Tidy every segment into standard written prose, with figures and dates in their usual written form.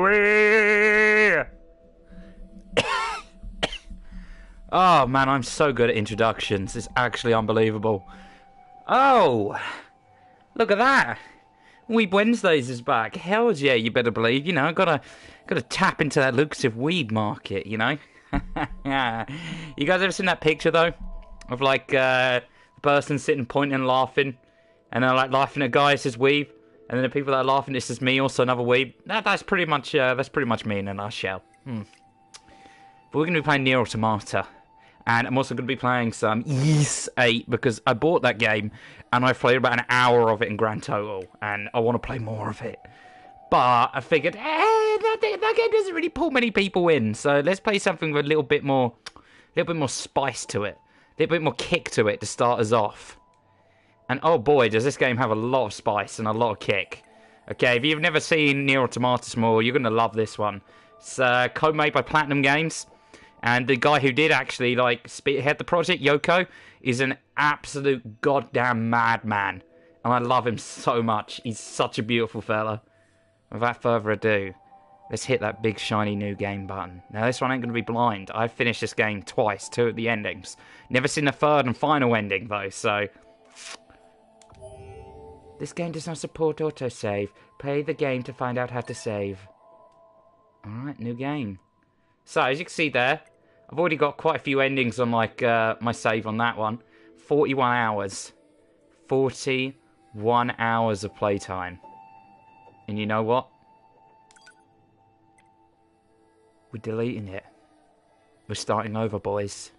Wee! Oh man, I'm so good at introductions. It's actually unbelievable. Oh, look at that. Weeb Wednesdays is back. Hell yeah, you better believe. You know, gotta tap into that lucrative weed market, you know? You guys ever seen that picture, though? Of, like, the person sitting, pointing and laughing. And they're, like, laughing at a guy, it says weeb. And then the people that are laughing, it says me, also another weeb. That's pretty much me in a nutshell. But we're going to be playing NieR Automata. And I'm also going to be playing some Ys 8 because I bought that game and I've played about an hour of it in grand total. And I want to play more of it. But I figured, that game doesn't really pull many people in. So let's play something with a little bit more spice to it. A little bit more kick to it to start us off. And oh boy, does this game have a lot of spice and a lot of kick. Okay, if you've never seen NieR Automata more, you're going to love this one. It's co-made by Platinum Games. And the guy who did actually, like, spearhead the project, Yoko, is an absolute goddamn madman. And I love him so much. He's such a beautiful fella. Without further ado, let's hit that big shiny new game button. Now, this one ain't going to be blind. I've finished this game twice, 2 at the endings. Never seen the third and final ending, though, so... This game does not support autosave. Play the game to find out how to save. Alright, new game. So, as you can see there, I've already got quite a few endings on, like, my save on that one. 41 hours. 41 hours of playtime. And you know what? We're deleting it. We're starting over, boys.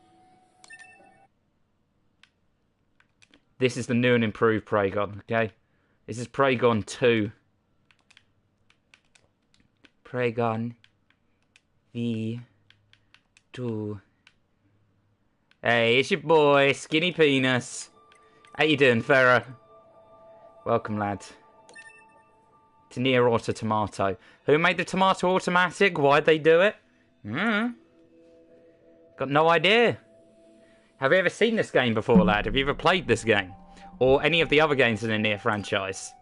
This is the new and improved Praygon, okay? This is Praygon 2. Praygon V2. Hey, it's your boy, Skinny Penis. How you doing, Farah? Welcome, lad. To NieR Automata. Who made the tomato automatic? Why'd they do it? Got no idea. Have you ever seen this game before, lad? Have you ever played this game? Or any of the other games in the NieR franchise?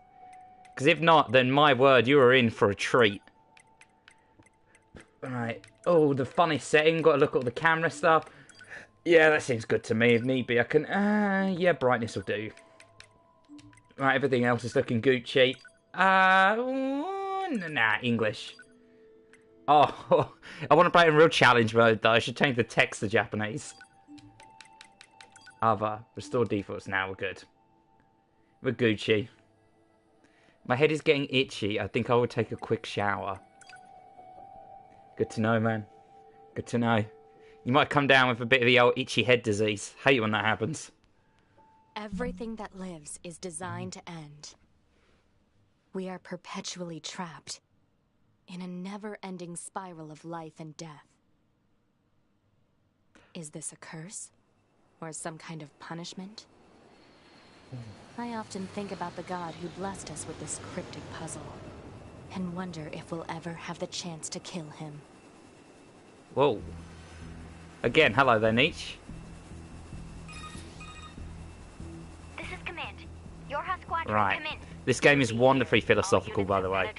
Because if not, then my word, you are in for a treat. Alright. Oh, the funny setting. Got to look at all the camera stuff. Yeah, that seems good to me. If need be, I can... yeah, brightness will do. Right, everything else is looking Gucci. Nah, English. Oh, I want to play in real challenge mode, though. I should change the text to Japanese. Other. Restore defaults now. We're good. We're Gucci. My head is getting itchy. I think I will take a quick shower. Good to know, man. Good to know. You might come down with a bit of the old itchy head disease. Hate when that happens. Everything that lives is designed to end. We are perpetually trapped in a never-ending spiral of life and death. Is this a curse? Or some kind of punishment? I often think about the god who blessed us with this cryptic puzzle, and wonder if we'll ever have the chance to kill him. Whoa. Again, hello there, Nietzsche. This is Command. Your house squadron, Right. come in. This game is wonderfully philosophical, by the way.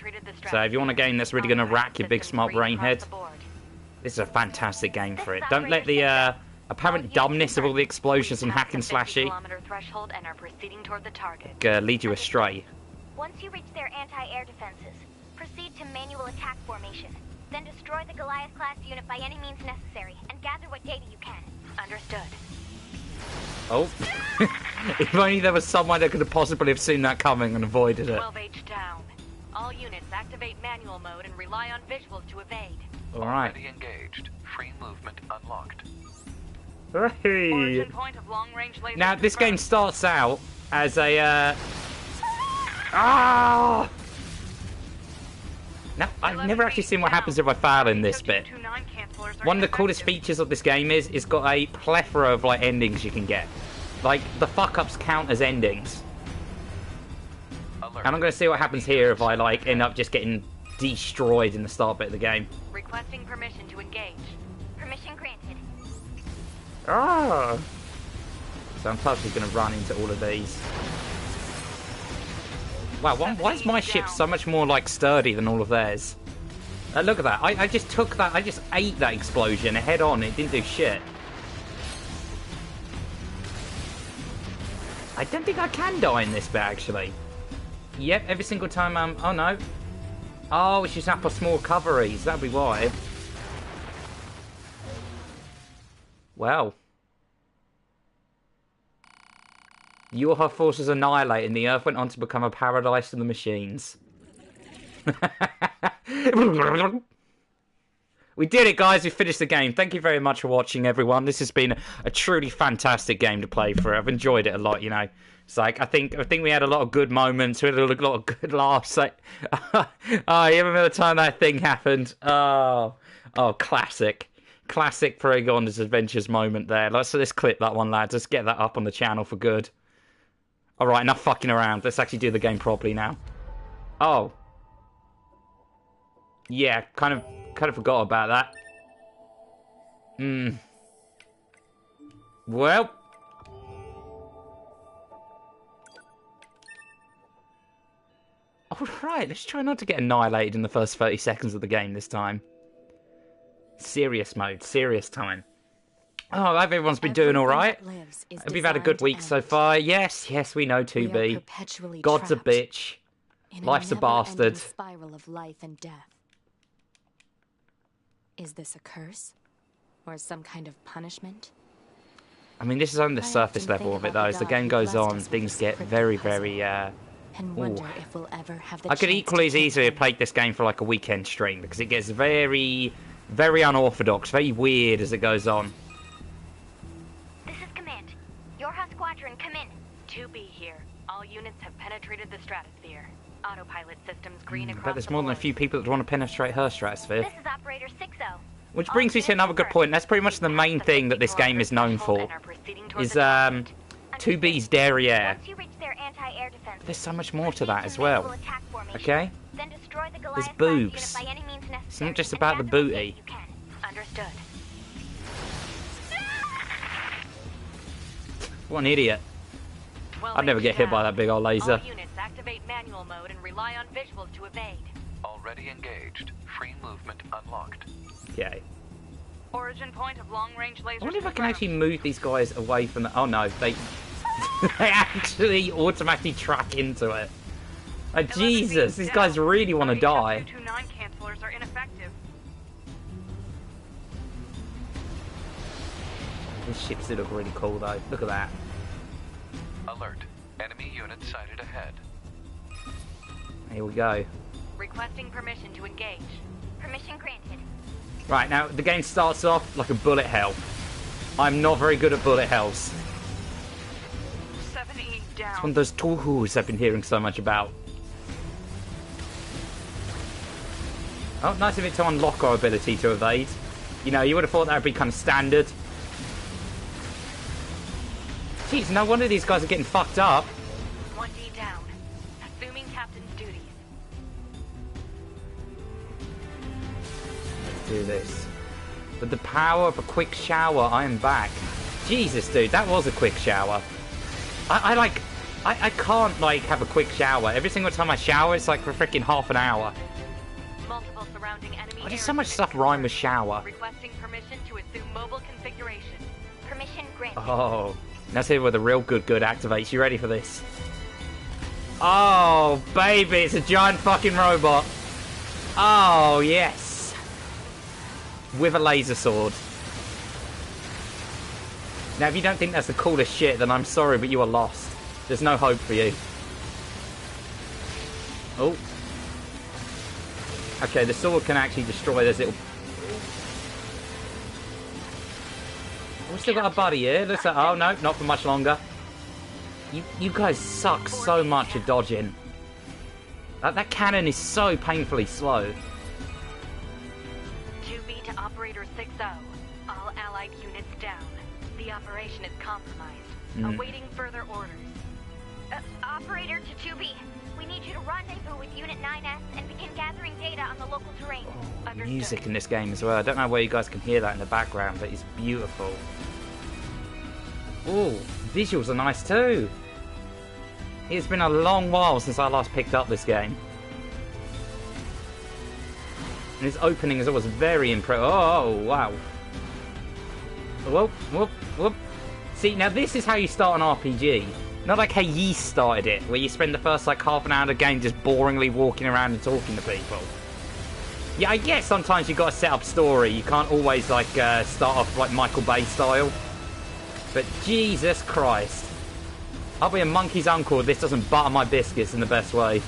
So if you want a game that's really going to rack your big smart brain head, this is a fantastic game for it. Don't let the apparent dumbness of all the explosions and hack and slashy lead you astray. Once you reach their anti-air defenses, proceed to manual attack formation. Then destroy the Goliath-class unit by any means necessary, and gather what data you can. Understood. Oh. If only there was someone that could have possibly have seen that coming and avoided it. 12H down. All units activate manual mode and rely on visuals to evade. Alright. Already engaged. Free movement unlocked. Hey. Origin point of long-range laser Now, this game confirmed. starts out as a, Ah! Now, I've never actually seen what happens if I fail in this bit. One of the coolest features of this game is it's got a plethora of, like, endings you can get. Like, the fuck-ups count as endings. Alert. And I'm going to see what happens here if I, like, end up just getting destroyed in the start bit of the game. Requesting permission to engage. Permission granted. Ah! So I'm totally going to run into all of these. Wow, why is my ship so much more, like, sturdy than all of theirs? Look at that. I just took that. I just ate that explosion head on. It didn't do shit. I don't think I can die in this bit, actually. Yep, every single time I'm... Oh, no. Oh, it's just up for small recoveries. That'd be why. Well. Your forces annihilated, and the Earth went on to become a paradise for the machines. We did it, guys. We finished the game. Thank you very much for watching, everyone. This has been a truly fantastic game to play through. I've enjoyed it a lot, you know. It's like, I think we had a lot of good moments. We had a lot of good laughs. Like, oh, you remember the time that thing happened? Oh, classic. Classic Praygon's Adventures moment there. Let's clip that one, lads. Let's get that up on the channel for good. Alright, enough fucking around. Let's actually do the game properly now. Oh. Yeah, kind of forgot about that. Well. Alright, let's try not to get annihilated in the first 30 seconds of the game this time. Serious mode, serious time. Oh, I hope everyone's been doing alright. Hope you've had a good week so far. Yes, we know 2B. God's a bitch. Life's a bastard. Spiral of life and death. Is this a curse? Or some kind of punishment? I mean, this is only the surface level of it, though. As the game goes on, things get very, very, and wonder if we'll ever have the I could equally as easily have played this game for like a weekend stream, because it gets very, very unorthodox, very weird as it goes on. This is Command. Yorha Squadron, come in. 2B here. All units have penetrated the stratosphere. Autopilot systems green across But there's more than a few people that want to penetrate her stratosphere. This is Operator 60. Which brings me to another good point. That's pretty much the main thing that this game is known for. Is 2B's derriere. Once you reach their anti-air defenses, There's so much more to that as well. Okay? Then destroy the There's Goliath boobs. class unit by any means necessary, It's not just and about the gather what booty. data you can. Understood. What an idiot. I'd never get hit by that big old laser. All units activate manual mode and rely on visuals to evade. Already engaged. Free movement unlocked. Okay. Origin point of long-range lasers. I wonder if I can actually move these guys away from the... Oh no, they they actually automatically track into it. Oh, Jesus, these guys really want to die. 229 cancelers are ineffective. These ships do look really cool though. Look at that. Alert. Enemy unit sighted ahead. Here we go. Requesting permission to engage. Permission granted. Right, now the game starts off like a bullet hell. I'm not very good at bullet hells. 70 down. It's one of those tools I've been hearing so much about. Oh, nice of it to unlock our ability to evade. You know, you would have thought that would be kind of standard. Jeez, no wonder these guys are getting fucked up. 1D down. Assuming captain's duties. Let's do this. With the power of a quick shower, I am back. Jesus, dude, that was a quick shower. I can't, like, have a quick shower. Every single time I shower, it's like for freaking half an hour. Multiple surrounding enemy. Why does so much stuff rhyme with shower? Requesting permission to assume mobile configuration. Permission granted. Oh, let's see where the real good activates. You ready for this? Oh, baby, it's a giant fucking robot. Oh, yes. With a laser sword. Now, if you don't think that's the coolest shit, then I'm sorry, but you are lost. There's no hope for you. Oh. Okay, the sword can actually destroy those little... We've still got a buddy here. Looks like... Oh, no, not for much longer. You guys suck so much at dodging. That cannon is so painfully slow. 2B to Operator 6-0. All allied units down. The operation is compromised. Awaiting further orders. Operator to 2B. We need you to rendezvous with Unit 9S and begin gathering data on the local terrain. Music in this game as well. I don't know where you guys can hear that in the background, but it's beautiful. Oh, visuals are nice too. It's been a long while since I last picked up this game. And his opening is always very impressive. Oh, wow. Whoop, whoop, whoop. See, now this is how you start an RPG. Not like how ye started it, where you spend the first like half an hour of the game just boringly walking around and talking to people. Yeah, I guess sometimes you've got to set up story. You can't always like start off like Michael Bay style. But Jesus Christ. I'll be a monkey's uncle if this doesn't butter my biscuits in the best way.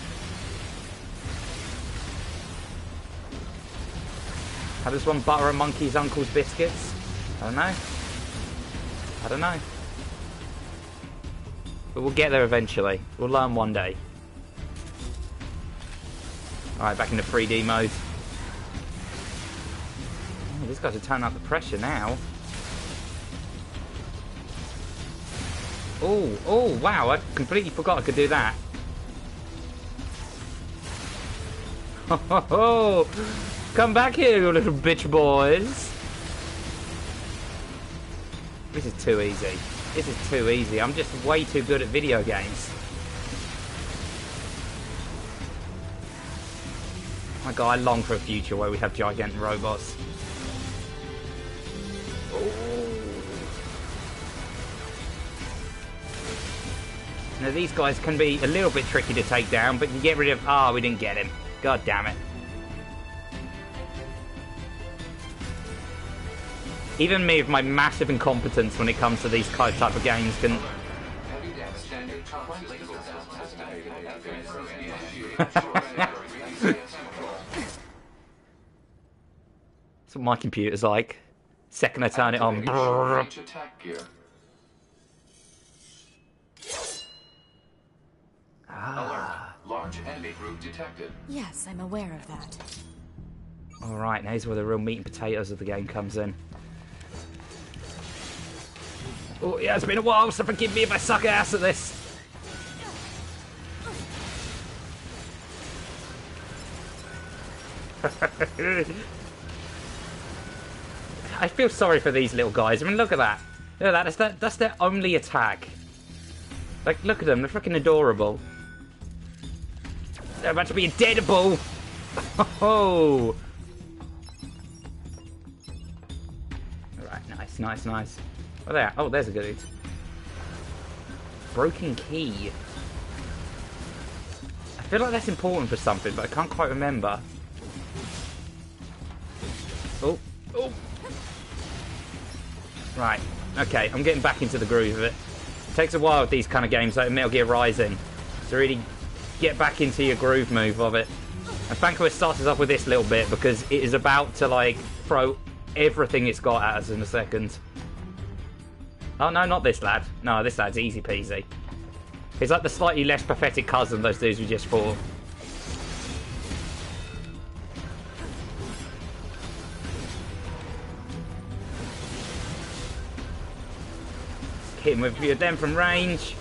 How does one butter a monkey's uncle's biscuits? I don't know. I don't know. But we'll get there eventually. We'll learn one day. Alright, back into 3D mode. Oh, these guys are turning up the pressure now. Oh, oh, wow, I completely forgot I could do that. Ho, ho, ho. Come back here, you little bitch boys. This is too easy. This is too easy. I'm just way too good at video games. My God, I long for a future where we have gigantic robots. Now these guys can be a little bit tricky to take down, but you get rid of... Ah, we didn't get him. God damn it. Even me with my massive incompetence when it comes to these type of games can... That's what my computer's like. Second I turn it on. Alert. Large enemy group detected. Yes, I'm aware of that. Alright, now here's where the real meat and potatoes of the game comes in. Oh, yeah, it's been a while, so forgive me if I suck ass at this. I feel sorry for these little guys. I mean, look at that. Look at that. That's their only attack. Like, look at them. They're freaking adorable. They're about to be deadable. Oh. Alright, nice, nice, nice. Oh, there. Oh, there's a good. Broken key. I feel like that's important for something, but I can't quite remember. Oh. Oh. Right. Okay, I'm getting back into the groove of it. It takes a while with these kind of games like Metal Gear Rising to really get back into your groove move of it. And thankfully it starts us off with this little bit because it is about to like throw everything it's got at us in a second. Oh no, not this lad. No, this lad's easy peasy. He's like the slightly less pathetic cousin of those dudes we just fought. Hit him with a few of them from range.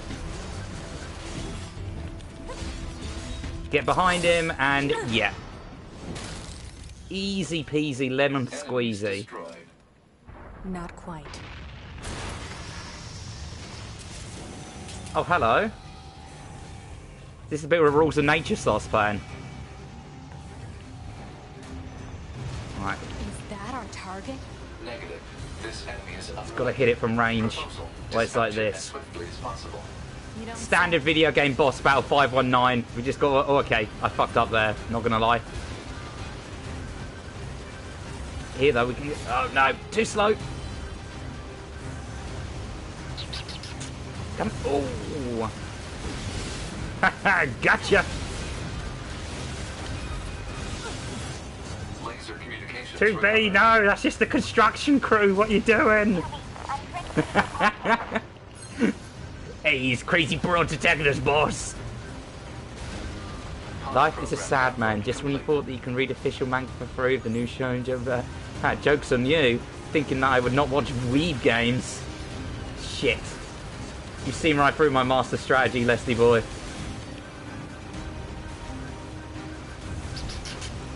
Get behind him and yeah. Easy peasy lemon squeezy. Not quite. Oh, hello. This is a bit where Rules of Nature starts playing. Right. Is that our target? Negative. This enemy is Got to hit it from range. Well, it's like this. You don't Standard video game boss battle 519. We just got... Oh, okay. I fucked up there. Not gonna lie. Here, though, we can... Oh, no. Too slow. Come... Oh. Haha, gotcha. Laser communications. 2B, no. That's just the construction crew. What you doing? Hey, he's crazy broad attacking us, boss. Life is a sad man. Just when you thought that you can read official manga for free of the new show and joke's on you, thinking that I would not watch weeb games. Shit. You've seen right through my master strategy, Leslie boy.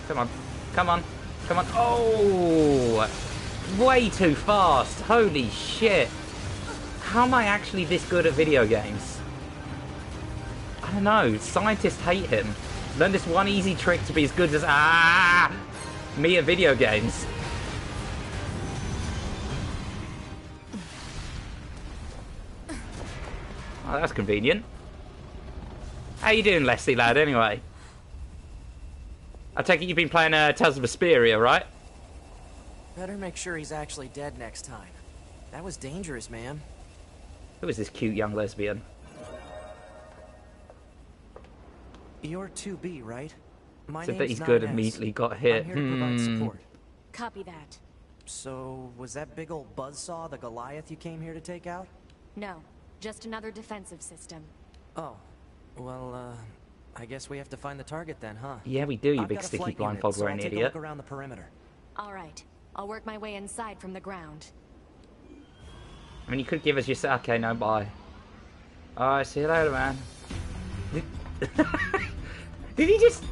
Come on. Come on. Come on. Oh! Way too fast. Holy shit. How am I actually this good at video games? I don't know. Scientists hate him. Learn this one easy trick to be as good as... Ah! Me at video games. Oh, that's convenient. How you doing, Leslie, lad, anyway? I take it you've been playing Tales of Vesperia, right? Better make sure he's actually dead next time. That was dangerous, man. Who is this cute young lesbian? You're 2B, right? My Said that name's he's good, 9S. immediately got hit. I'm here to provide support. Copy that. So, was that big old buzzsaw the Goliath you came here to take out? No, just another defensive system. Oh, well, I guess we have to find the target then, huh? Yeah, we do, you I've big got a sticky flight blindfold unit, so wearing I'll take idiot. a look around the perimeter. All right, I'll work my way inside from the ground. I mean, you could give us your... Okay, no, bye. Alright, see you later, man. Did he just...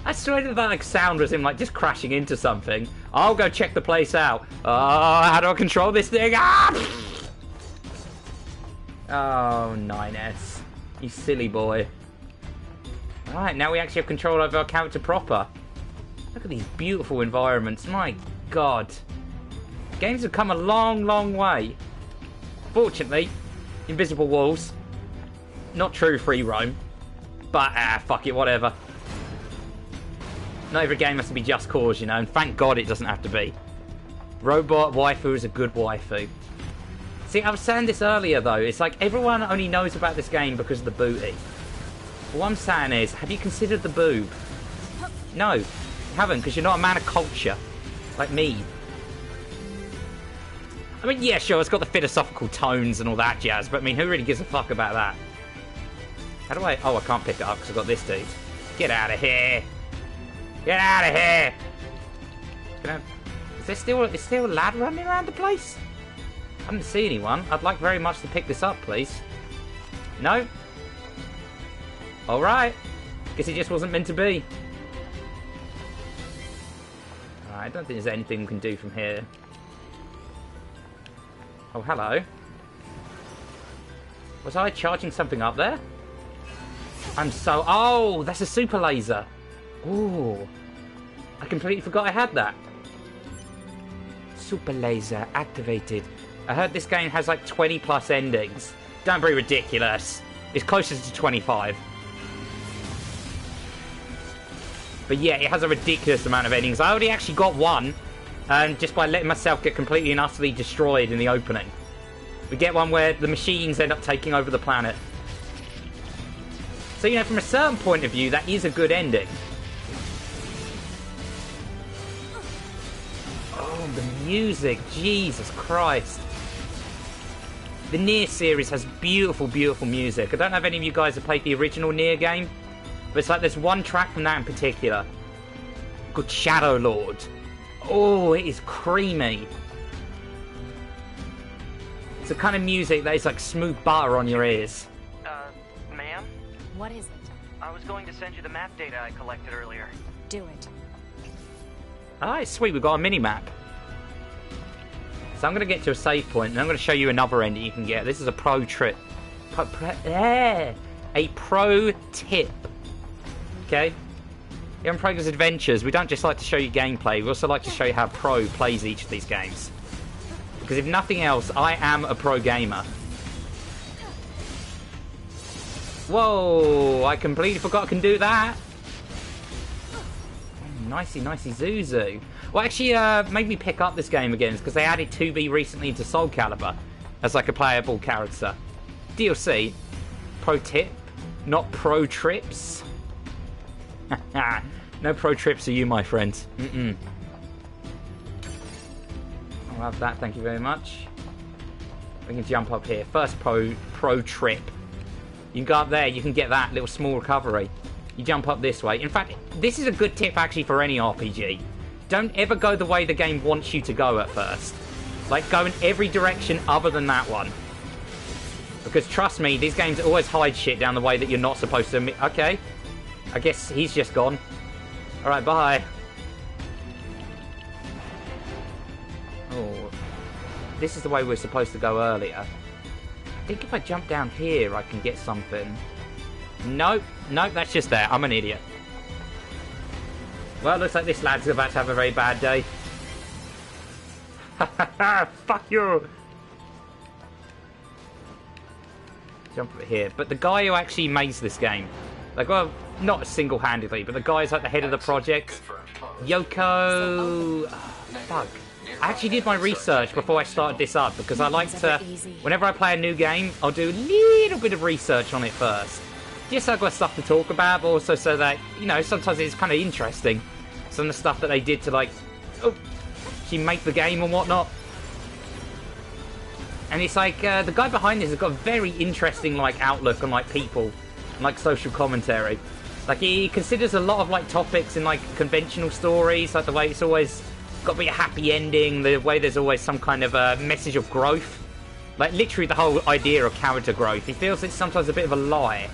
I swear that like sound was him like just crashing into something. I'll go check the place out. Oh, how do I control this thing? Ah! Oh, 9S. You silly boy. Alright, now we actually have control over our character proper. Look at these beautiful environments. My god. Games have come a long, long way. Fortunately, invisible walls. Not true free roam. But, fuck it, whatever. Not every game has to be Just Cause, you know, and thank God it doesn't have to be. Robot waifu is a good waifu. See, I was saying this earlier, though. It's like everyone only knows about this game because of the booty. What I'm saying is, have you considered the boob? No, you haven't, because you're not a man of culture. Like me. I mean, yeah, sure, it's got the philosophical tones and all that jazz, but I mean, who really gives a fuck about that? How do I... Oh, I can't pick it up because I've got this dude. Get out of here. Get out of here. Is there still a lad running around the place? I didn't see anyone. I'd like very much to pick this up, please. No? Alright. Guess it just wasn't meant to be. Alright, I don't think there's anything we can do from here. Oh, hello. Was I charging something up there? I'm so... Oh, that's a super laser. Ooh. I completely forgot I had that. Super laser activated. I heard this game has like 20 plus endings. Don't be ridiculous. It's closer to 25. But yeah, it has a ridiculous amount of endings. I already actually got one. Just by letting myself get completely and utterly destroyed in the opening. We get one where the machines end up taking over the planet. So, you know, from a certain point of view, that is a good ending. Oh, the music. Jesus Christ. The NieR series has beautiful, beautiful music. I don't know if any of you guys have played the original NieR game, but it's like there's one track from that in particular called Shadow Lord. Oh, it is creamy. It's the kind of music that is like smooth butter on your ears. Ma'am? What is it? I was going to send you the map data I collected earlier. Do it. Alright, sweet, we've got a mini-map. So I'm going to get to a save point, and I'm going to show you another ending you can get. This is a pro trip. A pro tip. Okay? Here on Praygon's Adventures, we don't just like to show you gameplay, we also like to show you how pro plays each of these games. Because if nothing else, I am a pro gamer. Whoa, I completely forgot I can do that. Nicey, nicey, Zuzu. Well, actually, made me pick up this game again because they added 2B recently into Soul Calibur as like a playable character. DLC. Pro tip, not pro trips. No pro trips for you, my friend. I'll have that, thank you very much. We can jump up here. First pro trip. You can go up there, you can get that little small recovery. You jump up this way. In fact, this is a good tip actually for any RPG. Don't ever go the way the game wants you to go at first. Like, go in every direction other than that one. Because trust me, these games always hide shit down the way that you're not supposed to... Okay. I guess he's just gone. Alright, bye. Oh. This is the way we're supposed to go earlier. I think if I jump down here, I can get something. Nope. Nope, that's just there. I'm an idiot. Well, looks like this lad's about to have a very bad day. Fuck you! Jump over here. But the guy who actually makes this game, like, well, not single-handedly, but the guy's like the head of the project, Yoko... fuck. I actually did my research before I started this up, because I like to, whenever I play a new game, I'll do a little bit of research on it first. Just so I've got stuff to talk about, but also so that, you know, sometimes it's kind of interesting. Some of the stuff that they did to, like, actually make the game and whatnot. And it's like, the guy behind this has got a very interesting, like, outlook on, like, people and, like, social commentary. Like, he considers a lot of, like, topics in, like, conventional stories, like the way it's always got to be a happy ending, the way there's always some kind of message of growth. Like, literally the whole idea of character growth. He feels it's sometimes a bit of a lie.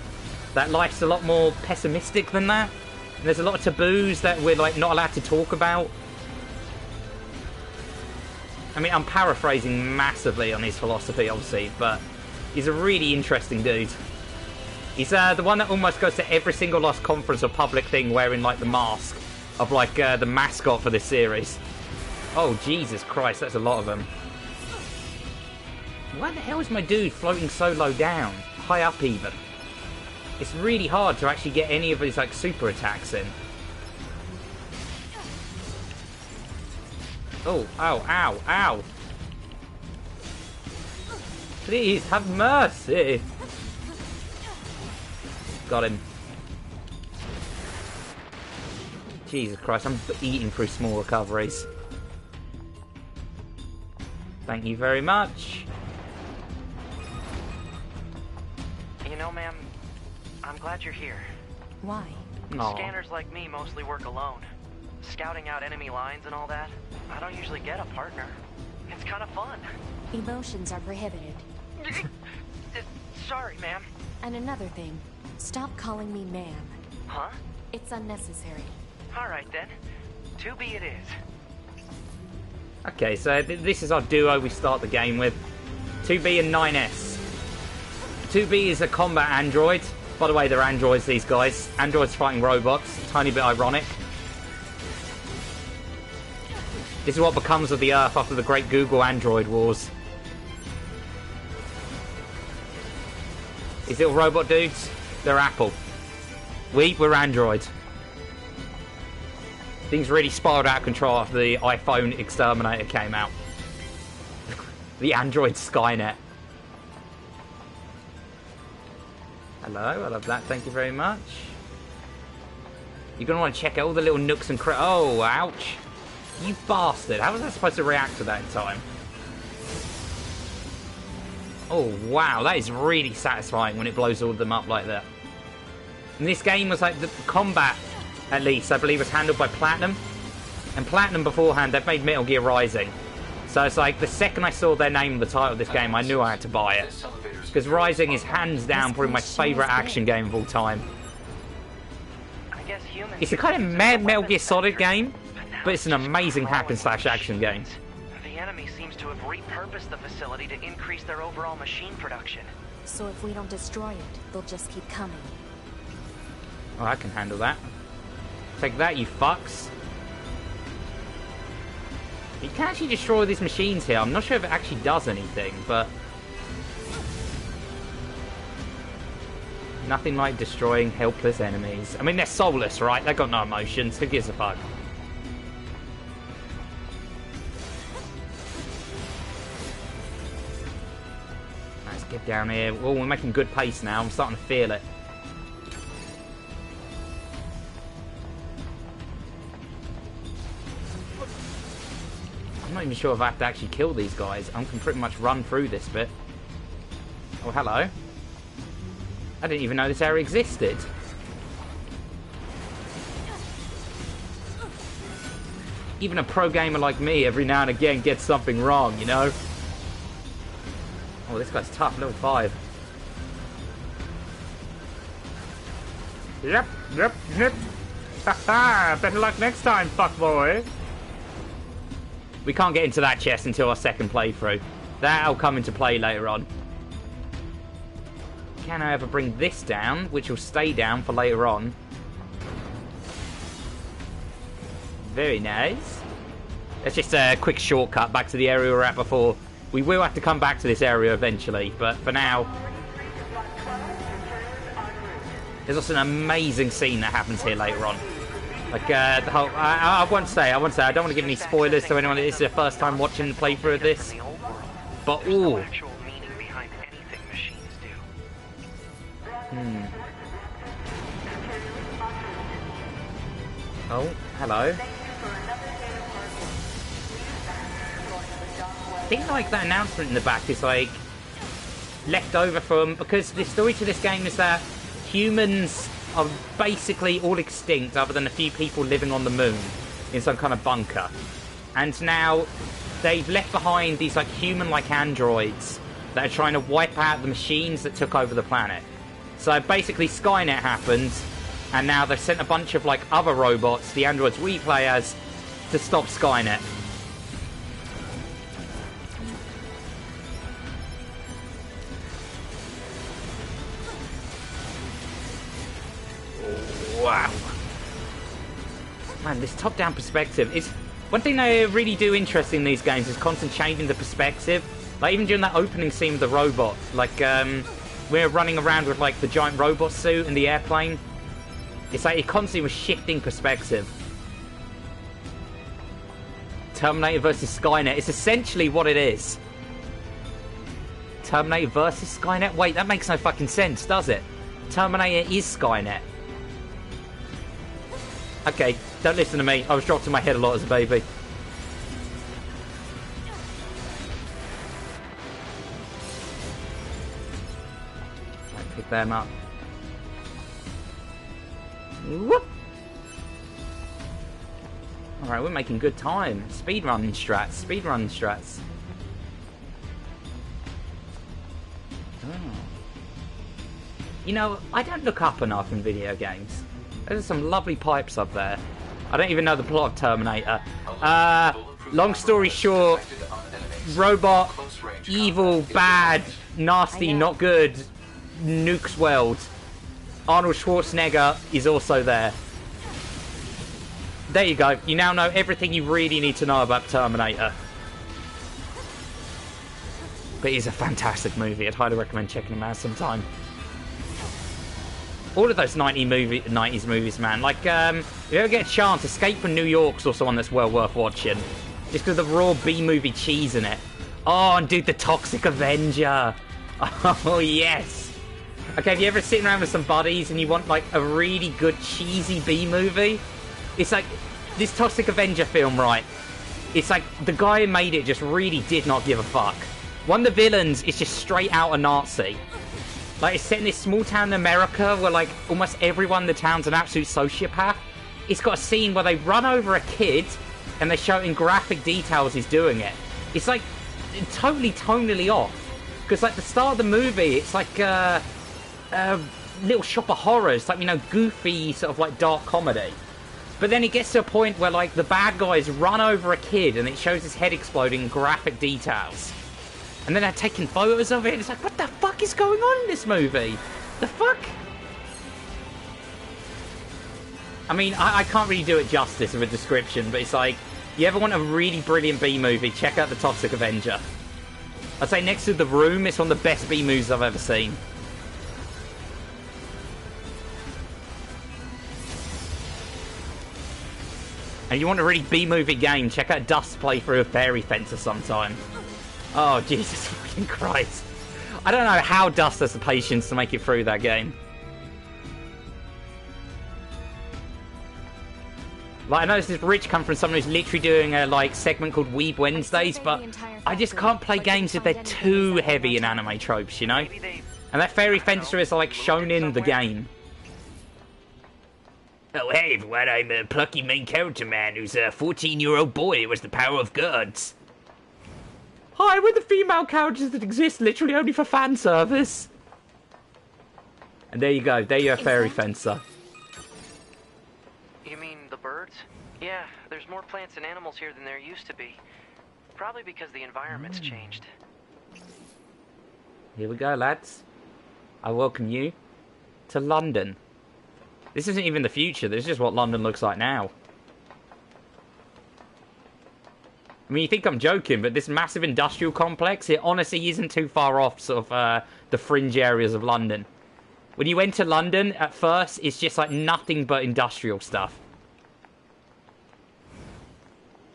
That life's a lot more pessimistic than that. And there's a lot of taboos that we're, like, not allowed to talk about. I mean, I'm paraphrasing massively on his philosophy, obviously, but he's a really interesting dude. He's the one that almost goes to every single Lost conference or public thing wearing, like, the mask of, like, the mascot for this series. Oh, Jesus Christ, that's a lot of them. Why the hell is my dude floating so low down? High up, even. It's really hard to actually get any of his, like, super attacks in. Oh, ow, ow, ow. Please, have mercy. Got him. Jesus Christ, I'm eating through small recoveries. Thank you very much. You know, ma'am, I'm glad you're here. Why? Scanners like me mostly work alone. Scouting out enemy lines and all that. I don't usually get a partner. It's kind of fun. Emotions are prohibited. Sorry, ma'am. And another thing, stop calling me ma'am. Huh? It's unnecessary. All right, then. 2B it is. Okay, so this is our duo we start the game with. 2B and 9S. 2B is a combat android. By the way, they're androids, these guys. Androids fighting robots. Tiny bit ironic. This is what becomes of the Earth after the great Google Android Wars. These little robot dudes, they're Apple. We're Android. Things really spiraled out of control after the iPhone Exterminator came out. The Android Skynet. Hello, I love that, thank you very much. You're going to want to check out all the little nooks and oh, ouch. You bastard, how was I supposed to react to that in time? Oh, wow, that is really satisfying when it blows all of them up like that. And this game was like, the combat, at least, I believe was handled by Platinum. And Platinum beforehand, they've made Metal Gear Rising. So it's like, the second I saw their name in the title of this game, I knew I had to buy it. Because Rising is hands down probably my favourite action game of all time. It's a kind of Metal Gear Solid game, but it's an amazing hack and slash action game. The enemy seems to have repurposed the facility to increase their overall machine production. So if we don't destroy it, they'll just keep coming. Oh, I can handle that. Take that, you fucks. You can actually destroy these machines here. I'm not sure if it actually does anything, but... nothing like destroying helpless enemies. I mean, they're soulless, right? They've got no emotions. Who gives a fuck? Let's get down here. Oh, we're making good pace now. I'm starting to feel it. I'm not even sure if I have to actually kill these guys. I can pretty much run through this bit. Oh, hello. I didn't even know this area existed. Even a pro gamer like me every now and again gets something wrong, you know? Oh, this guy's tough, level 5. Yep. Haha, better luck next time, fuckboy. We can't get into that chest until our second playthrough. That'll come into play later on. Can I ever bring this down, which will stay down for later on? Very nice. That's just a quick shortcut back to the area we were at before. We will have to come back to this area eventually, but for now... There's also an amazing scene that happens here later on. Like, the whole... I won't say, I don't want to give any spoilers to anyone that this is their first time watching the playthrough of this. But, ooh. Oh, hello. I think like that announcement in the back is like left over from, because the story to this game is that humans are basically all extinct other than a few people living on the moon in some kind of bunker. And now they've left behind these like human-like androids that are trying to wipe out the machines that took over the planet. So basically Skynet happened, and now they've sent a bunch of like other robots, the androids we play as, to stop Skynet. Wow. Man, this top-down perspective is... One thing they really do interesting in these games is constantly changing the perspective. Like, even during that opening scene with the robot, like, we're running around with, like, the giant robot suit and the airplane. It's like it constantly was shifting perspective. Terminator versus Skynet. It's essentially what it is. Terminator versus Skynet? Wait, that makes no fucking sense, does it? Terminator is Skynet. Okay, don't listen to me. I was dropped in my head a lot as a baby. Right, pick them up. Whoop! Alright, we're making good time. Speedrunning strats. Speedrunning strats. Oh. You know, I don't look up enough in video games. There's some lovely pipes up there. I don't even know the plot of Terminator. Long story short, robot, evil, bad, nasty, not good, nukes world. Arnold Schwarzenegger is also there. There you go. You now know everything you really need to know about Terminator. But it's a fantastic movie. I'd highly recommend checking him out sometime. All of those 90s movies, man. Like, if you ever get a chance, Escape from New York's also one that's well worth watching. Just because of the raw B-movie cheese in it. Oh, and dude, the Toxic Avenger. Oh, yes. Okay, if you're ever sitting around with some buddies and you want, like, a really good cheesy B-movie, it's like, this Toxic Avenger film, right? It's like, the guy who made it just really did not give a fuck. One of the villains is just straight out a Nazi. Like, it's set in this small town in America where, like, almost everyone in the town's an absolute sociopath. It's got a scene where they run over a kid and they show in graphic details he's doing it. It's, like, totally tonally off. Because, like, the start of the movie, it's like, Little Shop of Horrors. Like, you know, goofy, sort of, like, dark comedy. But then it gets to a point where, like, the bad guys run over a kid and it shows his head exploding in graphic details. And then they're taking photos of it. It's like, what the fuck is going on in this movie? The fuck? I mean, I can't really do it justice with a description, but it's like, you ever want a really brilliant B-movie, check out The Toxic Avenger. I'd say next to The Room, it's one of the best B-movies I've ever seen. And you want a really B-movie game, check out Dust's playthrough of Fairy Fencer sometime. Oh, Jesus fucking Christ. I don't know how Dust has the patience to make it through that game. Like, I know this is rich come from someone who's literally doing a, like, segment called Weeb Wednesdays, but I just can't play games if they're too heavy in anime tropes, you know? And that Fairy Fencer is, like, shown in the game. Oh, hey everyone, I'm a plucky main character man who's a 14-year-old boy with the power of gods. Hi, we're the female characters that exist literally only for fan service. And there you go, there you're a Fairy Fencer. You mean the birds? Yeah, there's more plants and animals here than there used to be. Probably because the environment's changed. Here we go, lads. I welcome you to London. This isn't even the future, this is just what London looks like now. I mean, you think I'm joking, but this massive industrial complex, it honestly isn't too far off sort of the fringe areas of London. When you enter London, at first, it's just like nothing but industrial stuff.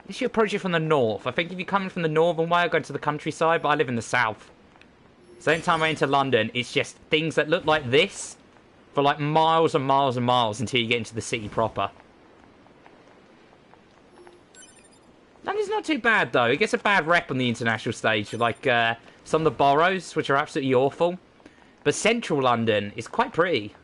This you approach it from the north. I think if you're coming from the northern way, I go to the countryside, but I live in the south. So anytime I enter London, it's just things that look like this for like miles and miles and miles until you get into the city proper. London's not too bad, though. It gets a bad rep on the international stage, like some of the boroughs, which are absolutely awful. But central London is quite pretty.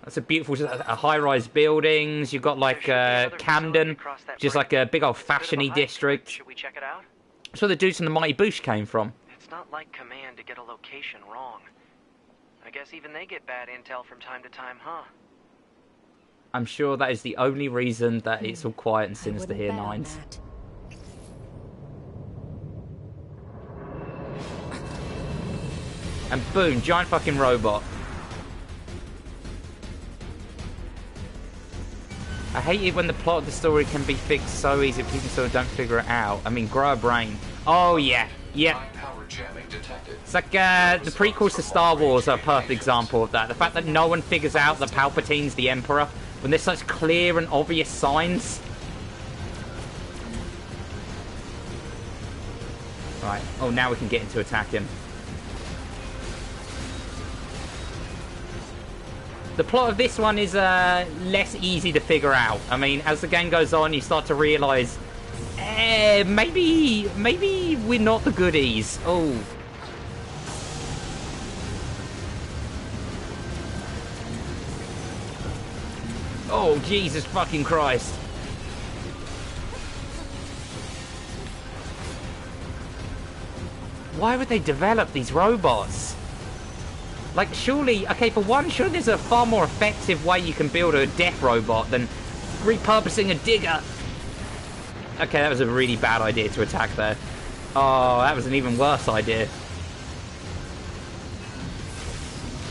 That's a beautiful, high-rise buildings. You've got like Camden, just like a big old fashion-y district. Should we check it out? That's where the dudes from the Mighty Boosh came from. It's not like Command to get a location wrong. I guess even they get bad intel from time to time, huh? I'm sure that is the only reason that it's all quiet and sinister here, Nines. And boom, giant fucking robot. I hate it when the plot of the story can be fixed so easy that people sort of don't figure it out. I mean, grow a brain. Oh, yeah. Yeah. It's like the prequels to Star Wars are a perfect example of that. The fact that no one figures out that Palpatine's the Emperor when there's such clear and obvious signs. Right. Oh, now we can get into attacking. The plot of this one is less easy to figure out. I mean, as the game goes on, you start to realise, maybe we're not the goodies. Oh. Oh, Jesus fucking Christ. Why would they develop these robots? Like, surely, okay, for one, surely there's a far more effective way you can build a death robot than repurposing a digger. Okay, that was a really bad idea to attack there. Oh, that was an even worse idea.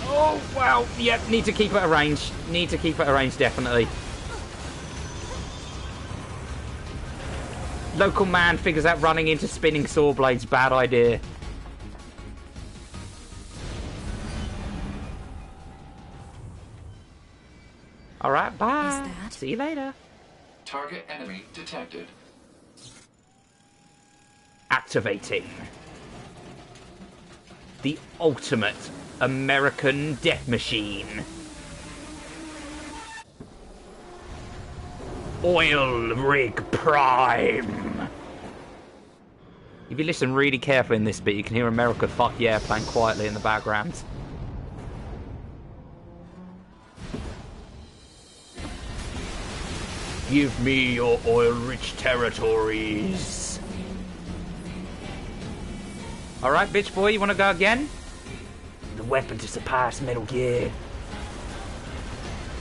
Oh, wow. Yep, need to keep it at range. Need to keep it at range, definitely. Local man figures out running into spinning saw blades. Bad idea. Alright, bye. See you later. Target enemy detected. Activating the ultimate American death machine. Oil Rig Prime. If you listen really carefully in this bit, you can hear America Fuck Yeah playing quietly in the background. Give me your oil-rich territories. Alright, bitch boy, you want to go again? The weapon to surpass Metal Gear.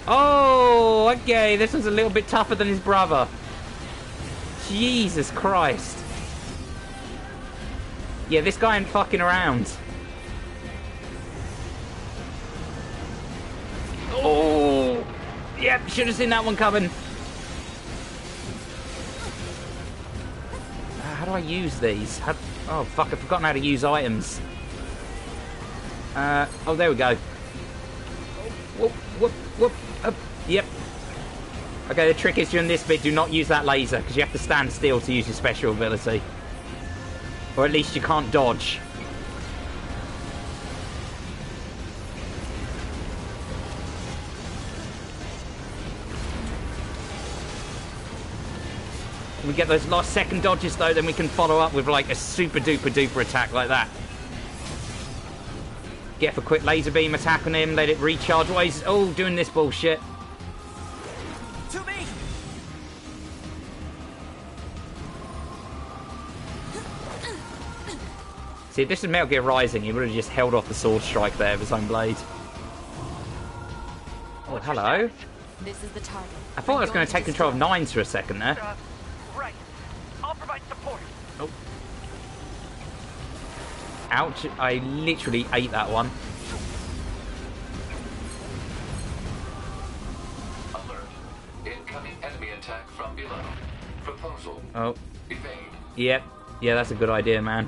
Oh, okay, this one's a little bit tougher than his brother. Jesus Christ. Yeah, this guy ain't fucking around. Oh, yep, should have seen that one coming. How do I use these? Oh, fuck, I've forgotten how to use items. Oh, there we go. Whoop, whoop, whoop, up. Yep. Okay, the trick is during this bit, do not use that laser, because you have to stand still to use your special ability. Or at least you can't dodge. When we get those last second dodges though, then we can follow up with like a super duper duper attack like that. Get a quick laser beam attack on him, let it recharge. Why is doing this bullshit? To me. See, if this is Metal Gear Rising, he would have just held off the sword strike there with his own blade. Oh, hello. This is the target. I thought I was going to take control of Nines for a second there. Right. I'll provide support. Oh. Ouch, I literally ate that one. Alert. Incoming enemy attack from below. Proposal. Oh, Evade. Yep. Yeah, that's a good idea, man.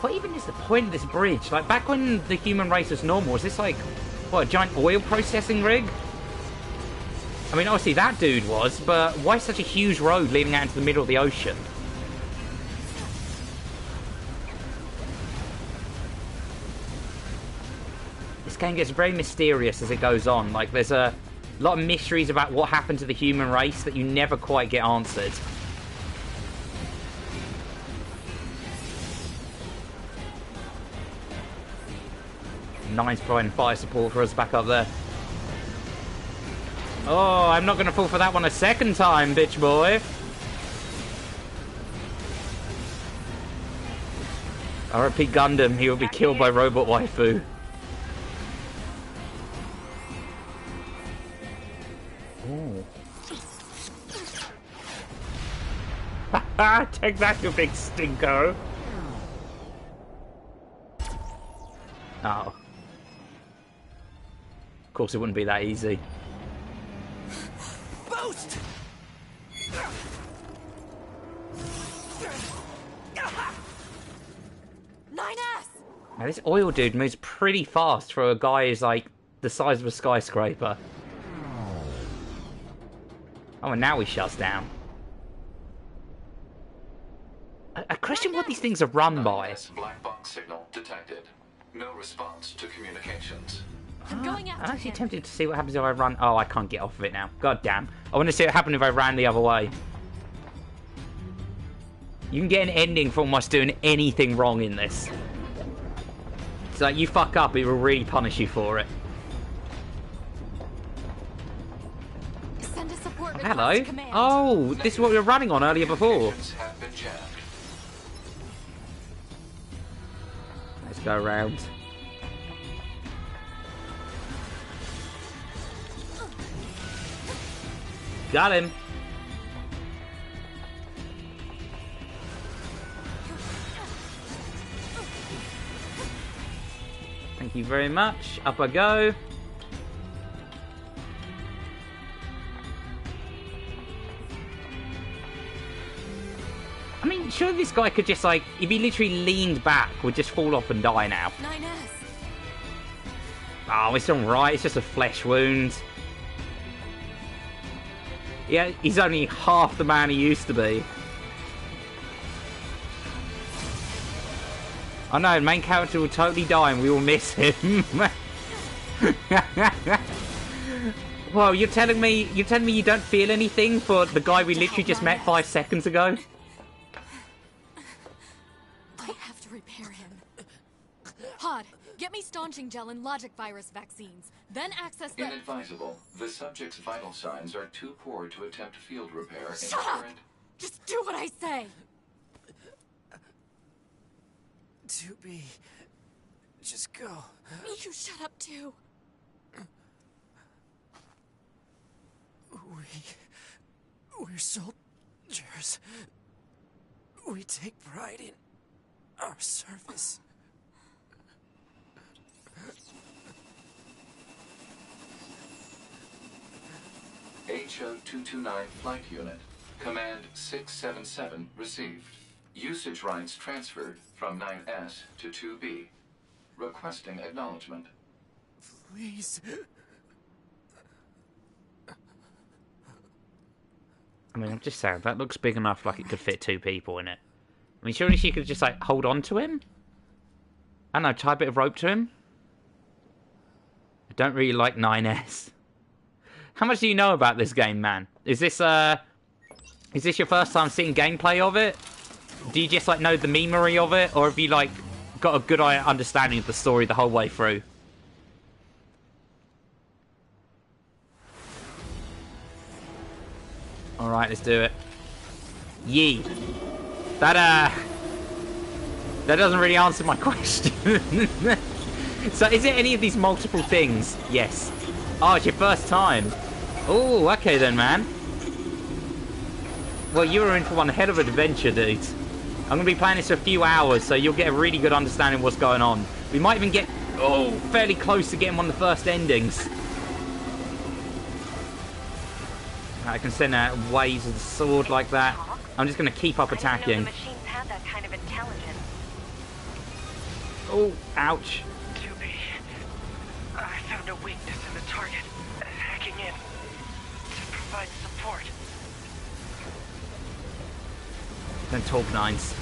What even is the point of this bridge? Like, back when the human race was normal, was this like, what, a giant oil processing rig? I mean, obviously that dude was, but why such a huge road leading out into the middle of the ocean? This game gets very mysterious as it goes on. Like, there's a lot of mysteries about what happened to the human race that you never quite get answered. Nine's providing fire support for us back up there. Oh, I'm not going to fall for that one a second time, bitch boy. R.I.P. Gundam, he will be killed by robot waifu. Ooh. Take that, you big stinko. Oh. Of course it wouldn't be that easy. Boost! Now this oil dude moves pretty fast for a guy who's like the size of a skyscraper. Oh, and now he shuts down. I question what these things are run by. Black box signal detected. No response to communications. I'm going after I'm actually him. tempted to see what happens if I run. Oh, I can't get off of it now. God damn. I want to see what happened if I ran the other way. You can get an ending for almost doing anything wrong in this. It's like you fuck up, it will really punish you for it. Send a support request Hello. to command. Oh, this is what we were running on earlier before. Communications have been jammed. Let's go around. Got him. Thank you very much. Up I go. I mean, surely this guy could just, like, if he literally leaned back, would just fall off and die now. 9S. Oh, it's alright. It's just a flesh wound. Yeah, he's only half the man he used to be. I know, the main character will totally die and we will miss him. Well, you're telling me you don't feel anything for the guy we literally just met 5 seconds ago? I have to repair him. Hod, get me staunching gel and logic virus vaccines. Then access the... Inadvisable. The subject's vital signs are too poor to attempt field repair in Shut up! current... Just do what I say! 2B. Just go. You shut up too. We're soldiers. We take pride in our service. HO-229 Flight Unit. Command 677 received. Usage rights transferred from 9S to 2B. Requesting acknowledgement. Please. I mean, I'm just saying, that looks big enough like it could fit 2 people in it. I mean, surely she could just, like, hold on to him? I don't know, tie a bit of rope to him? I don't really like 9S. How much do you know about this game, man? Is this your first time seeing gameplay of it? Do you just, like, know the memery of it? Or have you, like, got a good understanding of the story the whole way through? Alright, let's do it. Yee. That doesn't really answer my question. So, is it any of these multiple things? Yes. Oh, it's your first time. Oh, okay then, man. Well, you were in for one hell of an adventure, dude. I'm going to be playing this for a few hours, so you'll get a really good understanding of what's going on. We might even get, fairly close to getting one of the first endings. I can send out waves of the sword like that. I'm just going to keep up I didn't know attacking. the machines had that kind of intelligence. Oh, ouch. 2B. I found a weakness in the target. Hacking in to provide support. Don't talk, Nines.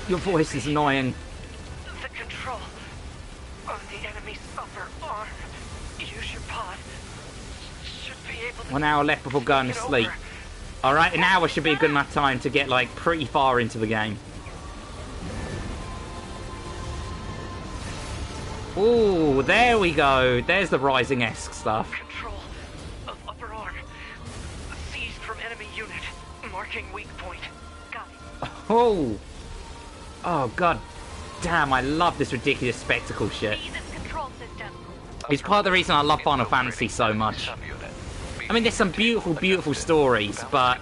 Your voice is annoying. The control on the enemy's upper arm. Use your pod. Should be able to 1 hour left before going to take it sleep. over. Alright, an hour should be a good enough time to get, like, pretty far into the game. Ooh, there we go. There's the Rising-esque stuff. Control of upper arm. Seized from enemy unit. Marking weak point. Got it. Oh! Oh, god damn, I love this ridiculous spectacle shit. Seize its control system. It's part of the reason I love Final Fantasy so much. I mean, there's some beautiful, beautiful stories, but...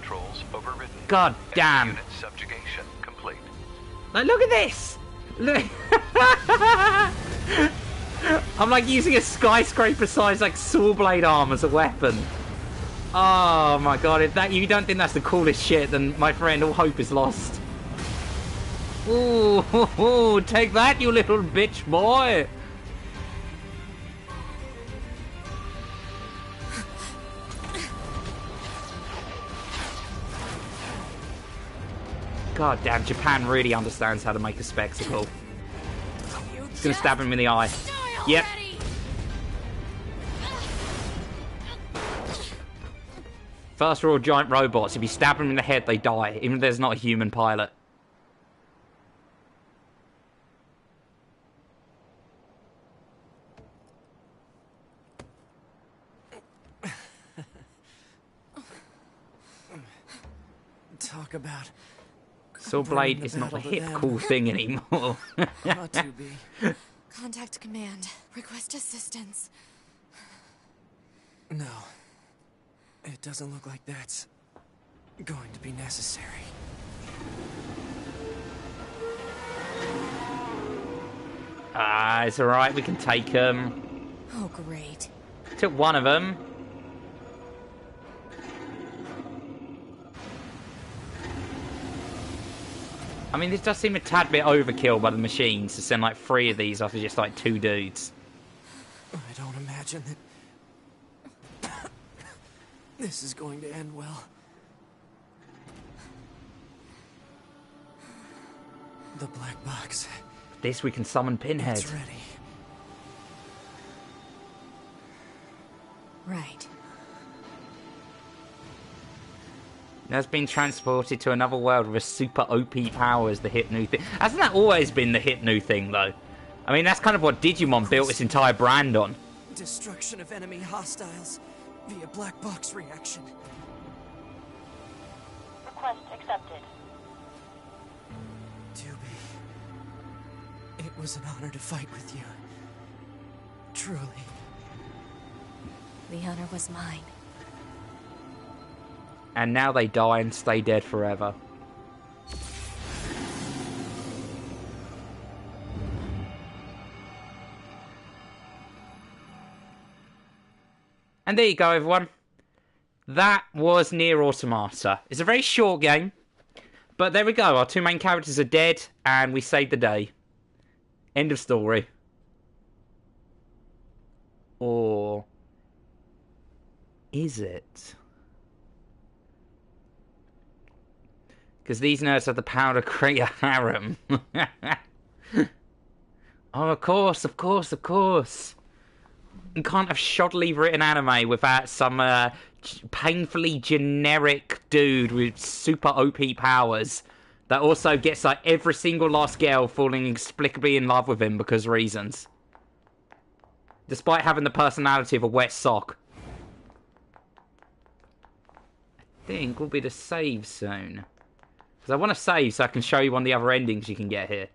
God damn. Subjugation complete. Like, look at this! Look... I'm like using a skyscraper-sized like saw blade arm as a weapon. Oh my god! If that you don't think that's the coolest shit, then my friend, all hope is lost. Ooh, take that, you little bitch boy! God damn, Japan really understands how to make a spectacle. It's gonna stab him in the eye. Yep. First rule of giant robots, if you stab them in the head, they die, even if there's not a human pilot. Talk about... Saw blade is not the hip cool thing anymore. Not to be. Contact command. Request assistance. No. It doesn't look like that's going to be necessary. Ah, it's alright, we can take them. Oh, great. Took one of them. I mean, this does seem a tad bit overkill by the machines to send like 3 of these after just like 2 dudes. I don't imagine that this is going to end well. The black box. This we can summon Pinhead. It's ready. Right. Has been transported to another world with a super OP power as the hip new thing. Hasn't that always been the hip new thing, though? I mean, that's kind of what Digimon built its entire brand on. Destruction of enemy hostiles via black box reaction. Request accepted. Doobie, it was an honor to fight with you. Truly. The honor was mine. And now they die and stay dead forever. And there you go, everyone. That was NieR Automata. It's a very short game. But there we go. Our 2 main characters are dead, and we saved the day. End of story. Or... is it? Because these nerds have the power to create a harem. Oh, of course, of course, of course. You can't have shoddily written anime without some painfully generic dude with super OP powers that also gets like every single last girl falling inexplicably in love with him because reasons. Despite having the personality of a wet sock. I think we'll be to save soon. Because I want to save so I can show you one of the other endings you can get here.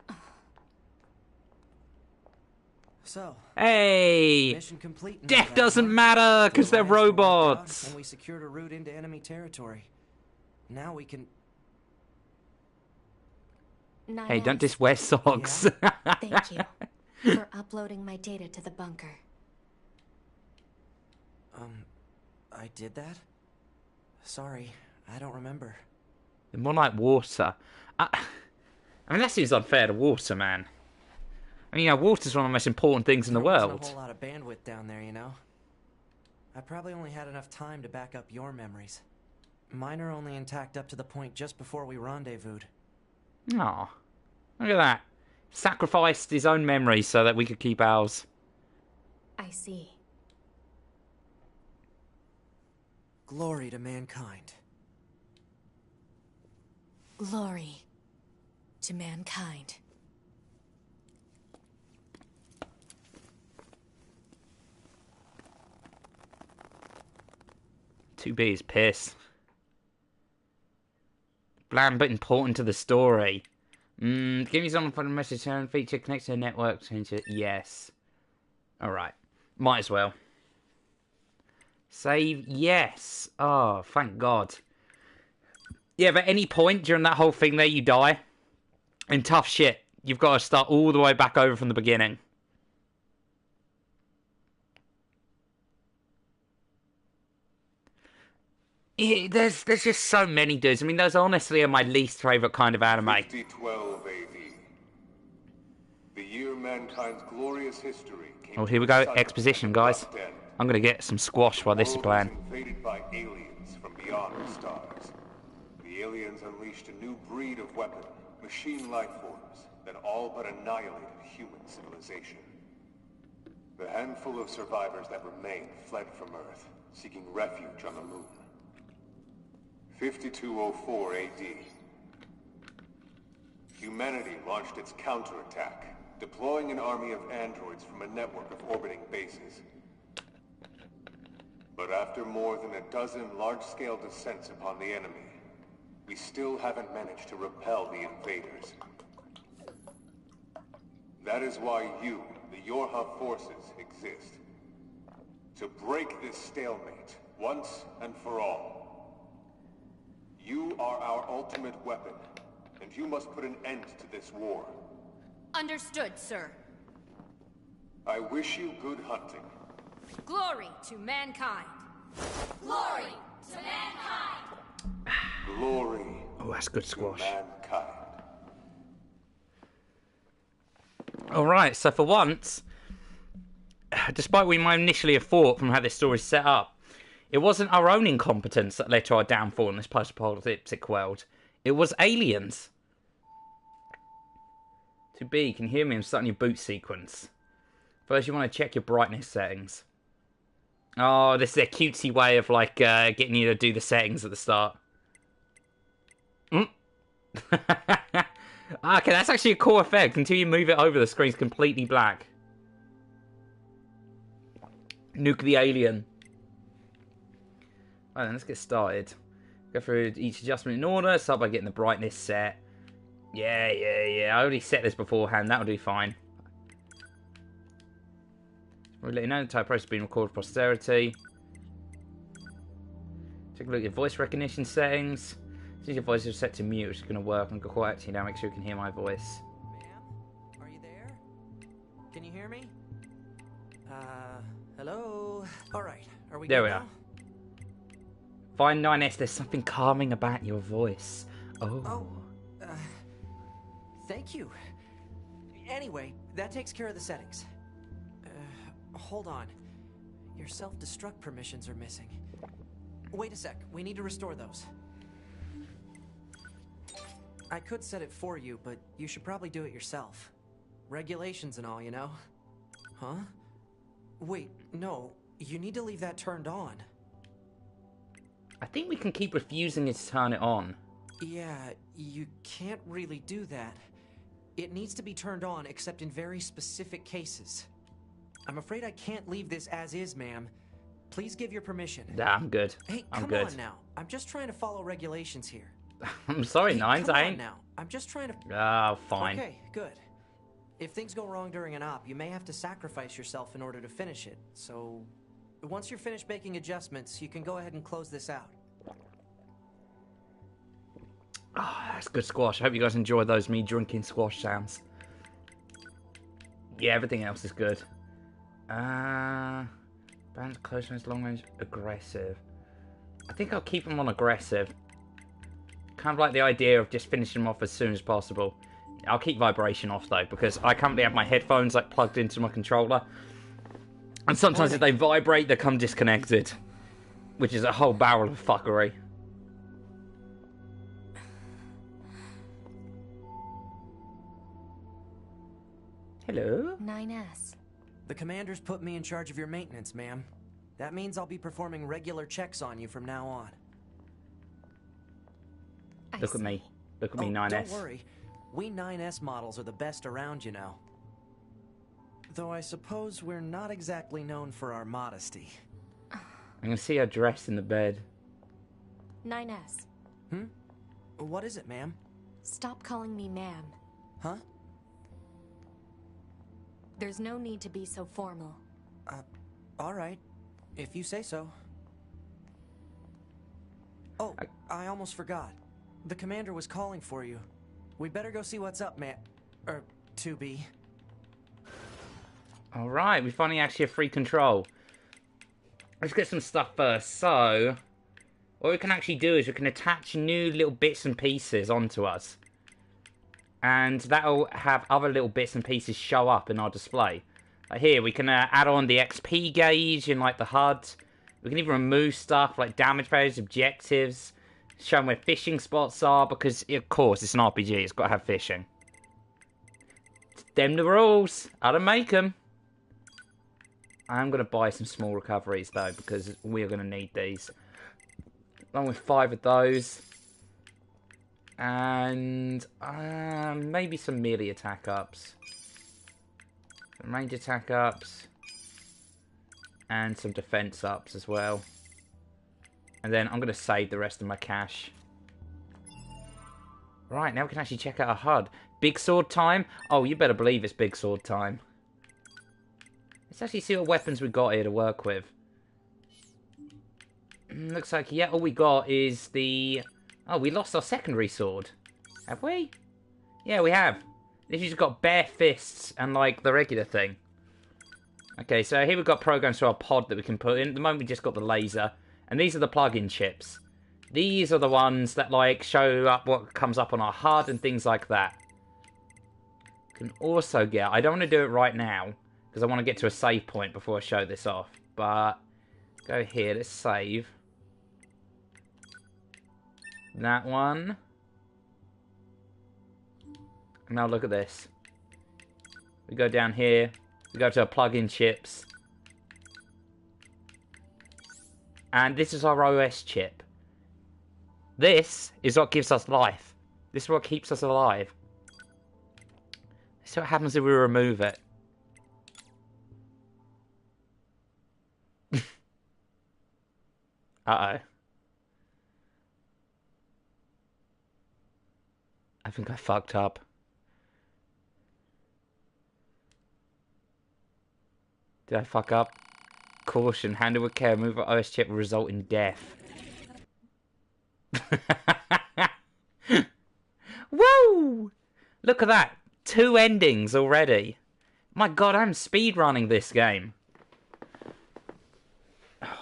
So, hey! mission complete. Death doesn't matter because they're robots. And we secured a route into enemy territory. Now we can... Hey, don't just wear socks. Thank you for uploading my data to the bunker. I did that? Sorry, I don't remember. They're more like water. I mean, that seems unfair to water, man. I mean, water's one of the most important things in the There wasn't world. a whole lot of bandwidth down there, you know? I probably only had enough time to back up your memories. Mine are only intact up to the point just before we rendezvoused. Aw. Look at that. Sacrificed his own memories so that we could keep ours. I see. Glory to mankind. Glory to mankind. Two B's piss. Bland but important to the story. Give me some fun message turn feature connect to the network. Change it. Yes. Alright. Might as well. Save. Yes. Oh, thank God. Yeah, but at any point during that whole thing there, you die. And tough shit. You've got to start all the way back over from the beginning. There's just so many dudes. I mean, those honestly are my least favourite kind of anime. 5012 AD. The year mankind's glorious history came Oh, here we go. to a Exposition, sudden guys. abrupt end. I'm going to get some squash while this is The world playing. was invaded by aliens from beyond the stars. The aliens unleashed a new breed of weapon, machine life forms, that all but annihilated human civilization. The handful of survivors that remained fled from Earth, seeking refuge on the moon. 5204 AD. Humanity launched its counterattack, deploying an army of androids from a network of orbiting bases. But after more than a dozen large-scale descents upon the enemy, we still haven't managed to repel the invaders. That is why you, the Yorha forces, exist. To break this stalemate, once and for all. You are our ultimate weapon, and you must put an end to this war. Understood, sir. I wish you good hunting. Glory to mankind. Glory to mankind. Glory Oh, that's good to squash. mankind. Alright, so for once, despite what we might initially have thought from how this story's set up, it wasn't our own incompetence that led to our downfall in this post-apocalyptic world. It was aliens. To be, can you hear me? I'm starting your boot sequence. First, you want to check your brightness settings. Oh, this is a cutesy way of, like, getting you to do the settings at the start. Okay, that's actually a cool effect. Until you move it over, the screen's completely black. Nuke the alien. Right then, let's get started. Go through each adjustment in order. Start by getting the brightness set. Yeah. I already set this beforehand. That'll do fine. We'll let you know the type process being recorded for posterity. Take a look at your voice recognition settings. Since your voice is set to mute, which is going to work. I'm going to quiet you now, make sure you can hear my voice. Ma'am? Are you there? Can you hear me? Hello? Alright, are we There good we now? are. Fine 9S, there's something calming about your voice. Oh. Thank you. Anyway, that takes care of the settings. Hold on. Your self-destruct permissions are missing. Wait a sec, we need to restore those. I could set it for you, but you should probably do it yourself. Regulations and all, you know? Huh? Wait, no. You need to leave that turned on. I think we can keep refusing to turn it on. Yeah, you can't really do that. It needs to be turned on except in very specific cases. I'm afraid I can't leave this as is, ma'am. Please give your permission. Nah, I'm good. Hey, I'm come good. on now. I'm just trying to follow regulations here. I'm sorry, Hey, Nines, come I on ain't. now. I'm just trying to... Oh, fine. Okay, good. If things go wrong during an op, you may have to sacrifice yourself in order to finish it. So, once you're finished making adjustments, you can go ahead and close this out. Oh, that's good squash. I hope you guys enjoy those me drinking squash sounds. Yeah, everything else is good. Back Balance close range, long range, aggressive. I think I'll keep them on aggressive. Kind of like the idea of just finishing them off as soon as possible. I'll keep vibration off though, because I currently have my headphones like plugged into my controller. And sometimes if they vibrate, they come disconnected. Which is a whole barrel of fuckery. Hello? 9S. The commander's put me in charge of your maintenance, ma'am. That means I'll be performing regular checks on you from now on. Look at me. Look at me, 9S. Don't worry. We 9S models are the best around, you know. Though I suppose we're not exactly known for our modesty. I can see her dressed in the bed. 9S. What is it, ma'am? Stop calling me ma'am. Huh? There's no need to be so formal. All right. If you say so. Oh, I almost forgot. The commander was calling for you. We'd better go see what's up, man. 2B. Alright, we finally actually have free control. Let's get some stuff first. So, what we can actually do is we can attach new little bits and pieces onto us. And that'll have other little bits and pieces show up in our display. Like here, we can add on the XP gauge in like the HUD. We can even remove stuff like damage values, objectives, showing where fishing spots are, because of course it's an RPG, it's got to have fishing. Them the rules. I don't make them. I'm going to buy some small recoveries though, because we're going to need these. Along with 5 of those. And maybe some melee attack ups. Some range attack ups. And some defense ups as well. And then I'm going to save the rest of my cash. Right, now we can actually check out our HUD. Big sword time? Oh, you better believe it's big sword time. Let's actually see what weapons we got here to work with. Looks like, yeah, all we got is the... Oh, we lost our secondary sword. Have we? Yeah, we have. This just got bare fists and, like, the regular thing. Okay, so here we've got programs for our pod that we can put in. At the moment, we just got the laser. And these are the plug-in chips. These are the ones that, like, show up what comes up on our HUD and things like that. Can also get... I don't want to do it right now, because I want to get to a save point before I show this off. But, go here, let's save. That one. Now look at this. We go down here. We go to our plug-in chips. And this is our OS chip. This is what gives us life. This is what keeps us alive. Let's see what happens if we remove it. Uh-oh. I think I fucked up. Did I fuck up? Caution, handle with care, move OS chip will result in death. Woo! Look at that. 2 endings already. My god, I'm speedrunning this game.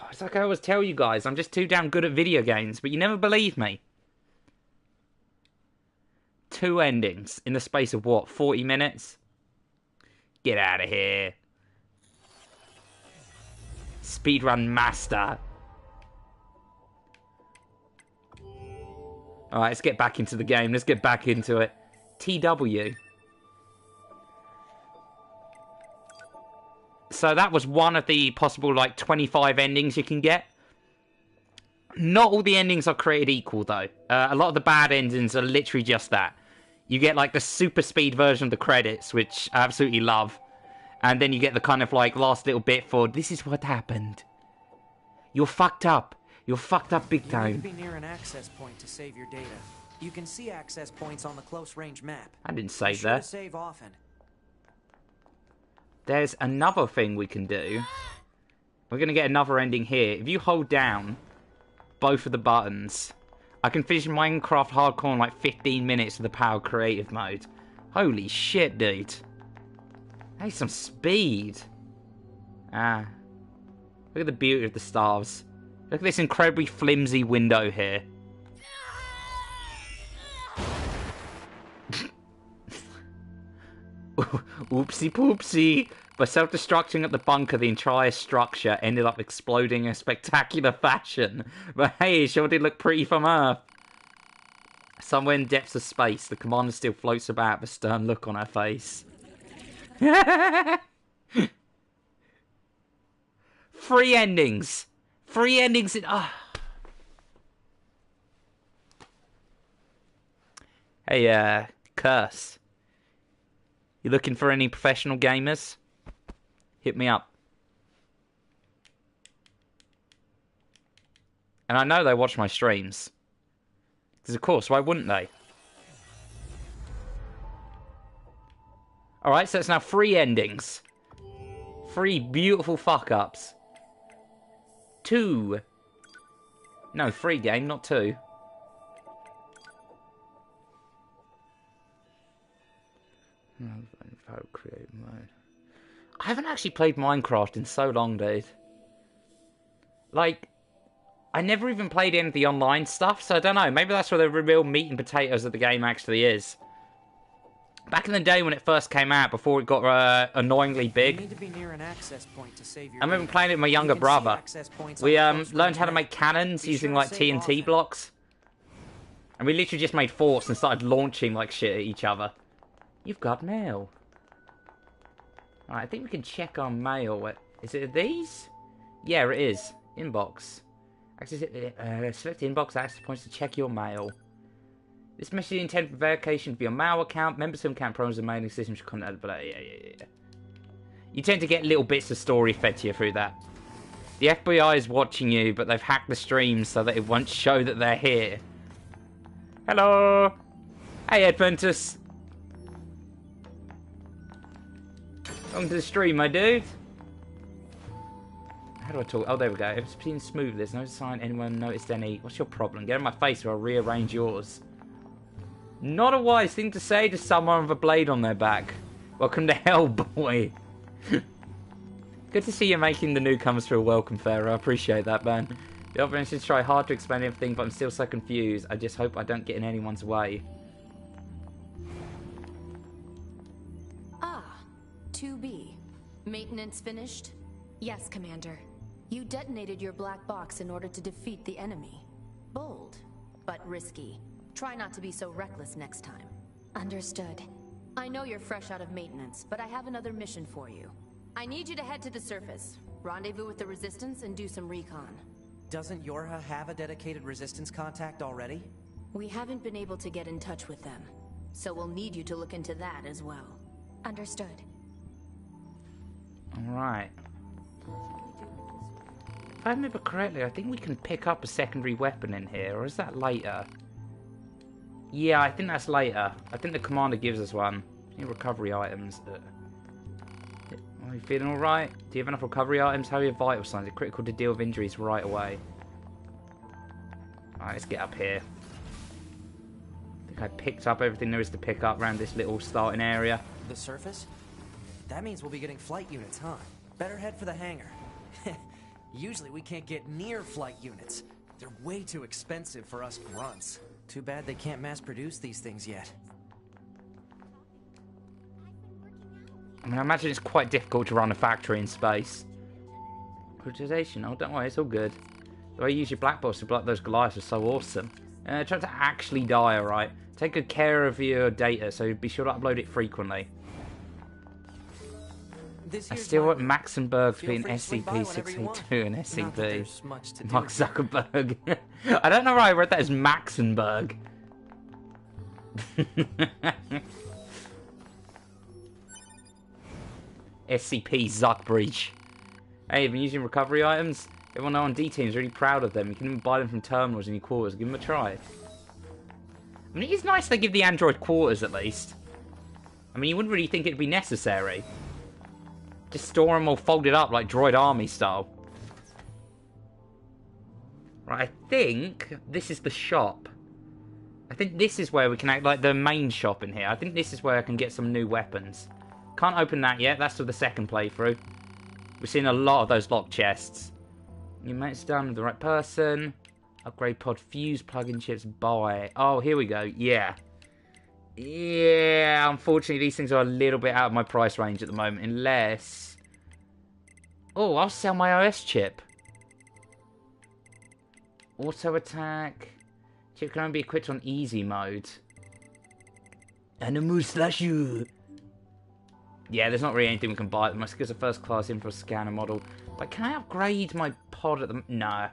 It's like I always tell you guys, I'm just too damn good at video games, but you never believe me. 2 endings in the space of what, 40 minutes? Get out of here. Speedrun master. Alright, let's get back into the game. Let's get back into it. TW. So that was one of the possible, like, 25 endings you can get. Not all the endings are created equal, though. A lot of the bad endings are literally just that. You get, like, the super speed version of the credits, which I absolutely love. And then you get the kind of, like, last little bit for, this is what happened. You're fucked up. You're fucked up big time. You need to be near an access point to save your data. You can see access points on the close range map. I didn't save Be sure that. to save often. There's another thing we can do. We're going to get another ending here. If you hold down both of the buttons, I can finish Minecraft Hardcore in like 15 minutes with the Power Creative mode. Holy shit, dude. Hey, some speed. Ah. Look at the beauty of the stars. Look at this incredibly flimsy window here. Oopsie poopsie. By self-destructing at the bunker, the entire structure ended up exploding in a spectacular fashion. But hey, it sure did look pretty from Earth. Somewhere in the depths of space, the commander still floats about with a stern look on her face. Free endings. Free endings in... Hey, Curse. You looking for any professional gamers? Hit me up. And I know they watch my streams. Because of course, why wouldn't they? Alright, so it's now 3 endings. 3 beautiful fuck-ups. 2. No, 3 game, not 2. Create mode. I haven't actually played Minecraft in so long, dude. Like, I never even played any of the online stuff, so I don't know. Maybe that's where the real meat and potatoes of the game actually is. Back in the day when it first came out, before it got annoyingly big, You need to be near an access point to save your I remember playing it with my younger brother. We learned how to make cannons using like TNT blocks. And we literally just made forts and started launching like shit at each other. You've got mail. Alright, I think we can check our mail. Is it these? Yeah, it is. Inbox. Access select inbox access points to check your mail. This message is intended for verification of your mail account. Members who can't program the mailing system should contact. Yeah. You tend to get little bits of story fed to you through that. The FBI is watching you, but they've hacked the stream so that it won't show that they're here. Hello! Hey, Adventus! Welcome to the stream, my dude! How do I talk? Oh, there we go. It's been smooth. There's no sign anyone noticed any. What's your problem? Get in my face or I'll rearrange yours. Not a wise thing to say to someone with a blade on their back. Welcome to hell, boy. Good to see you making the newcomers feel welcome, Pharaoh. I appreciate that, man. The other should try hard to explain everything, but I'm still so confused. I just hope I don't get in anyone's way. 2B. Maintenance finished? Yes, Commander. You detonated your black box in order to defeat the enemy. Bold, but risky. Try not to be so reckless next time. Understood. I know you're fresh out of maintenance, but I have another mission for you. I need you to head to the surface, rendezvous with the Resistance, and do some recon. Doesn't Yorha have a dedicated Resistance contact already? We haven't been able to get in touch with them, so we'll need you to look into that as well. Understood. Alright. If I remember correctly, I think we can pick up a secondary weapon in here, or is that later? Yeah, I think that's later. I think the commander gives us one. Any recovery items? Are you feeling alright? Do you have enough recovery items? How are your vital signs? It's critical to deal with injuries right away. Alright, let's get up here. I think I picked up everything there is to pick up around this little starting area. The surface? That means we'll be getting flight units, huh? Better head for the hangar. Usually we can't get near flight units. They're way too expensive for us grunts. Too bad they can't mass produce these things yet. I mean, I imagine it's quite difficult to run a factory in space. Prioritization. Oh, don't worry, it's all good. The way you use your black box to block those Goliaths is so awesome. Try to actually die, alright? Take good care of your data, so be sure to upload it frequently. I still want Maxenberg to be an SCP-682 and SCP. Mark Zuckerberg. I don't know why I read that as Maxenberg. SCP Zuckbridge. Hey, you've been using recovery items? Everyone on D-Team is really proud of them. You can even buy them from terminals in your quarters. Give them a try. I mean, it is nice they give the android quarters, at least. I mean, you wouldn't really think it'd be necessary. Just store them all folded up like Droid Army style. Right, I think this is the shop. I think this is where we can act like the main shop in here. I think this is where I can get some new weapons. Can't open that yet. That's for the second playthrough. We've seen a lot of those locked chests. Your mate's done with the right person. Upgrade pod fuse plug-in chips buy. Oh, here we go. Yeah. Yeah, unfortunately these things are a little bit out of my price range at the moment. Unless... Oh, I'll sell my OS chip. Auto attack. Chip can only be equipped on easy mode. And a mustache. Yeah, there's not really anything we can buy. My skills are first class in for a scanner model. But can I upgrade my pod at the... No.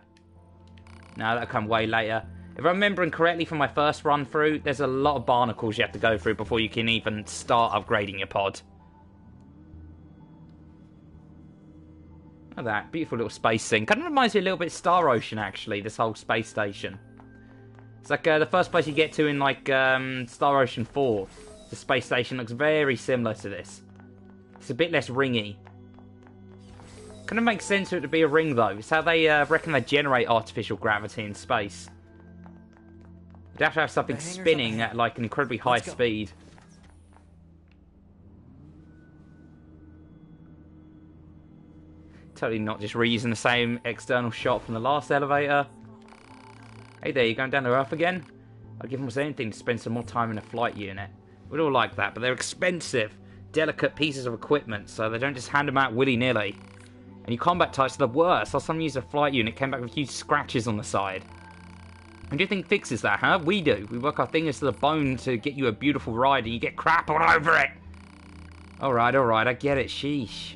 No, that'll come way later. If I'm remembering correctly from my first run through, there's a lot of barnacles you have to go through before you can even start upgrading your pod. Look at that. Beautiful little space thing. Kind of reminds me a little bit of Star Ocean, actually, this whole space station. It's like the first place you get to in, like, Star Ocean 4. The space station looks very similar to this. It's a bit less ringy. Kind of makes sense for it to be a ring, though. It's how they reckon they generate artificial gravity in space. You'd have to have something spinning at, like, an incredibly high speed. Totally not just reusing the same external shot from the last elevator. Hey there, you going down to Earth again? I'd give almost anything to spend some more time in a flight unit. We'd all like that, but they're expensive, delicate pieces of equipment, so they don't just hand them out willy-nilly. And your combat types are the worst. Last time I used a flight unit, came back with huge scratches on the side. And do you think fixes that, huh? We do. We work our fingers to the bone to get you a beautiful ride, and you get crap all over it. Alright, I get it. Sheesh.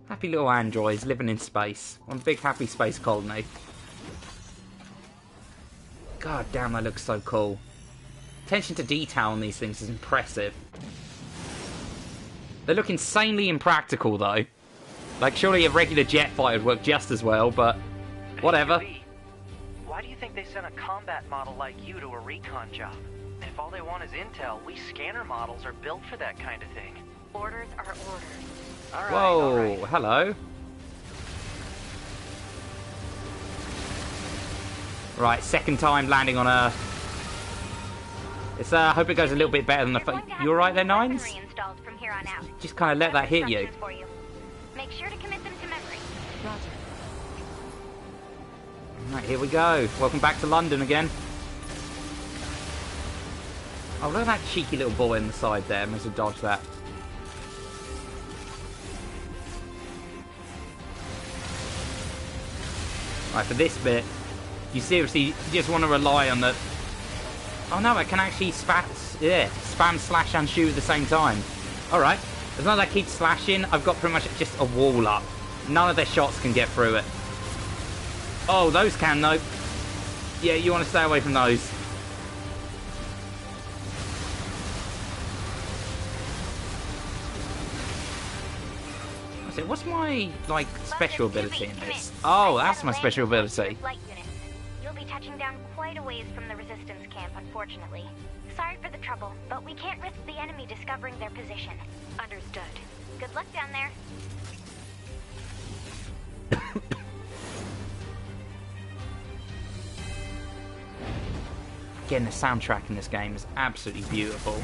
Happy little androids living in space. One big happy space colony. God damn, that looks so cool. Attention to detail on these things is impressive. They look insanely impractical, though. Like, surely a regular jet fighter would work just as well, but whatever. Hey, why do you think they sent a combat model like you to a recon job? If all they want is intel, we scanner models are built for that kind of thing. Orders are orders. Alright, Whoa, hello. Right, second time landing on Earth. It's, I hope it goes a little bit better than the... You alright there, Nines? Just kind of let that hit you. Make sure to commit them to memory. Roger. Right, here we go. Welcome back to London again. Oh, look at that cheeky little boy in the side there. Must have dodged that. Right, for this bit, you seriously just want to rely on the... Oh no, I can actually spam, slash, and shoot at the same time. Alright, as long as I keep slashing, I've got pretty much just a wall up. None of their shots can get through it. Oh, those can, though. Yeah, you want to stay away from those. What's my, like, special ability in this? Oh, that's my special ability. You'll be touching down quite a ways from the resistance camp, unfortunately. Sorry for the trouble, but we can't risk the enemy discovering their position. Understood. Good luck down there. Again, the soundtrack in this game is absolutely beautiful.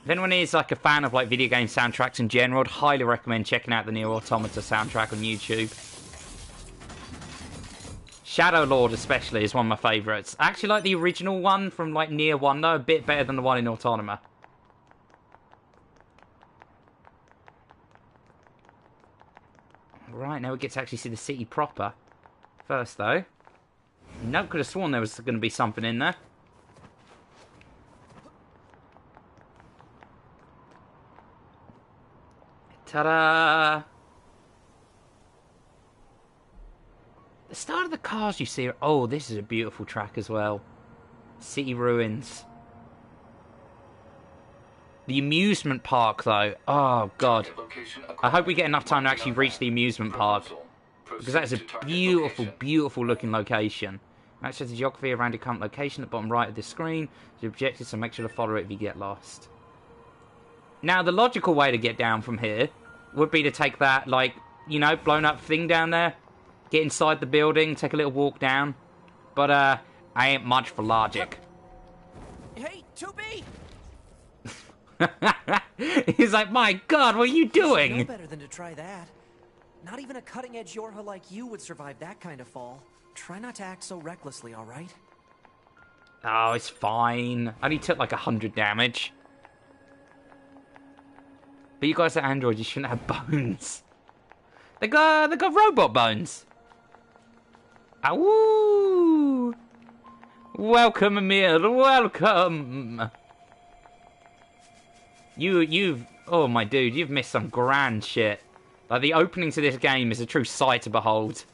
If anyone is like a fan of like video game soundtracks in general, I'd highly recommend checking out the NieR Automata soundtrack on YouTube. Shadow Lord especially is one of my favourites. I actually like the original one from like NieR 1 though, a bit better than the one in Automata. Right, now we get to actually see the city proper. First though. Nope, could have sworn there was going to be something in there. Ta-da! The start of the cars you see... Oh, this is a beautiful track as well. City ruins. The amusement park, though. Oh, God. I hope we get enough time to actually reach the amusement park. Because that is a beautiful, beautiful looking location. Match the geography around your current location at the bottom right of this screen. The objective is to make sure to follow it if you get lost. Now, the logical way to get down from here would be to take that, like, you know, blown up thing down there. Get inside the building, take a little walk down. But, I ain't much for logic. Hey, 2B! He's like, my God, what are you No doing? better than to try that. Not even a cutting-edge Yorha like you would survive that kind of fall. Try not to act so recklessly, all right? Oh, it's fine. I only took like 100 damage. But you guys are androids, you shouldn't have bones. They got robot bones. Awoo! Welcome, Amir. Welcome. You've oh my dude, you've missed some grand shit. Like the opening to this game is a true sight to behold.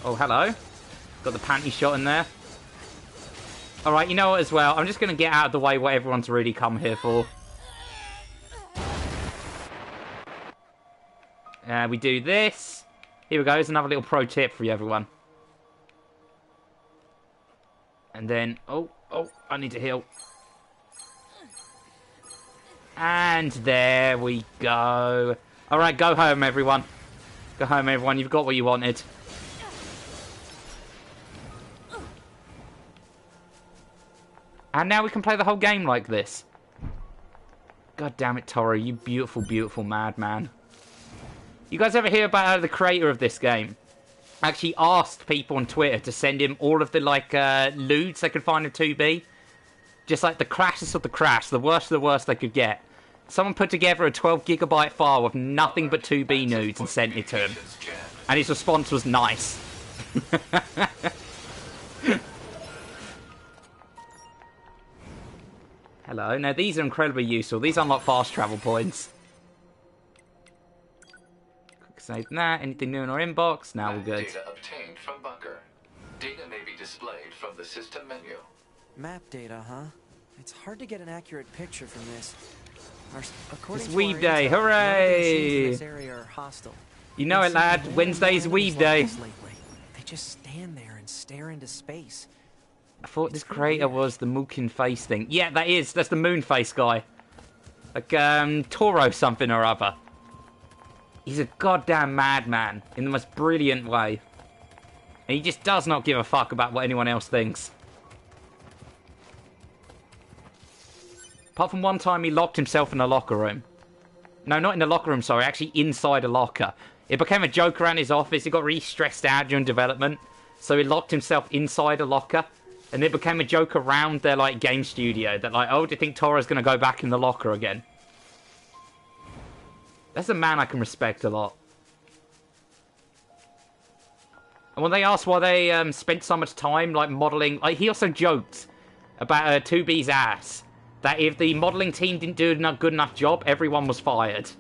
Oh, hello. Got the panty shot in there. Alright, you know what as well? I'm just going to get out of the way what everyone's really come here for. We do this. Here we go. Here's another little pro tip for you, everyone. And then... Oh, I need to heal. And there we go. Alright, go home, everyone. Go home, everyone. You've got what you wanted. And now we can play the whole game like this. God damn it, Toro, you beautiful, beautiful madman. You guys ever hear about how the creator of this game actually asked people on Twitter to send him all of the, like, lewds they could find in 2B? Just, like, the crashes of the crash, the worst of the worst they could get. Someone put together a 12GB file with nothing but 2B nudes and sent it to him. And his response was nice. Hello. Now, these are incredibly useful. These unlock fast travel points. Quick save that. Anything new in our inbox? Now we're good. Data obtained from bunker. Data may be displayed from the system menu. Map data, huh? It's hard to get an accurate picture from this. According It's to our Weeb Day. intel, none of the machines in Hooray! this area are hostile. You know it, lad. Wednesday's Weeb Day. They just stand there and stare into space. I thought this creator was the Mookin face thing. Yeah, that is. That's the moon face guy. Like, Toro something or other. He's a goddamn madman in the most brilliant way. And he just does not give a fuck about what anyone else thinks. Apart from one time he locked himself in a locker room. No, not in the locker room, sorry. Actually inside a locker. It became a joke around his office. He got really stressed out during development. So he locked himself inside a locker. And it became a joke around their, like, game studio. That, like, oh, do you think Toro's going to go back in the locker again? That's a man I can respect a lot. And when they asked why they spent so much time, like, modelling... Like, he also joked about 2B's ass. That if the modelling team didn't do a good enough job, everyone was fired.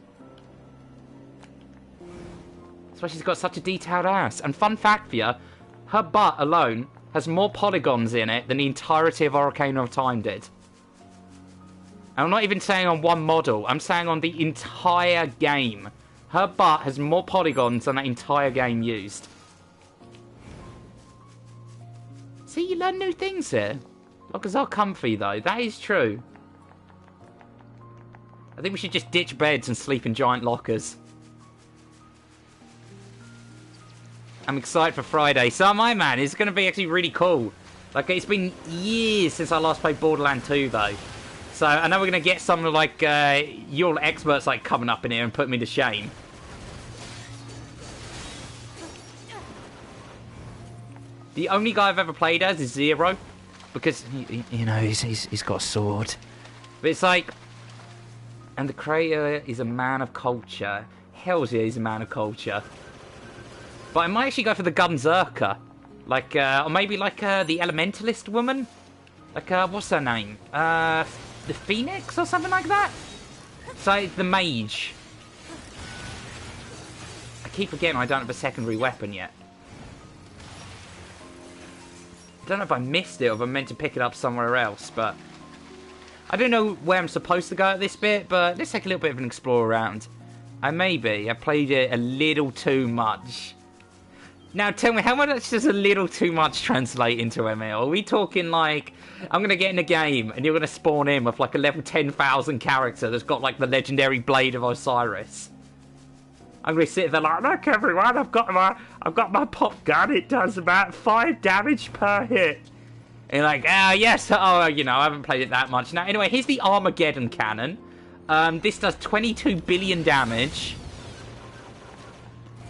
That's why she's got such a detailed ass. And fun fact for you, her butt alone has more polygons in it than the entirety of Ocarina of Time did. And I'm not even saying on one model, I'm saying on the entire game. Her butt has more polygons than that entire game used. See, you learn new things here. Lockers are comfy, though. That is true. I think we should just ditch beds and sleep in giant lockers. I'm excited for Friday. So am I, man. It's going to be actually really cool. Like, it's been years since I last played Borderlands 2, though. So I know we're going to get some, like, your experts, like, coming up in here and putting me to shame. The only guy I've ever played as is Zero. Because, you know, he's got a sword. But it's like... And the creator is a man of culture. Hells yeah, he's a man of culture. But I might actually go for the Gunzerker. Like, or maybe like the Elementalist woman? Like, what's her name? The Phoenix or something like that? So, it's the Mage. I keep forgetting I don't have a secondary weapon yet. I don't know if I missed it or if I'm meant to pick it up somewhere else, but... I don't know where I'm supposed to go at this bit, but let's take a little bit of an explore around. I played it a little too much. Now, tell me, how much does a little too much translate into ML? Are we talking like, I'm going to get in a game and you're going to spawn in with like a level 10,000 character that's got like the legendary Blade of Osiris? I'm going to sit there like, look everyone, I've got my pop gun, it does about 5 damage per hit. And you're like, yes, oh, you know, I haven't played it that much. Now, anyway, here's the Armageddon cannon. This does 22 billion damage.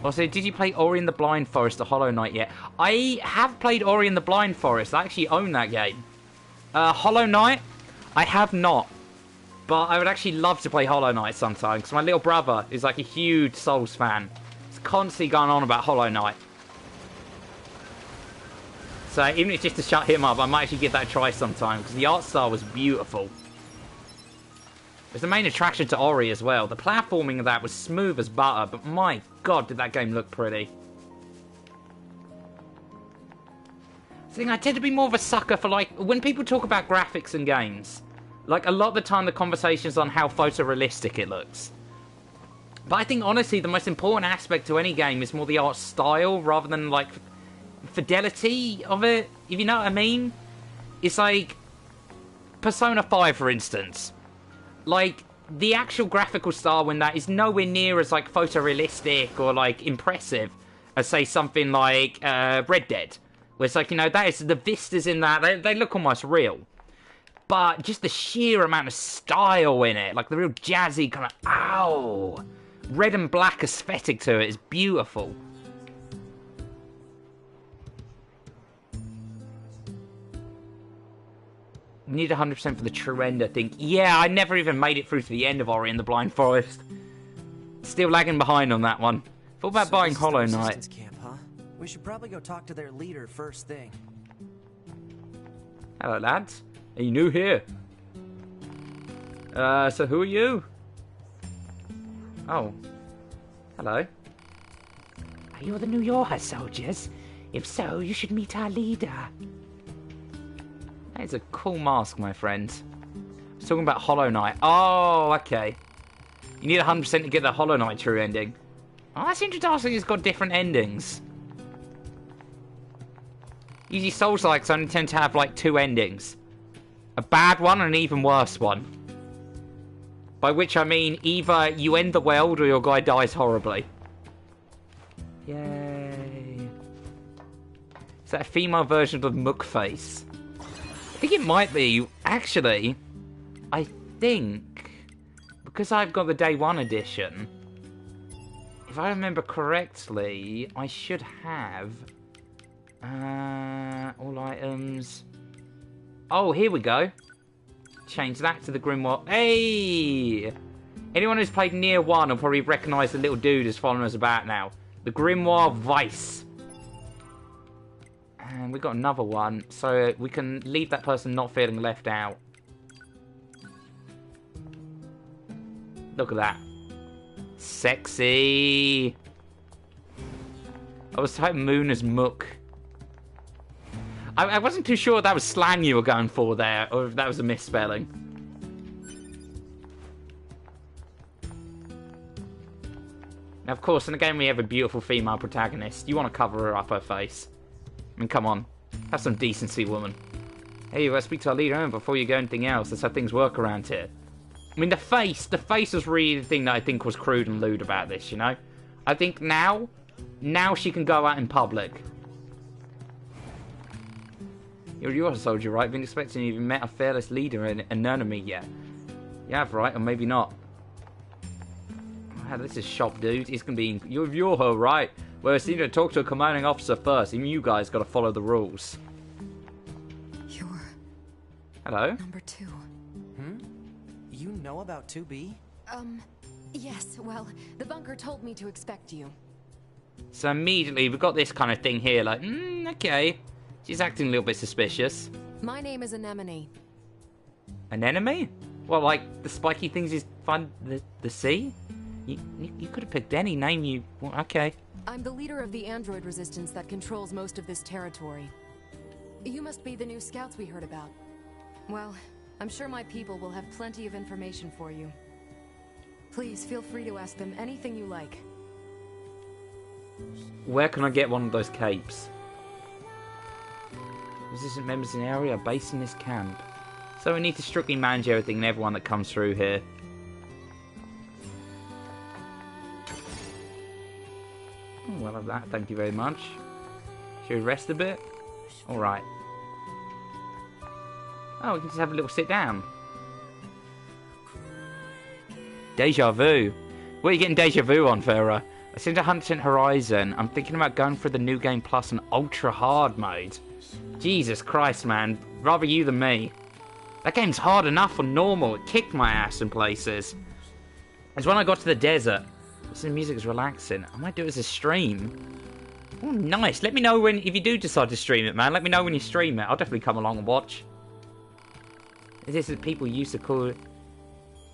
Also, did you play Ori and the Blind Forest or Hollow Knight yet? I have played Ori and the Blind Forest. I actually own that game. Hollow Knight, I have not. But I would actually love to play Hollow Knight sometime, because my little brother is like a huge Souls fan. He's constantly going on about Hollow Knight. So even if it's just to shut him up, I might actually give that a try sometime, because the art style was beautiful. It was the main attraction to Ori as well. The platforming of that was smooth as butter, but my god, did that game look pretty. I tend to be more of a sucker for, like, when people talk about graphics in games, like, a lot of the time the conversation's on how photorealistic it looks. But I think, honestly, the most important aspect to any game is more the art style, rather than, like, fidelity of it, if you know what I mean. It's like Persona 5, for instance. Like, the actual graphical style in that is nowhere near as, like, photorealistic or, like, impressive as, say, something like Red Dead. Where it's like, you know, that is, the vistas in that, they look almost real. But just the sheer amount of style in it, like the real jazzy kind of, ow, red and black aesthetic to it is beautiful. We need 100% for the true end, I think. Yeah, I never even made it through to the end of Ori and the Blind Forest. Still lagging behind on that one. Thought about buying Hollow Knight. Camp, huh? We should probably go talk to their leader first thing. Hello, lads. Are you new here? So who are you? Oh. Hello. Are you the New Yorker soldiers? If so, you should meet our leader. That is a cool mask, my friend. I was talking about Hollow Knight. Oh, okay. You need 100% to get the Hollow Knight true ending. Oh, that's interesting. It's got different endings. Usually Souls-likes only tend to have, like, 2 endings. A bad one and an even worse one. By which I mean either you end the world or your guy dies horribly. Yay. Is that a female version of the Mook face? I think it might be. Actually, I think, because I've got the Day 1 edition, if I remember correctly, I should have all items. Oh, here we go. Change that to the Grimoire. Hey! Anyone who's played NieR 1 will probably recognise the little dude who's following us about now. The Grimoire Vice. And we got another one, so we can leave that person not feeling left out. Look at that. Sexy. I was typing Moon as Mook. I wasn't too sure if that was slang you were going for there, or if that was a misspelling. Now, of course, in the game we have a beautiful female protagonist. You want to cover her up her face. I mean, come on. Have some decency, woman. Hey, let's speak to our leader before you go anything else. That's how things work around here. I mean, the face was really the thing that I think was crude and lewd about this, you know? I think now she can go out in public. You're a soldier, right? Been expecting you. Have met a fearless leader and none of me yet. You have, right? Or maybe not. Oh, this is shop, dude. It's gonna be. You're her, right? Well, it's need to talk to a commanding officer first. Even you guys gotta follow the rules. You're. Hello? Number 2. You know about 2B? Yes, well, the bunker told me to expect you. So immediately we've got this kind of thing here, like, okay. She's acting a little bit suspicious. My name is Anemone. An enemy? Well, like the spiky things is fun. The sea? You could have picked any name you. Well, okay. I'm the leader of the android resistance that controls most of this territory. You must be the new scouts we heard about. Well, I'm sure my people will have plenty of information for you. Please feel free to ask them anything you like. Where can I get one of those capes? Resistant members in the area are based in this camp. So we need to strictly manage everything and everyone that comes through here. Oh, I'll have that, thank you very much. Should we rest a bit? Alright. Oh, we can just have a little sit down. Deja vu. What are you getting deja vu on, Farah? I seem to 100% Horizon. I'm thinking about going for the New Game Plus and Ultra Hard mode. Jesus Christ, man. Rather you than me. That game's hard enough on normal. It kicked my ass in places. It's when I got to the desert. The music is relaxing. I might do it as a stream. Oh, nice. Let me know if you do decide to stream it, man. Let me know when you stream it. I'll definitely come along and watch. This is people used to call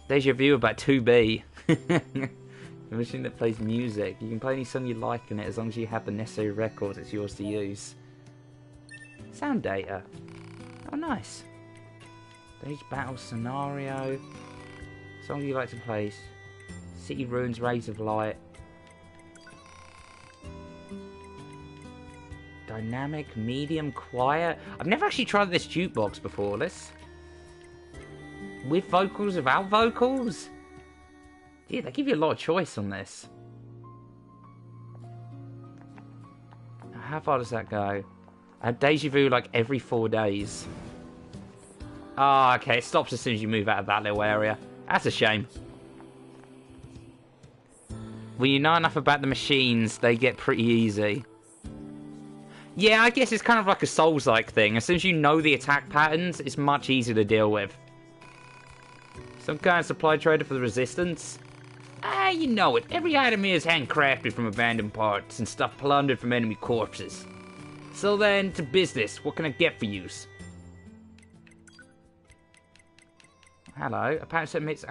Deja Vu about 2B. A machine that plays music. You can play any song you like in it as long as you have the necessary records. It's yours to use. Sound data. Oh, nice. Stage battle scenario. Song you like to play. City ruins, rays of light. Dynamic, medium, quiet. I've never actually tried this jukebox before. Let's... With vocals, without vocals? Yeah, they give you a lot of choice on this. How far does that go? I have Deja Vu like every 4 days. Ah, okay, it stops as soon as you move out of that little area. That's a shame. When you know enough about the machines, they get pretty easy. Yeah, I guess it's kind of like a Souls-like thing. As soon as you know the attack patterns, it's much easier to deal with. Some kind of supply trader for the Resistance? Ah, you know it. Every item here is handcrafted from abandoned parts and stuff plundered from enemy corpses. So then, to business. What can I get for yous? Hello. A pouch that emits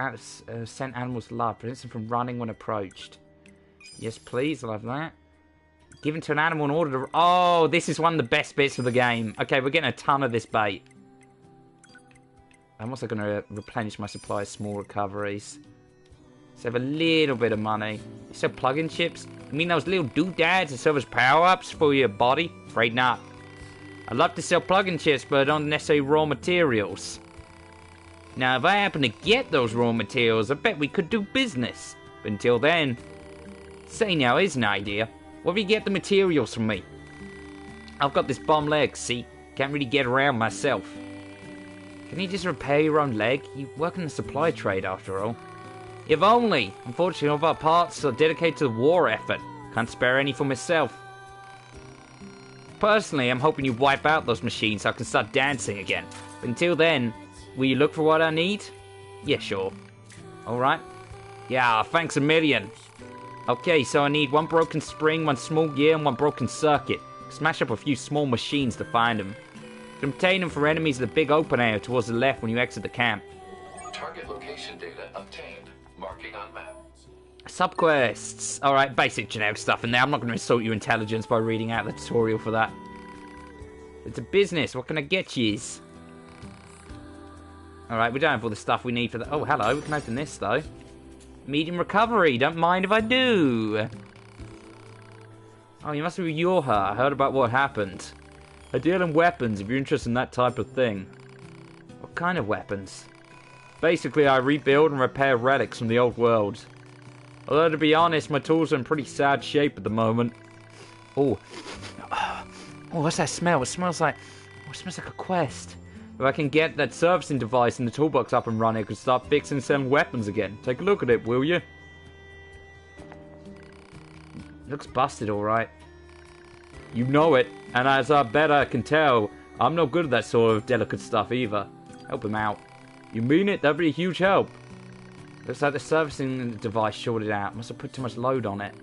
scent animals love. Prevents them from running when approached. Yes, please. I'll have that. Given to an animal in order to... Oh, this is one of the best bits of the game. Okay, we're getting a ton of this bait. I'm also going to replenish my supply of small recoveries. Save a little bit of money. You sell plug-in chips? You mean those little doodads that serve as power-ups for your body? Afraid not. I'd love to sell plug-in chips, but I don't necessarily raw materials. Now, if I happen to get those raw materials, I bet we could do business. But until then... Say now, here's an idea. What if you get the materials from me? I've got this bum leg, see? Can't really get around myself. Can you just repair your own leg? You work in the supply trade, after all. If only! Unfortunately, all of our parts are dedicated to the war effort. Can't spare any for myself. Personally, I'm hoping you wipe out those machines so I can start dancing again. But until then, will you look for what I need? Yeah, sure. Alright. Yeah, thanks a million. Okay, so I need 1 broken spring, 1 small gear, and 1 broken circuit. Smash up a few small machines to find them. You can obtain them from enemies at the big open area towards the left when you exit the camp. Target location data obtained. Marking on map. Subquests. Alright, basic generic stuff in there. I'm not going to insult your intelligence by reading out the tutorial for that. It's a business. What can I get yous? Alright, we don't have all the stuff we need for that. Oh, hello. We can open this, though. Medium recovery. Don't mind if I do. Oh, you must be Yorha. I heard about what happened. I deal in weapons if you're interested in that type of thing. What kind of weapons? Basically, I rebuild and repair relics from the old world. Although, to be honest, my tools are in pretty sad shape at the moment. Oh. Oh, what's that smell? It smells like... Oh, it smells like a quest. If I can get that servicing device in the toolbox up and running, I could start fixing and selling weapons again. Take a look at it, will you? Looks busted, alright. You know it, and as I bet I can tell, I'm not good at that sort of delicate stuff either. Help him out. You mean it? That'd be a huge help. Looks like the servicing device shorted out. Must have put too much load on it.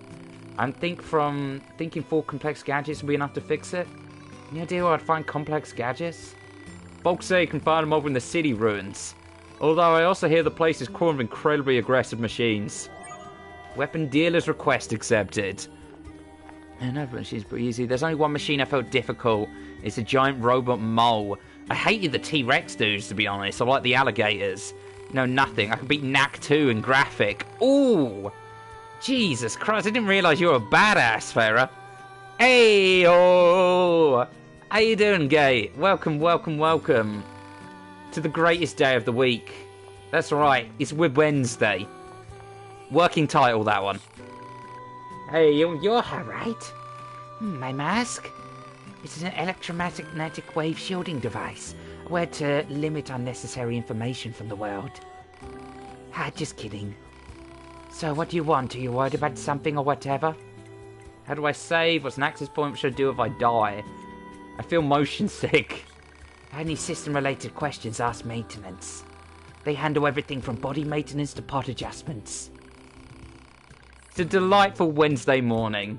I'm thinking 4 complex gadgets would be enough to fix it. Any idea where I'd find complex gadgets? Folks say you can find them over in the city ruins. Although I also hear the place is full of incredibly aggressive machines. Weapon dealer's request accepted. No, but she's pretty easy. There's only one machine I felt difficult. It's a giant robot mole. I hated the T-Rex dudes, to be honest. I like the alligators. No, nothing. I can beat Knack 2 in graphic. Ooh! Jesus Christ, I didn't realise you were a badass, Farah. Hey, oh! How you doing, Gay? Welcome, welcome, welcome to the greatest day of the week. That's right, it's Wednesday. Working title, that one. Hey, you're alright. My mask? It's an electromagnetic wave shielding device. We're to limit unnecessary information from the world. Just kidding. So what do you want? Are you worried about something or whatever? How do I save? What's an access point? What should I do if I die? I feel motion sick. Any system-related questions, ask maintenance. They handle everything from body maintenance to pod adjustments. It's a delightful Wednesday morning.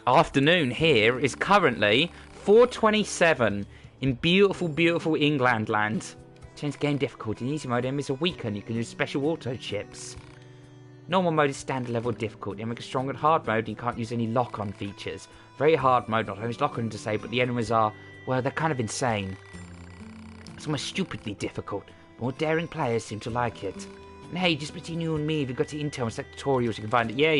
Afternoon here is currently 4:27 in beautiful, beautiful England land. Change game difficulty. In easy mode, enemies are weaker and you can use special auto chips. Normal mode is standard level difficulty. Make a strong and hard mode, you can't use any lock-on features. Very hard mode, not only is lock-on disabled, but the enemies are, well, they're kind of insane. It's almost stupidly difficult. More daring players seem to like it. And hey, just between you and me, if you've got the intel and tutorials, you can find it. Yeah.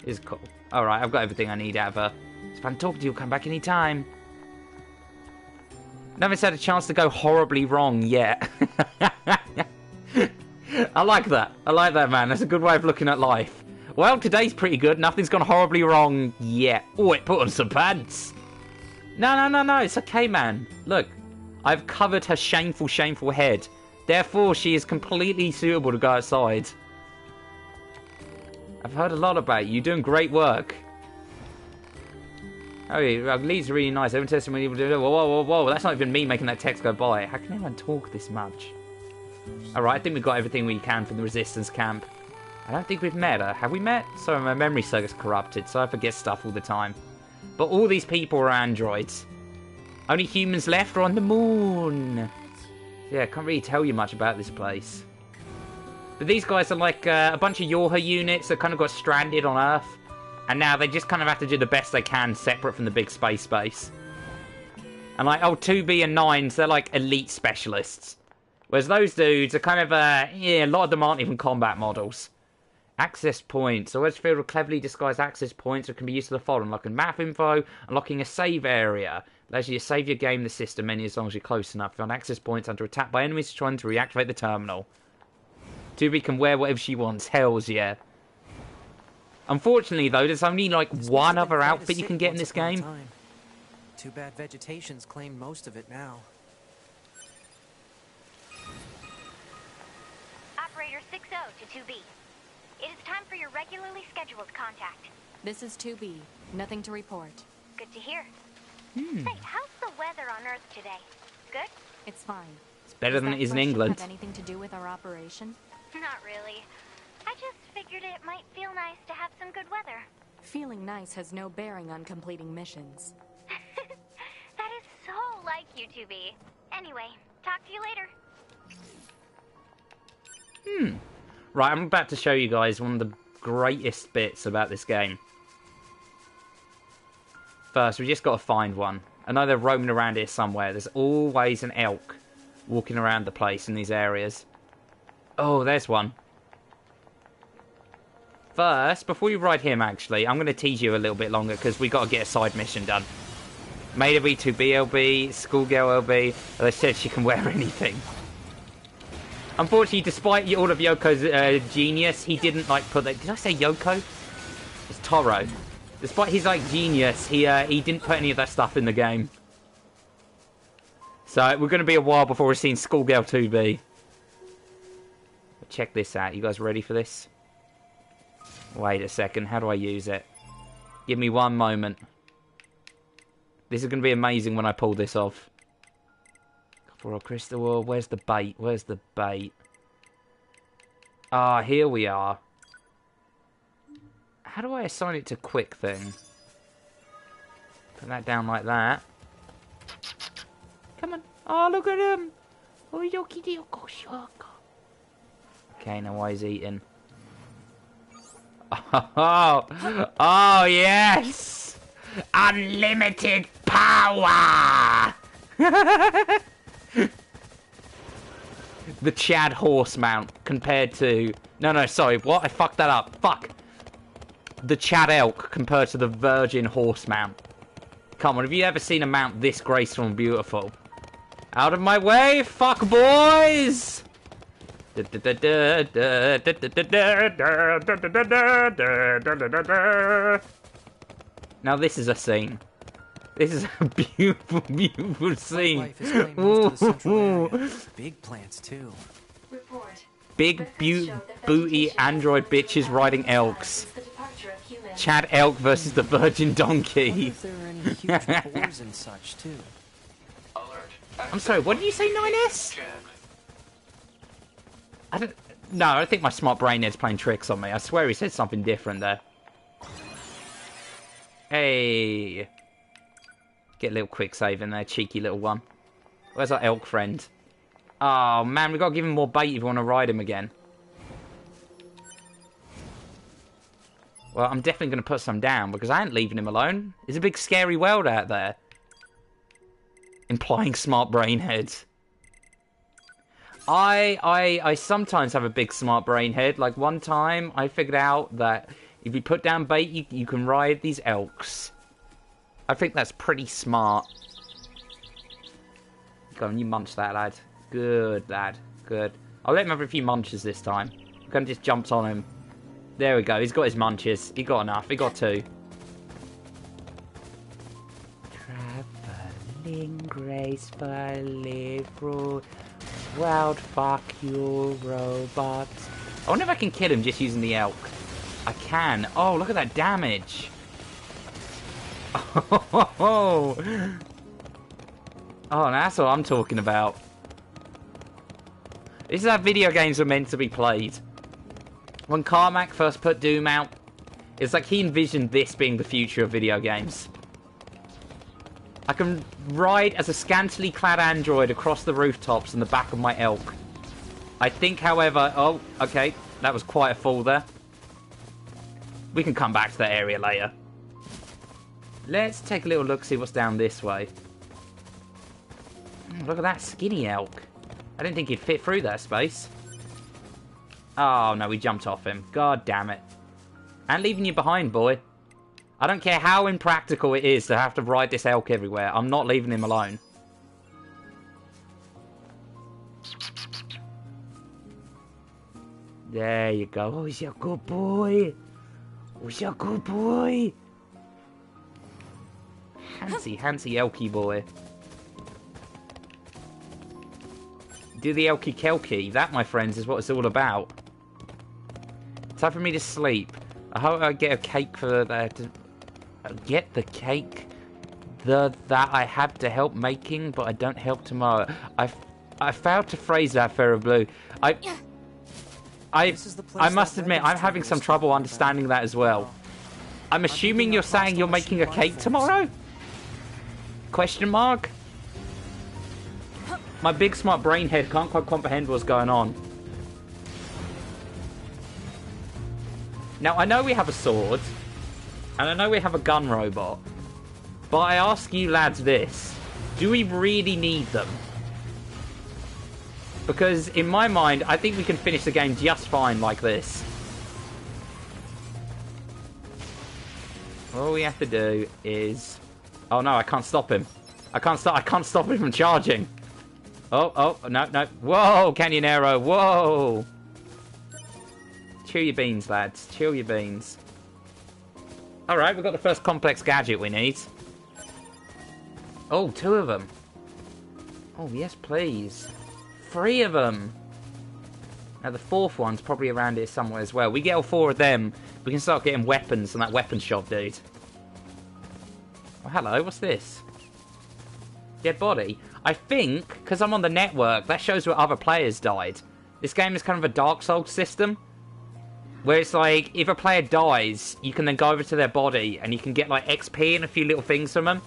It's cool. Alright, I've got everything I need out of her. It's fun talking to you. Come back anytime. Never had a chance to go horribly wrong yet. I like that. I like that, man. That's a good way of looking at life. Well, today's pretty good. Nothing's gone horribly wrong yet. Oh, it put on some pants. No. It's okay, man. Look, I've covered her shameful, shameful head. Therefore, she is completely suitable to go outside. I've heard a lot about you. You're doing great work. Oh, yeah, Lee's really nice. I haven't tested when people do. Whoa. That's not even me making that text go by. How can anyone talk this much? Alright, I think we've got everything we can from the Resistance camp. I don't think we've met her. Have we met? Sorry, my memory circuit's corrupted, so I forget stuff all the time. But all these people are androids. Only humans left are on the moon. Yeah, I can't really tell you much about this place. But these guys are like a bunch of Yorha units that kind of got stranded on Earth. And now they just kind of have to do the best they can separate from the big space base. And like, 2B and 9s, they're like elite specialists. Whereas those dudes are kind of, a lot of them aren't even combat models. Access points. Always filled with cleverly disguised access points that can be used to the following. Unlocking map info, unlocking a save area. Allows you to save your game in the system menu as long as you're close enough. Found access points under attack by enemies trying to reactivate the terminal. 2B can wear whatever she wants. Hells yeah. Unfortunately, though, there's only like one other outfit you can get in this game. Too bad vegetation's claimed most of it now. Operator 60 to 2B. It is time for your regularly scheduled contact. This is 2B. Nothing to report. Good to hear. Say, how's the weather on Earth today? Good? It's fine. It's better than it is in England. Have anything to do with our operation? Not really. I just figured it might feel nice to have some good weather. Feeling nice has no bearing on completing missions. That is so like you, 2B. Anyway, talk to you later. Right, I'm about to show you guys one of the greatest bits about this game. First, we just got to find one. I know they're roaming around here somewhere. There's always an elk walking around the place in these areas. Oh, there's one. First, before you ride him, actually, I'm going to tease you a little bit longer because we got to get a side mission done. Maid LB to BLB, schoolgirl LB. As I said, she can wear anything. Unfortunately, despite all of Yoko's genius, he didn't like put that. Did I say Yoko? It's Toro. Despite his like genius, he didn't put any of that stuff in the game. So we're going to be a while before we're seeing Schoolgirl 2B. Check this out. You guys ready for this? Wait a second. How do I use it? Give me one moment. This is going to be amazing when I pull this off. For a crystal wall. Where's the bait? Where's the bait? Ah, here we are. How do I assign it to quick thing? Put that down like that. Come on. Oh, look at him. Oh, yoki yoko shaka. Okay, now why he's eating? Oh, yes! Unlimited power! The Chad horse mount compared to... No, sorry, what? I fucked that up. Fuck. The Chad elk compared to the Virgin horse mount. Come on, have you ever seen a mount this graceful and beautiful? Out of my way, fuck boys! Now this is a scene. This is a beautiful, beautiful scene. Life is claimed most of the central area. Big plants too. Report. Big, booty android bitches riding elks. Chad Elk versus the Virgin Donkey. If there are any huge boars and such too. Alert. I'm sorry, what did you say, 9S? No, I don't think my smart brain is playing tricks on me. I swear he said something different there. Hey. Get a little quick save in there, cheeky little one. Where's our elk friend? Oh, man, we got to give him more bait if we want to ride him again. Well, I'm definitely going to put some down, because I ain't leaving him alone. There's a big scary world out there. Implying smart brain heads. I sometimes have a big smart brain head. Like, one time, I figured out that if you put down bait, you can ride these elks. I think that's pretty smart. Go on, you munch that, lad. Good, lad. Good. I'll let him have a few munches this time. Kind of just jumps on him. There we go. He's got his munches. He got enough. He got 2. Traveling gracefully through wild fuck you robots. I wonder if I can kill him just using the elk. I can. Oh, look at that damage. Oh, that's what I'm talking about. This is how video games are meant to be played. When Carmack first put Doom out, it's like he envisioned this being the future of video games. I can ride as a scantily clad android across the rooftops in the back of my elk. I think, however... Oh, okay. That was quite a fall there. We can come back to that area later. Let's take a little look, see what's down this way. Look at that skinny elk. I didn't think he'd fit through that space. Oh, no, we jumped off him. God damn it. And leaving you behind, boy. I don't care how impractical it is to have to ride this elk everywhere. I'm not leaving him alone. There you go. Oh, he's a good boy. Oh, he's a good boy. Handsy elky boy. Do the elky kelky. That, my friends, is what it's all about. Time for me to sleep. I hope I get a cake for that. Get the cake that I have to help making, but I don't help tomorrow. I failed to phrase that, Farrah Blue. I must admit, I'm having some trouble understanding that as well. I'm assuming you're saying you're making a cake tomorrow? Question mark? My big smart brain head can't quite comprehend what's going on. Now, I know we have a sword, and I know we have a gun robot, but I ask you lads this. Do we really need them? Because, in my mind, I think we can finish the game just fine like this. All we have to do is... Oh no, I can't stop him. I can't stop him from charging. Oh, no. Whoa, Canyon Arrow, whoa! Chew your beans, lads. Chew your beans. Alright, we've got the first complex gadget we need. Oh, 2 of them. Oh, yes, please. 3 of them. Now, the 4th one's probably around here somewhere as well. We get all 4 of them, we can start getting weapons from that weapon shop, dude. Oh, hello, what's this? Dead body. I think, because I'm on the network, that shows where other players died. This game is kind of a Dark Souls system. Where it's like, if a player dies, you can then go over to their body and you can get like XP and a few little things from them.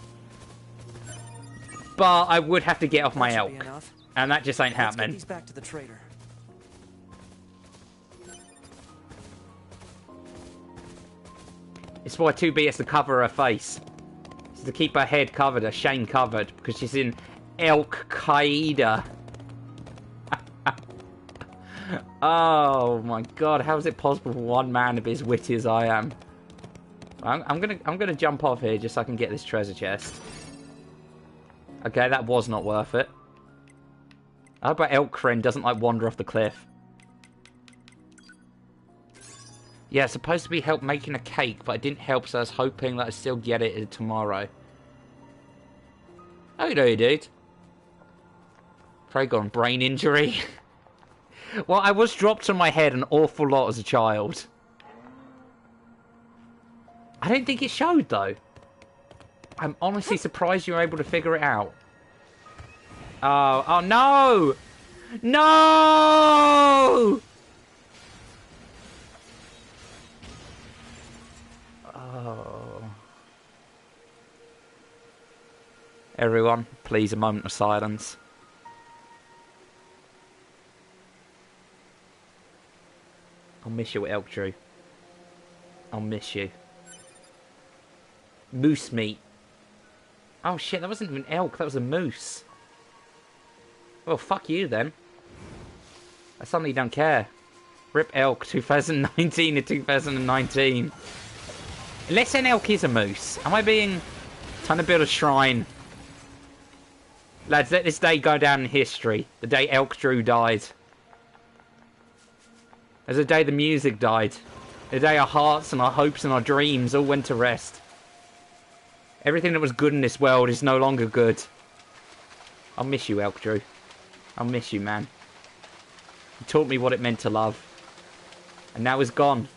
But I would have to get off my elk. And that just ain't happening. Let's get these back to the trader. It's why 2B has to cover her face. It's to keep her head covered, her shame covered, because she's in Al-Qaeda. Oh my god, how is it possible for one man to be as witty as I am? I'm gonna jump off here just so I can get this treasure chest. Okay, that was not worth it. I hope our elk friend doesn't like wander off the cliff. Yeah, it's supposed to be help making a cake, but it didn't help, so I was hoping that I'd still get it tomorrow. Oh, you know, dude. Praygon, brain injury. Well, I was dropped on my head an awful lot as a child. I don't think it showed, though. I'm honestly surprised you were able to figure it out. Oh no! No! Oh. Everyone, please, a moment of silence. I'll miss you, Elk Drew. I'll miss you. Moose meat. Oh shit, that wasn't even elk, that was a moose. Well, fuck you then. I suddenly don't care. Rip elk 2019 to 2019. Unless an elk is a moose. Am I being... trying to build a shrine? Lads, let this day go down in history. The day Elk Drew died. As the day the music died. The day our hearts and our hopes and our dreams all went to rest. Everything that was good in this world is no longer good. I'll miss you, Elk Drew. I'll miss you, man. You taught me what it meant to love. And now he's gone.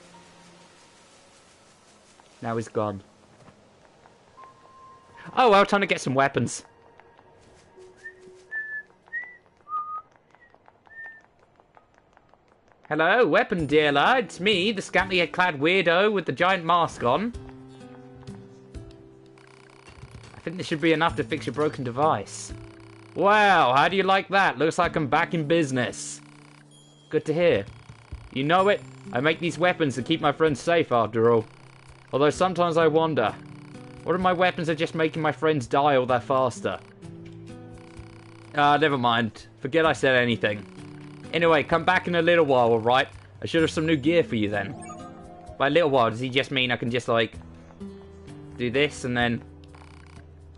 Now he's gone. Oh, well, time to get some weapons. Hello, weapon dealer. It's me, the scantily clad weirdo with the giant mask on. I think this should be enough to fix your broken device. Wow, how do you like that? Looks like I'm back in business. Good to hear. You know it, I make these weapons to keep my friends safe after all. Although sometimes I wonder, what if my weapons are just making my friends die all that faster? Never mind. Forget I said anything. Anyway, come back in a little while, alright? I should have some new gear for you then. By a little while, does he just mean I can just, like, do this and then...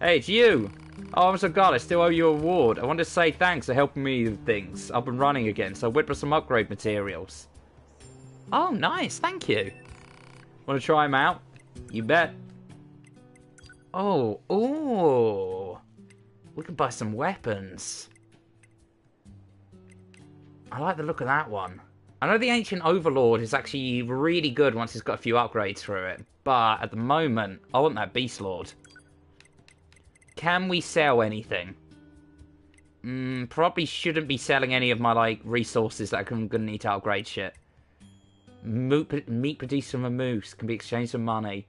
Hey, it's you! Oh, I'm so glad I still owe you a reward. I want to say thanks for helping me with things up and running again, so I whipped up some upgrade materials. Oh, nice, thank you. Want to try them out? You bet. Oh, ooh. We can buy some weapons. I like the look of that one. I know the Ancient Overlord is actually really good once it's got a few upgrades through it. But at the moment, I want that Beast Lord. Can we sell anything? Probably shouldn't be selling any of my, like, resources that I'm going to need to upgrade shit. Meat produced from a moose can be exchanged for money.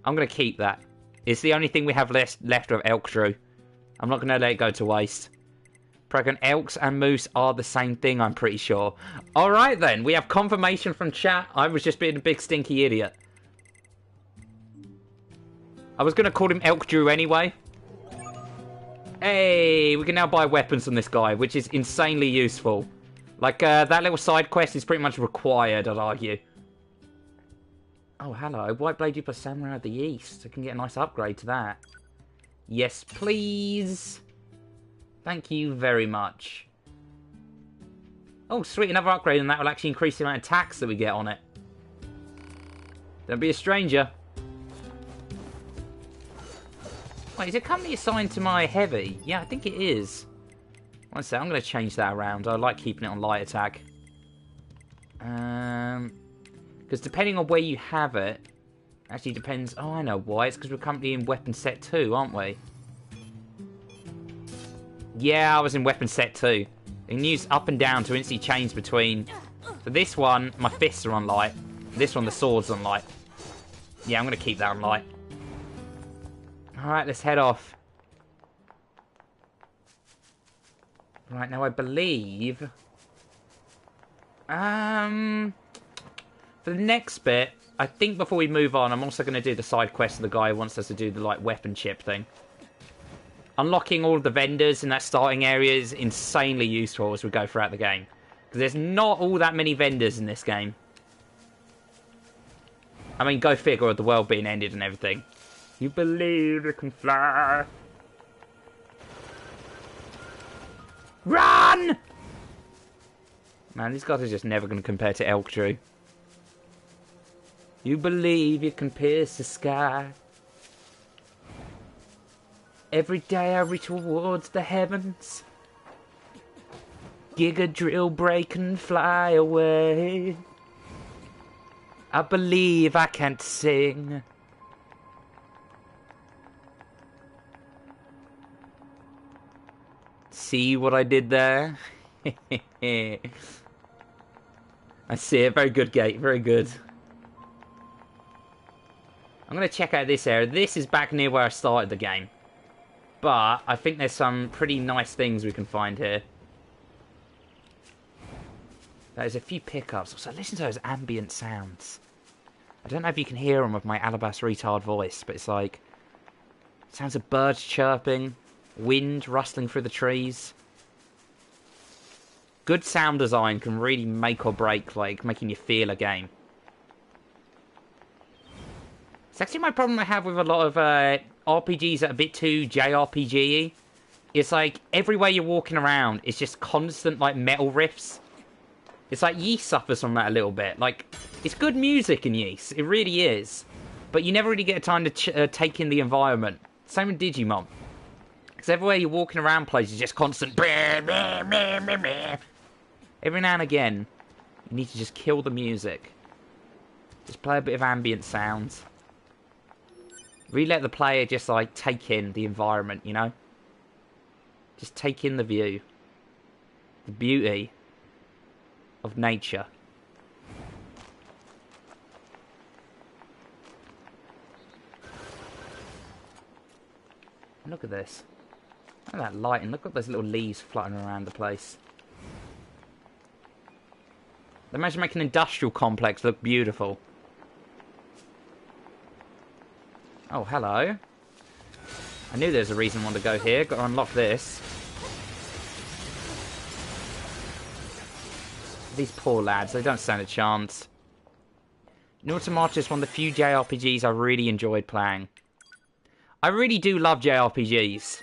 I'm going to keep that. It's the only thing we have left of Elk Drew. I'm not going to let it go to waste. Praygon, elks and moose are the same thing, I'm pretty sure. Alright then, we have confirmation from chat. I was just being a big stinky idiot. I was going to call him Elk Drew anyway. Hey, we can now buy weapons from this guy, which is insanely useful. Like, that little side quest is pretty much required, I'd argue. Oh, hello. White Blade Duper Samurai of the East. I can get a nice upgrade to that. Yes, please. Thank you very much. Oh, sweet. Another upgrade, and that will actually increase the amount of tax that we get on it. Don't be a stranger. Wait, is it currently assigned to my heavy? Yeah, I think it is. One sec, I'm going to change that around. I like keeping it on light attack. Because depending on where you have it, actually depends... Oh, I know why. It's because we're currently in weapon set 2, aren't we? Yeah, I was in weapon set 2. You can use up and down to instantly change between... So this one, my fists are on light. This one, the sword's on light. Yeah, I'm going to keep that on light. Alright, let's head off. Right, now I believe... For the next bit, I think before we move on, I'm also going to do the side quest of the guy who wants us to do the, like, weapon chip thing. Unlocking all of the vendors in that starting area is insanely useful as we go throughout the game. Because there's not all that many vendors in this game. I mean, go figure of the world being ended and everything. You believe you can fly. Run! Man, these guys are just never going to compare to Elk Drew. You believe you can pierce the sky. Every day I reach towards the heavens. Giga drill break and fly away. I believe I can't sing. See what I did there? I see it. Very good, Gate. Very good. I'm going to check out this area. This is back near where I started the game. But I think there's some pretty nice things we can find here. There's a few pickups. Also, listen to those ambient sounds. I don't know if you can hear them with my Alabas retard voice, but it's like... sounds of birds chirping, wind rustling through the trees. Good sound design can really make or break, like, making you feel a game. It's actually my problem I have with a lot of RPGs that are a bit too JRPG-y. It's like, everywhere you're walking around, it's just constant, like, metal riffs. It's like Yeast suffers from that a little bit. Like, it's good music in Yeast. It really is. But you never really get time to take in the environment. Same with Digimon. Because everywhere you're walking around places is just constant... Every now and again, you need to just kill the music. Just play a bit of ambient sounds. Really let the player just, like, take in the environment, you know? Just take in the view. The beauty of nature. Look at this. Look at that lighting. Look at those little leaves fluttering around the place. They managed to make an industrial complex look beautiful. Oh, hello. I knew there was a reason I wanted to go here. Got to unlock this. These poor lads, they don't stand a chance. Automata is one of the few JRPGs I really enjoyed playing. I really do love JRPGs.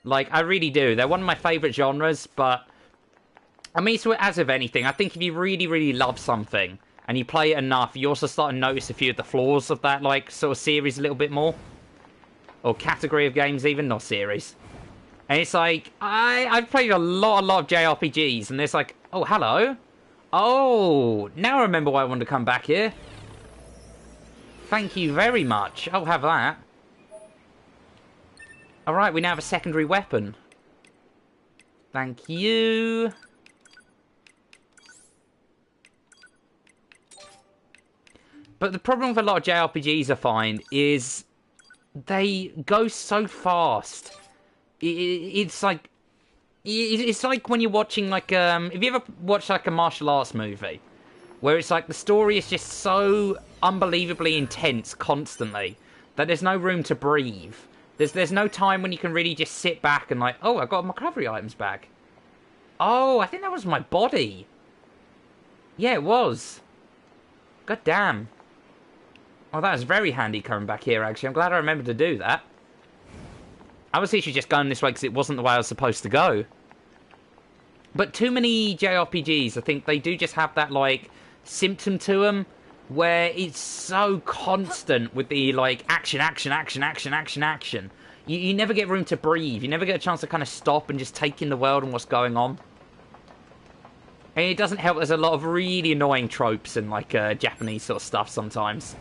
Like, I really do. They're one of my favourite genres, but... I mean, so as of anything, I think if you really, really love something, and you play it enough, you also start to notice a few of the flaws of that, like, sort of series a little bit more. Or category of games even, not series. And it's like, I've played a lot of JRPGs, and it's like, oh, hello. Oh, now I remember why I wanted to come back here. Thank you very much. I'll have that. Alright, we now have a secondary weapon. Thank you. But the problem with a lot of JRPGs, I find, is they go so fast. It's like when you're watching, like, have you ever watched, like, a martial arts movie? Where it's like the story is just so unbelievably intense constantly that there's no room to breathe. There's no time when you can really just sit back and, like, oh, I got my recovery items back. Oh, I think that was my body. Yeah, it was. God damn. Oh, that was very handy coming back here, actually. I'm glad I remembered to do that. I was literally just going this way because it wasn't the way I was supposed to go. But too many JRPGs, I think they do just have that, like, symptom to them where it's so constant with the, like, action. You never get room to breathe. You never get a chance to kind of stop and just take in the world and what's going on. And it doesn't help there's a lot of really annoying tropes and, like, Japanese sort of stuff sometimes.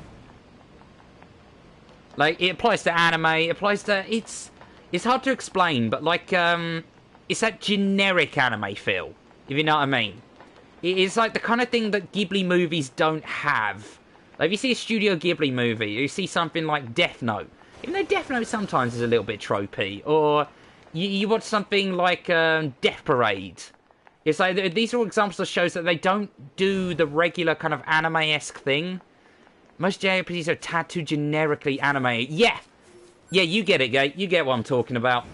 Like, it applies to anime, it applies to... It's hard to explain, but, like, it's that generic anime feel, if you know what I mean. It's like the kind of thing that Ghibli movies don't have. Like, if you see a Studio Ghibli movie, you see something like Death Note. Even though Death Note sometimes is a little bit tropey. Or you watch something like Death Parade. It's like, these are all examples of shows that they don't do the regular kind of anime-esque thing. Most JRPGs are a tad too generically anime. Yeah! Yeah, you get it, Gate. You get what I'm talking about.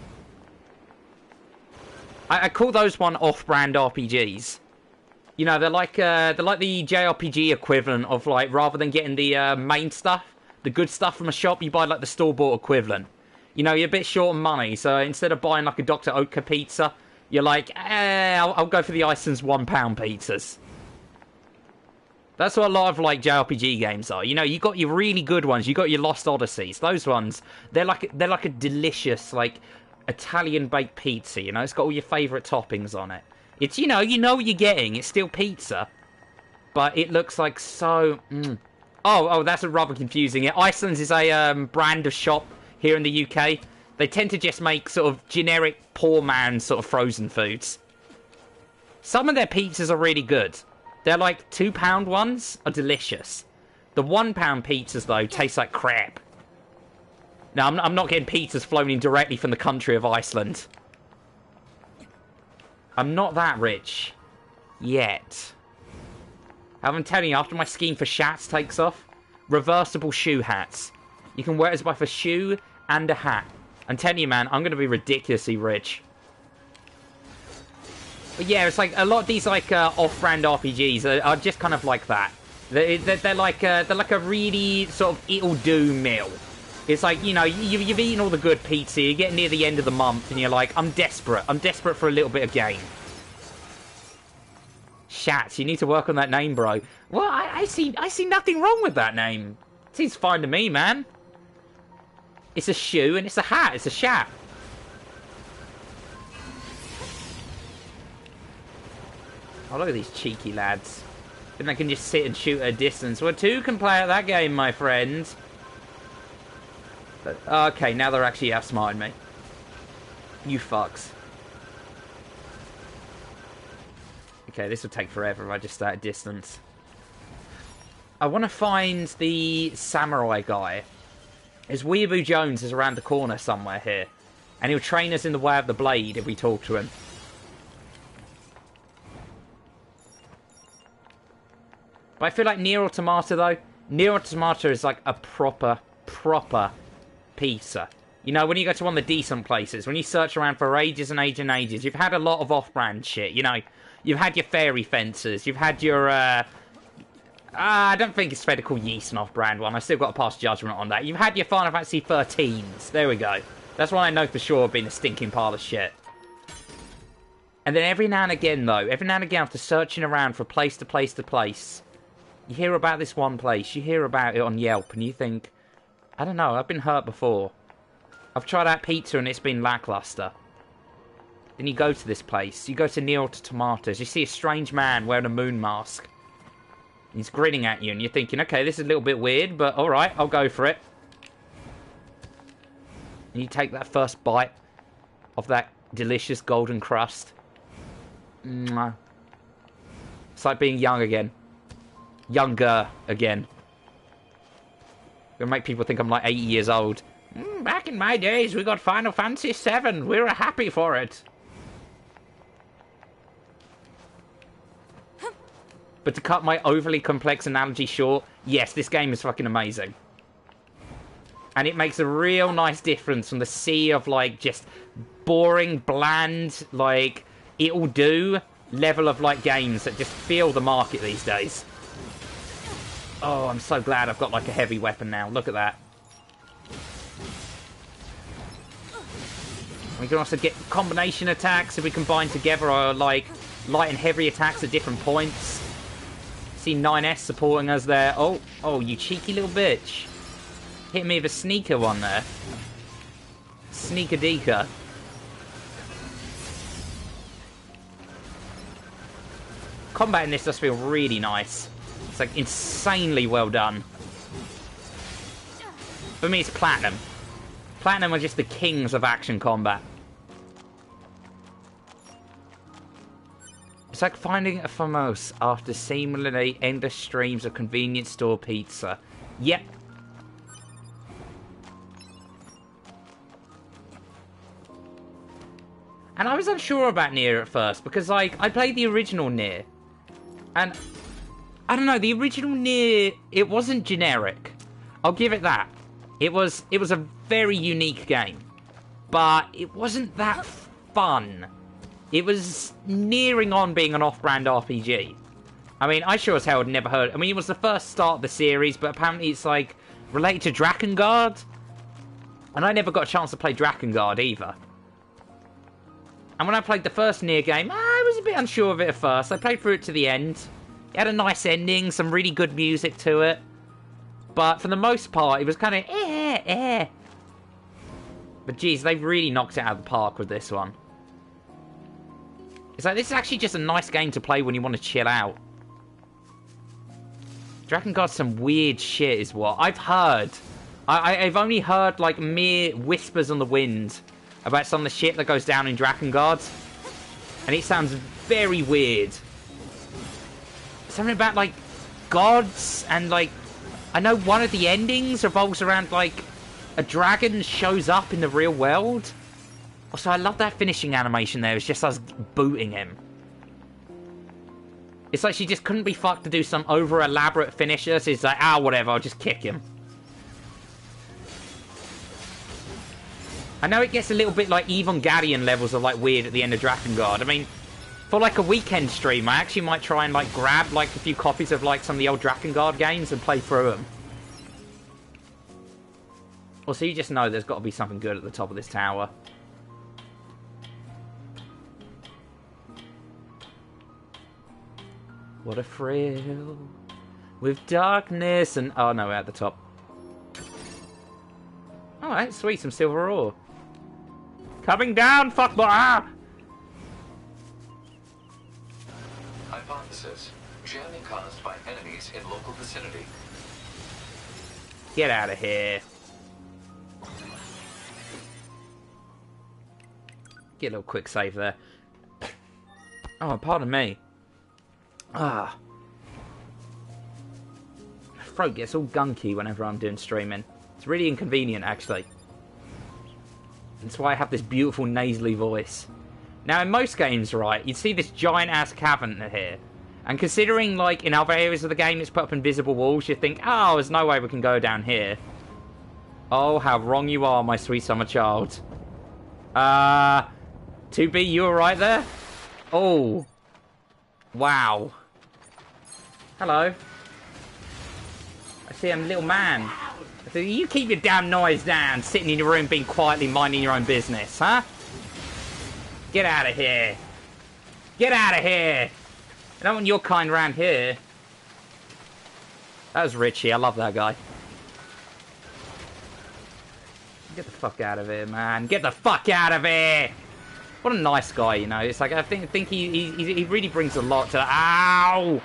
I call those one off-brand RPGs. You know, they're like the JRPG equivalent of, like, rather than getting the main stuff, the good stuff from a shop, you buy, like, the store-bought equivalent. You know, you're a bit short on money, so instead of buying, like, a Dr. Oetker pizza, you're like, I'll go for the Iceland's £1 pizzas. That's what a lot of, like, JRPG games are. You know, you got your really good ones. You got your Lost Odysseys. Those ones, they're like a delicious, like, Italian baked pizza, you know? It's got all your favourite toppings on it. It's, you know what you're getting. It's still pizza. But it looks like so... Oh, that's rather confusing. Iceland's is a brand of shop here in the UK. They tend to just make sort of generic poor man sort of frozen foods. Some of their pizzas are really good. They're like £2 ones are delicious. The £1 pizzas, though, taste like crap. Now, I'm not getting pizzas flown in directly from the country of Iceland. I'm not that rich. Yet. I'm telling you, after my scheme for shats takes off, reversible shoe hats. You can wear it as both a shoe and a hat. I'm telling you, man, I'm going to be ridiculously rich. But yeah, it's like a lot of these like off-brand RPGs are just kind of like that. They're like a really sort of it'll-do meal. It's like, you know, you've eaten all the good pizza, you get near the end of the month, and you're like, I'm desperate. I'm desperate for a little bit of gain. Shats, you need to work on that name, bro. Well, I see nothing wrong with that name. It seems fine to me, man. It's a shoe and it's a hat. It's a shat. Oh, look at these cheeky lads. Then they can just sit and shoot at a distance. Well, two can play at that game, my friend. But, okay, now they're actually outsmarting me. You fucks. Okay, this will take forever if I just stay at a distance. I want to find the samurai guy. His Weeaboo Jones is around the corner somewhere here. And he'll train us in the way of the blade if we talk to him. But I feel like NieR Automata, though. NieR Automata is like a proper pizza. You know, when you go to one of the decent places, when you search around for ages and ages and ages, you've had a lot of off-brand shit, you know. You've had your fairy fences, you've had your, I don't think it's fair to call Yeast an off-brand one. I still got to pass judgment on that. You've had your Final Fantasy 13s. There we go. That's one I know for sure have been a stinking pile of shit. And then every now and again, though, after searching around from place to place to place, you hear about this one place, you hear about it on Yelp, and you think, I don't know, I've been hurt before. I've tried out pizza and it's been lackluster. Then you go to this place, you go to NieR Automata, you see a strange man wearing a moon mask. He's grinning at you and you're thinking, okay, this is a little bit weird, but alright, I'll go for it. And you take that first bite of that delicious golden crust. Mwah. It's like being young again. Younger again. Gonna make people think I'm like 80 years old. Back in my days, we got Final Fantasy VII. We were happy for it. But to cut my overly complex analogy short, yes, this game is fucking amazing. And it makes a real nice difference from the sea of, like, just boring, bland, like, it'll do level of, like, games that just feel the market these days. Oh, I'm so glad I've got, like, a heavy weapon now. Look at that. We can also get combination attacks if we combine together our, like, light and heavy attacks at different points. See 9S supporting us there. Oh, you cheeky little bitch. Hit me with a sneaker one there. Sneaker deeker. Combat in this does feel really nice. It's like insanely well done. For me, it's Platinum. Platinum are just the kings of action combat. It's like finding a Famos after seemingly endless streams of convenience store pizza. Yep. And I was unsure about NieR at first, because, like, I played the original NieR. And, I don't know, the original NieR, it wasn't generic. I'll give it that. It was a very unique game. But it wasn't that fun. It was nearing on being an off-brand RPG. I mean, I sure as hell had never heard... I mean, it was the first start of the series, but apparently it's, like, related to Drakengard. And I never got a chance to play Drakengard either. And when I played the first NieR game, I was a bit unsure of it at first. I played through it to the end. It had a nice ending, some really good music to it. But for the most part, it was kind of But geez, they've really knocked it out of the park with this one. It's like, this is actually just a nice game to play when you want to chill out. Drakengard's some weird shit is what I've heard. I've only heard like mere whispers on the wind about some of the shit that goes down in Drakengard. And it sounds very weird. Something about like gods and like, I know one of the endings revolves around like a dragon shows up in the real world. Also, I love that finishing animation there. It's just us booting him. It's like she just couldn't be fucked to do some over-elaborate finisher. So it's like, whatever, I'll just kick him. I know it gets a little bit like Evangelion levels of like weird at the end of Drakengard. I mean, for like a weekend stream, I actually might try and like grab like a few copies of like some of the old Drakengard games and play through them. Also, you just know there's got to be something good at the top of this tower. What a thrill with darkness and... Oh, no, we're at the top. Alright, sweet, some silver ore. Coming down, fuckboy! Hypothesis. Jamming caused by enemies in local vicinity. Get out of here. Get a little quick save there. Oh, pardon me. My throat gets all gunky whenever I'm doing streaming. It's really inconvenient, actually. That's why I have this beautiful nasally voice. Now, in most games, right, you'd see this giant-ass cavern here. And considering, like, in other areas of the game it's put up invisible walls, you think, oh, there's no way we can go down here. Oh, how wrong you are, my sweet summer child. 2B, you alright there? Oh. Wow. Hello. I see him, little man. So you keep your damn noise down, sitting in your room being quietly minding your own business, huh? Get out of here. Get out of here. I don't want your kind around here. That was Richie. I love that guy. Get the fuck out of here, man. Get the fuck out of here. What a nice guy, you know. It's like, I think he really brings a lot to... Ow!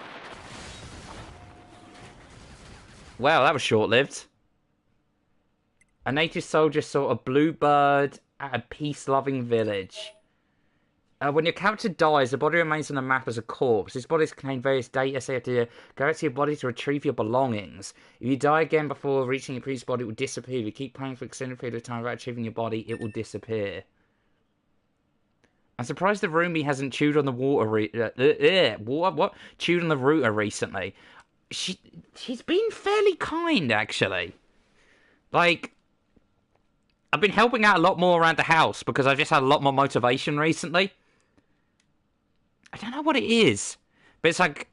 Well, that was short-lived. A native soldier saw a bluebird at a peace-loving village. When your character dies, the body remains on the map as a corpse. These bodies contain various data, so you have to go out to your body to retrieve your belongings. If you die again before reaching your previous body, it will disappear. If you keep playing for an extended period of time without achieving your body, it will disappear. I'm surprised the roomie hasn't chewed on the chewed on the router recently. She's been fairly kind, actually. Like, I've been helping out a lot more around the house because I've just had a lot more motivation recently. I don't know what it is, but it's like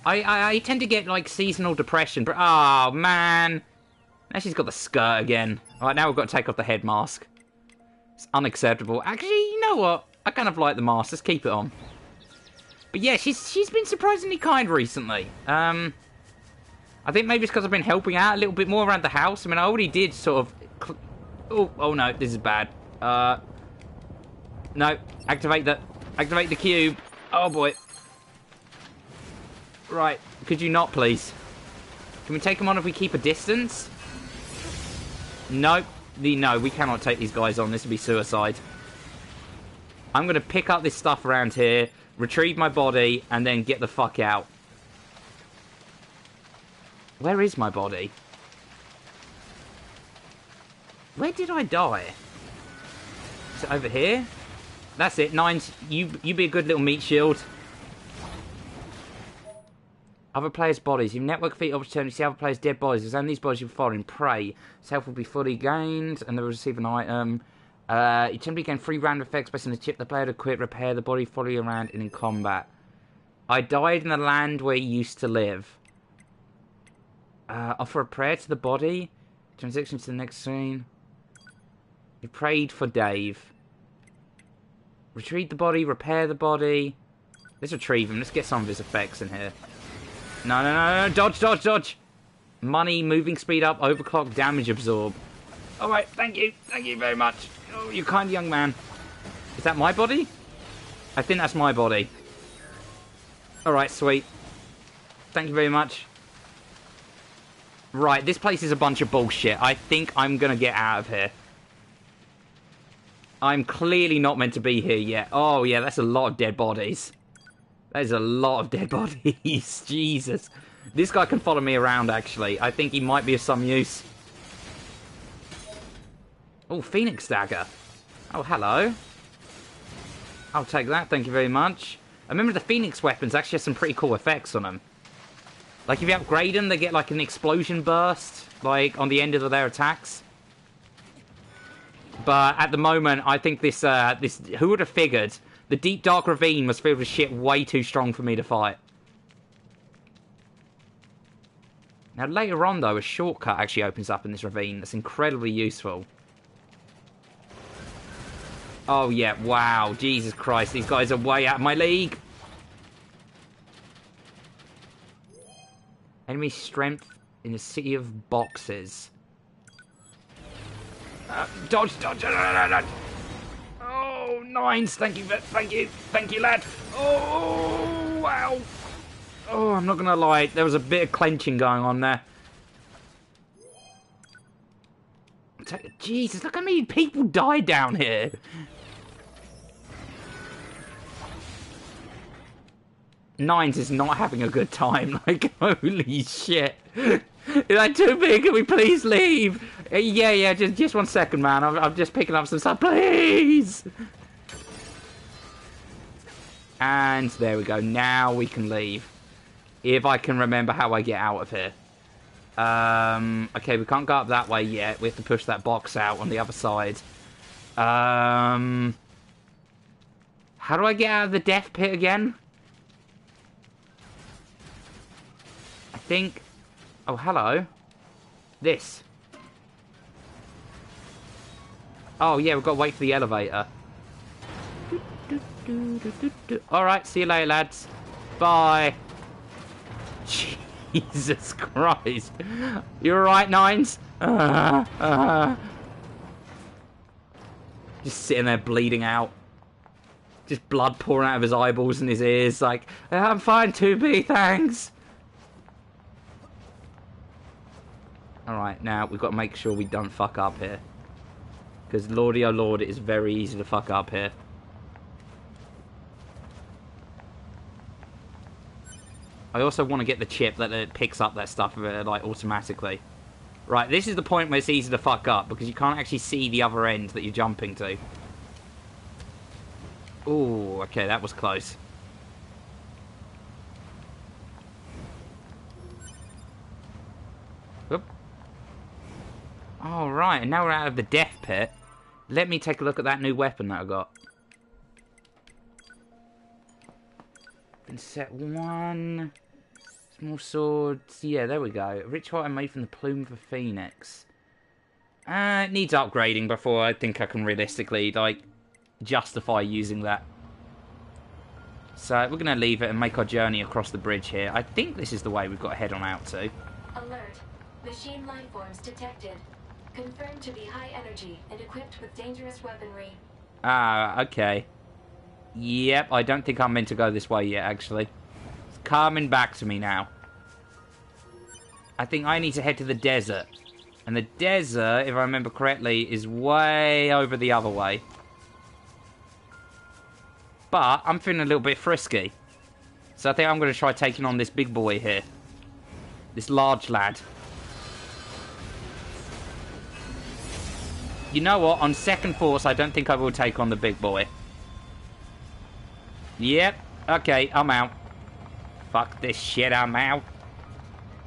I tend to get like seasonal depression. But oh man, now she's got the skirt again. All right, now we've got to take off the head mask. It's unacceptable. Actually, you know what? I kind of like the mask. Let's keep it on. But yeah, she's been surprisingly kind recently. I think maybe it's because I've been helping out a little bit more around the house. I mean, I already did sort of... Oh no, this is bad. No, activate the cube. Oh boy. Right, could you not, please? Can we take them on if we keep a distance? Nope. No, we cannot take these guys on. This would be suicide. I'm going to pick up this stuff around here, retrieve my body, and then get the fuck out. Where is my body? Where did I die? Is it over here? That's it. Nines, you be a good little meat shield. Other players' bodies. You network feet opportunity to see other players' dead bodies. As only these bodies you follow in prey. This health will be fully gained, and they will receive an item. You typically gain 3 random effects based on the chip the player to quit, repair the body, follow you around, and in combat. I died in the land where you used to live. Offer a prayer to the body. Transition to the next scene. You prayed for Dave. Retrieve the body, repair the body. Let's retrieve him. Let's get some of his effects in here. No, no, no, no. Dodge, dodge, dodge. Money, moving speed up, overclock, damage absorb. Alright, thank you. Thank you very much. Oh, you kind young man. Is that my body? I think that's my body. Alright, sweet. Thank you very much. Right, this place is a bunch of bullshit. I think I'm gonna get out of here. I'm clearly not meant to be here yet. Oh, yeah, that's a lot of dead bodies. There's a lot of dead bodies. Jesus. This guy can follow me around, actually. I think he might be of some use. Oh, Phoenix Dagger. Oh, hello. I'll take that, thank you very much. I remember the Phoenix weapons actually have some pretty cool effects on them. Like, if you upgrade them, they get, like, an explosion burst, like, on the end of their attacks. But at the moment, I think this, who would have figured? The Deep Dark Ravine was filled with shit way too strong for me to fight. Now, later on, though, a shortcut actually opens up in this ravine that's incredibly useful. Oh, yeah, wow, Jesus Christ, these guys are way out of my league. Enemy strength in the city of boxes. Dodge, dodge, dodge. Oh, nines, thank you, lad. Oh, wow. Oh, I'm not going to lie, there was a bit of clenching going on there. Jesus, look how many people died down here. Nines is not having a good time. Like, holy shit. Is that too big? Can we please leave? Yeah, just 1 second, man. I'm just picking up some stuff. Please! And there we go. Now we can leave. If I can remember how I get out of here. Okay, we can't go up that way yet. We have to push that box out on the other side. How do I get out of the death pit again? I think... Oh, hello. This. Oh, yeah, we've got to wait for the elevator. Alright, see you later, lads. Bye. Jesus Christ. You alright, Nines? Just sitting there bleeding out. Just blood pouring out of his eyeballs and his ears. Like, I'm fine, 2B, thanks. Alright, now we've got to make sure we don't fuck up here. Because lordy oh lord, it is very easy to fuck up here. I also want to get the chip that it picks up that stuff like automatically. Right, this is the point where it's easy to fuck up because you can't actually see the other end that you're jumping to. Ooh, okay, that was close. Whoop. All right, and now we're out of the death pit. Let me take a look at that new weapon that I got. And set 1. Small swords. Yeah, there we go. A rich item made from the plume of a phoenix. It needs upgrading before I think I can realistically, like, justify using that. So we're going to leave it and make our journey across the bridge here. I think this is the way we've got to head on out to. Alert. Machine life forms detected. Confirmed to be high energy and equipped with dangerous weaponry. Ah, okay. Yep, I don't think I'm meant to go this way yet, actually. It's coming back to me now. I think I need to head to the desert. And the desert, if I remember correctly, is way over the other way. But I'm feeling a little bit frisky. So I think I'm going to try taking on this big boy here. This large lad. You know what? On second thoughts, I don't think I will take on the big boy. Yep. Okay, I'm out. Fuck this shit, I'm out.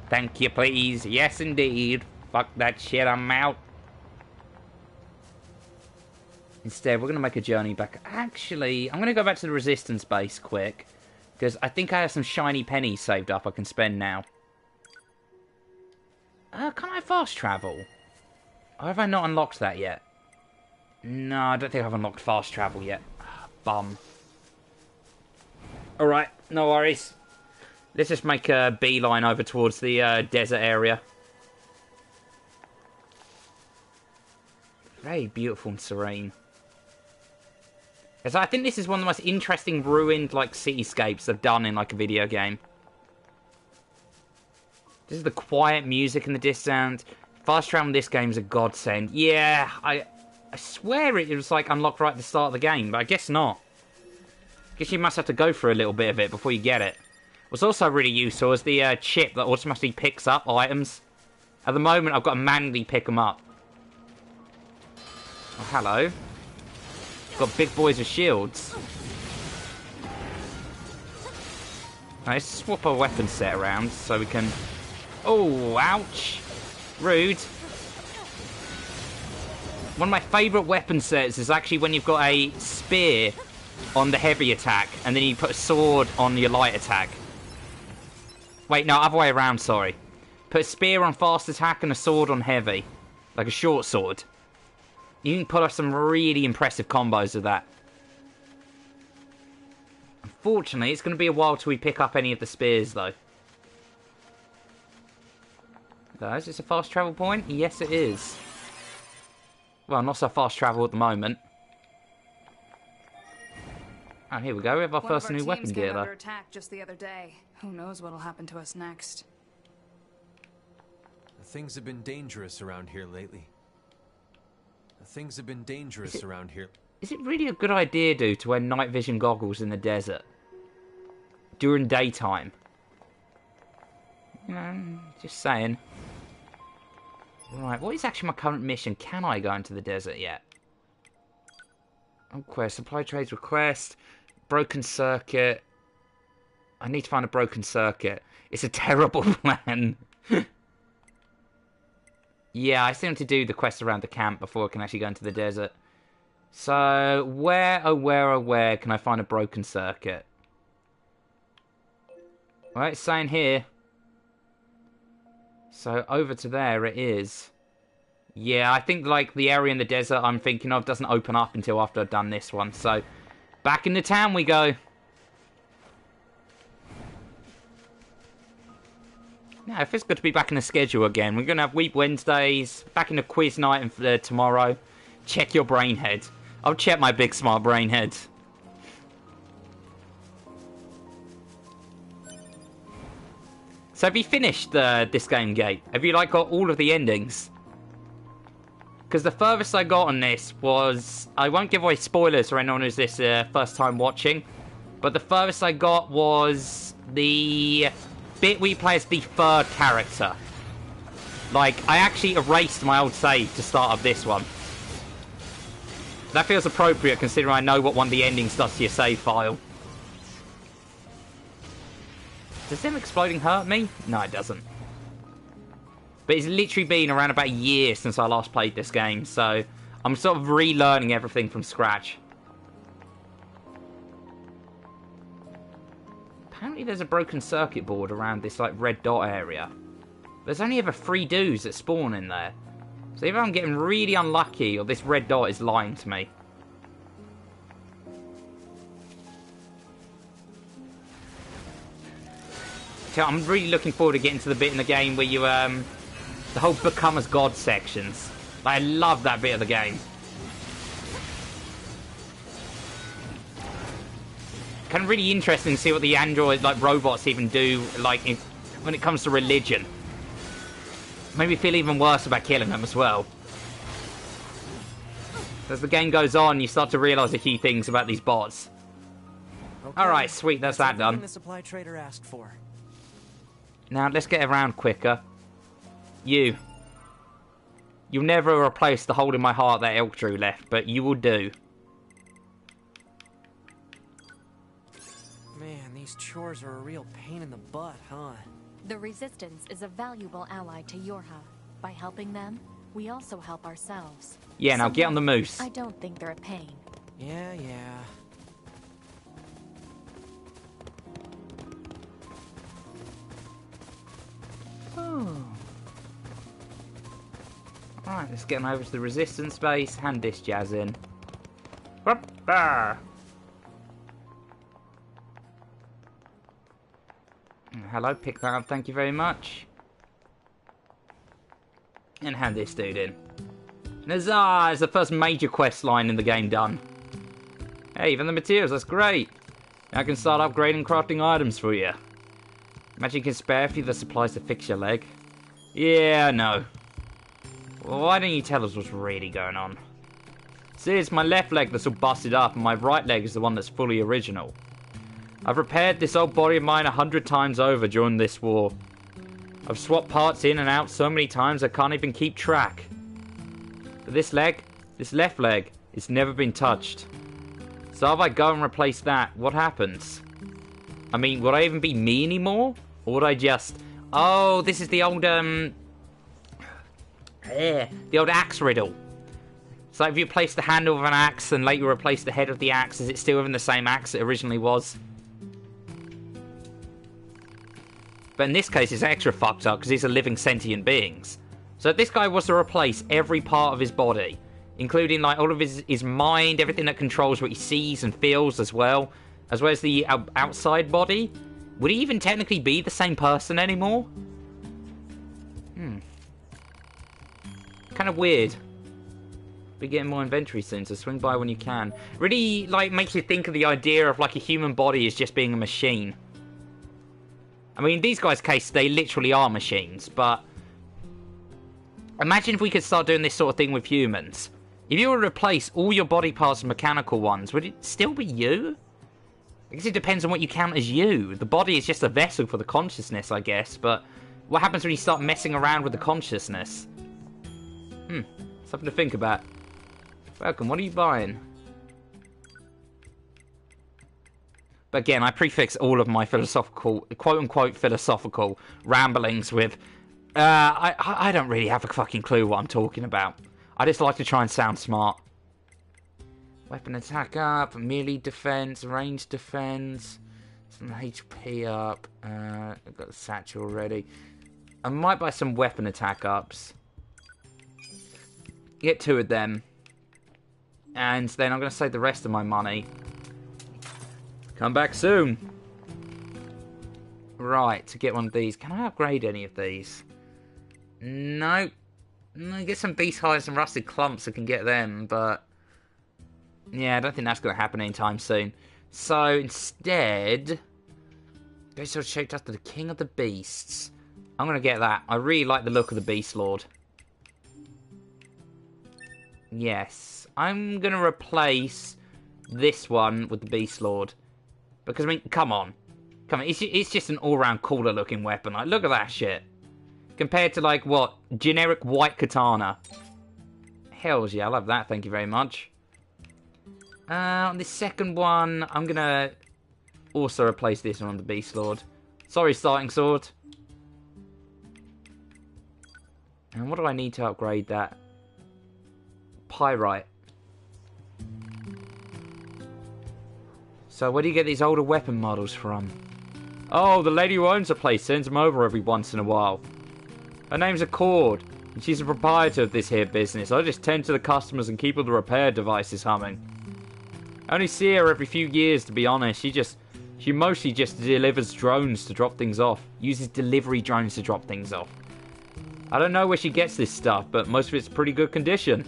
Thank you, please. Yes, indeed. Fuck that shit, I'm out. Instead, we're going to make a journey back. Actually, I'm going to go back to the Resistance base quick. Because I think I have some shiny pennies saved up I can spend now. Can I fast travel? Or have I not unlocked that yet? No, I don't think I've unlocked fast travel yet. Bum. Alright, no worries. Let's just make a beeline over towards the desert area. Very beautiful and serene. So I think this is one of the most interesting ruined like cityscapes I've done in like a video game. This is the quiet music in the distance. Fast travel in this game is a godsend. Yeah, I swear it was like unlocked right at the start of the game, but I guess not. I guess you must have to go through a little bit of it before you get it. What's also really useful is the chip that automatically picks up items. At the moment, I've got to manually pick them up. Oh, hello. Got big boys with shields. Now, let's swap our weapon set around so we can... Oh, ouch. Rude. One of my favourite weapon sets is actually when you've got a spear on the heavy attack, and then you put a sword on your light attack. Wait, no, other way around, sorry. Put a spear on fast attack and a sword on heavy. Like a short sword. You can put off some really impressive combos with that. Unfortunately, it's going to be a while till we pick up any of the spears, though. Is this a fast travel point? Yes, it is. Well, not so fast travel at the moment. Oh, here we go. We have our first new weapon gear, though. Under attack just the other day. Who knows what'll happen to us next? Things have been dangerous around here lately. Things have been dangerous around here. Is it really a good idea, dude, to wear night vision goggles in the desert? During daytime? You know, just saying. Right, what is actually my current mission? Can I go into the desert yet? Oh, quest. Supply trades request. Broken circuit. I need to find a broken circuit. It's a terrible plan. Yeah, I still need to do the quest around the camp before I can actually go into the desert. So, where, oh where can I find a broken circuit? Well, it's saying here. So, over to there it is. Yeah, I think, like, the area in the desert I'm thinking of doesn't open up until after I've done this one. So, back into town we go. Yeah, it feels good to be back in the schedule again. We're going to have Week Wednesdays, back in the quiz night and tomorrow. Check your brain head. I'll check my big smart brain head. So have you finished this game, Gate? Have you like got all of the endings? Because the furthest I got on this was... I won't give away spoilers for anyone who's this first time watching. But the furthest I got was the bit where you play as the third character. Like, I actually erased my old save to start up this one. That feels appropriate considering I know what one of the endings does to your save file. Does them exploding hurt me? No, it doesn't. But it's literally been around about a year since I last played this game, so I'm sort of relearning everything from scratch. Apparently there's a broken circuit board around this like red dot area. There's only ever 3 dudes that spawn in there. So either I'm getting really unlucky or this red dot is lying to me. So I'm really looking forward to getting to the bit in the game where you, the whole Become as God sections. Like, I love that bit of the game. Kind of really interesting to see what the android, like, robots even do, like, when it comes to religion. Made me feel even worse about killing them as well. As the game goes on, you start to realise a few things about these bots. Okay. Alright, sweet, that's that done. The supply trader asked for. Now, let's get around quicker. You'll never replace the hole in my heart that Elk Drew left, but you will do. Man, these chores are a real pain in the butt, huh? The Resistance is a valuable ally to Yorha. By helping them, we also help ourselves. Yeah, now get on the moose. I don't think they're a pain. Yeah. Oh. Alright, let's get on over to the Resistance base. Hand this jazz in. hello, pick that up, thank you very much. And hand this dude in. Huzzah! It's the first major quest line in the game done. Hey, even the materials, that's great. Now I can start upgrading and crafting items for you. Imagine you can spare a few of the supplies to fix your leg. Yeah, no. Well, why don't you tell us what's really going on? See, it's my left leg that's all busted up, and my right leg is the one that's fully original. I've repaired this old body of mine 100 times over during this war. I've swapped parts in and out so many times I can't even keep track. But this leg, this left leg, it's never been touched. So if I go and replace that, what happens? I mean, would I even be me anymore? Or would I just... Oh, this is the old, the old axe riddle. So if you replace the handle of an axe and later replace the head of the axe, is it still even the same axe it originally was? But in this case, it's extra fucked up because these are living sentient beings. So if this guy was to replace every part of his body, including like all of his mind, everything that controls what he sees and feels as well as the outside body, would he even technically be the same person anymore? Kind of weird. Be getting more inventory soon, so swing by when you can. Really, like, makes you think of the idea of like a human body as just being a machine. I mean, in these guys' case, they literally are machines, but imagine if we could start doing this sort of thing with humans. If you were to replace all your body parts with mechanical ones, would it still be you? I guess it depends on what you count as you. The body is just a vessel for the consciousness, I guess, but what happens when you start messing around with the consciousness? Something to think about. Welcome, what are you buying? But again, I prefix all of my philosophical, quote-unquote philosophical ramblings with, I don't really have a fucking clue what I'm talking about. I just like to try and sound smart. Weapon attack up, melee defense, range defense, some HP up, I've got the satchel already. I might buy some weapon attack ups. Get 2 of them. And then I'm going to save the rest of my money. Come back soon. Right, to get one of these. Can I upgrade any of these? No. Get some beast hides and rusted clumps. I can get them, but yeah, I don't think that's going to happen anytime soon. So instead, go sort of shaped after the King of the Beasts. I'm going to get that. I really like the look of the Beast Lord. Yes, I'm going to replace this one with the Beast Lord. Because, I mean, come on. It's just an all-round cooler looking weapon. Like, look at that shit. Compared to, like, what? Generic white katana. Hells yeah, I love that, thank you very much. On this second one, I'm going to also replace this one on the Beast Lord. Sorry, starting sword. And what do I need to upgrade that? Pyrite. So where do you get these older weapon models from? Oh, the lady who owns the place sends them over every once in a while. Her name's Accord, and she's the proprietor of this here business. I just tend to the customers and keep all the repair devices humming. I only see her every few years, to be honest. She mostly just delivers drones to drop things off. Uses delivery drones to drop things off. I don't know where she gets this stuff, but most of it's pretty good condition.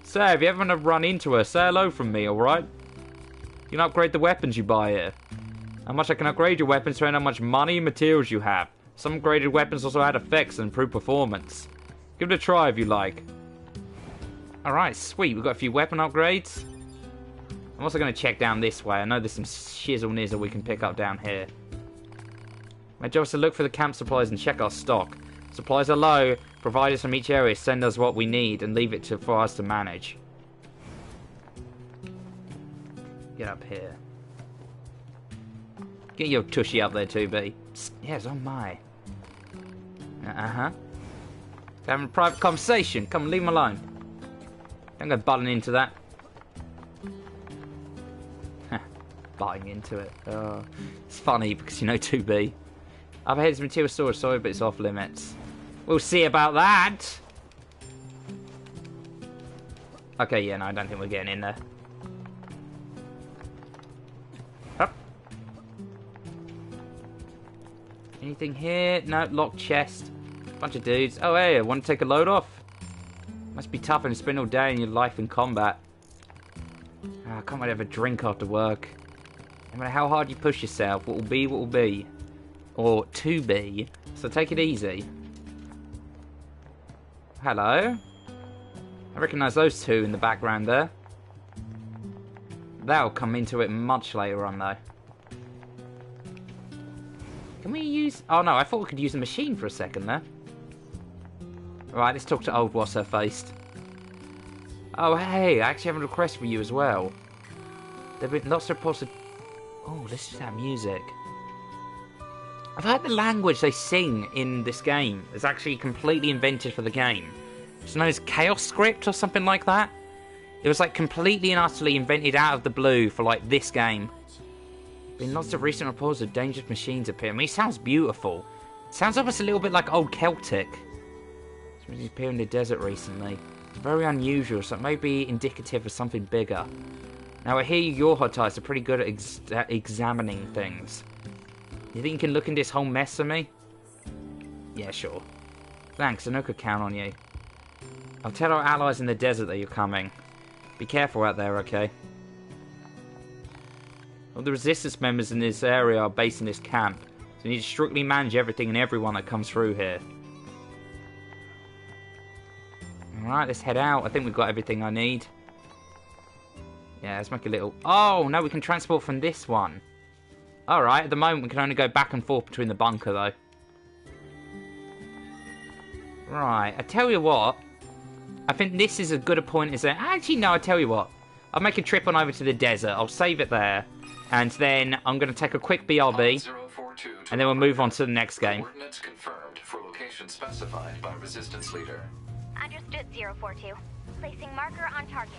So, if you ever want to run into her, say hello from me, alright? You can upgrade the weapons you buy here. How much I can upgrade your weapons depends on how much money and materials you have. Some upgraded weapons also add effects and improve performance. Give it a try if you like. Alright, sweet. We've got a few weapon upgrades. I'm also going to check down this way. I know there's some shizzle nizzle we can pick up down here. My job is to look for the camp supplies and check our stock. Supplies are low. Providers from each area send us what we need and leave it for us to manage. Get up here. Get your tushy up there too, B. Yes, oh my. Uh-huh. Having a private conversation. Come on, leave him alone. Don't go butting into that. Butting into it. Oh, it's funny because you know 2B. Up ahead is material storage, sorry, but it's off limits. We'll see about that. Okay, yeah, no, I don't think we're getting in there. Up. Anything here? No, locked chest. Bunch of dudes. Oh, hey, want to take a load off? Must be tough and spend all day in your life in combat. I can't wait to have a drink after work. No matter how hard you push yourself, what will be, what will be. Or to be. So take it easy. Hello? I recognise those two in the background there. That'll come into it much later on, though. Can we use... Oh, no, I thought we could use a machine for a second there. Right, let's talk to old what's-her-faced. Oh, hey, I actually have a request for you as well. There have been lots of reports of... Oh, listen to that music. I've heard the language they sing in this game is actually completely invented for the game. It's known as Chaos Script or something like that. It was like completely and utterly invented out of the blue for like this game. Been lots of recent reports of dangerous machines appearing. I mean, it sounds beautiful. It sounds almost a little bit like old Celtic. It's appeared in the desert recently. It's very unusual, so it may be indicative of something bigger. Now, I hear your hot eyes are pretty good at examining things. You think you can look into this whole mess for me? Yeah, sure. Thanks, I know I could count on you. I'll tell our allies in the desert that you're coming. Be careful out there, okay? All the resistance members in this area are based in this camp, so you need to strictly manage everything and everyone that comes through here. Alright, let's head out. I think we've got everything I need. Yeah, let's make a little... Oh, no, we can transport from this one. Alright, at the moment we can only go back and forth between the bunker, though. Right, I tell you what. I think this is as good a point as... Actually, no, I tell you what. I'll make a trip on over to the desert. I'll save it there. And then I'm going to take a quick BRB. And then we'll move on to the next game. Coordinates confirmed for location specified by Resistance Leader. Understood, 042. Placing marker on target.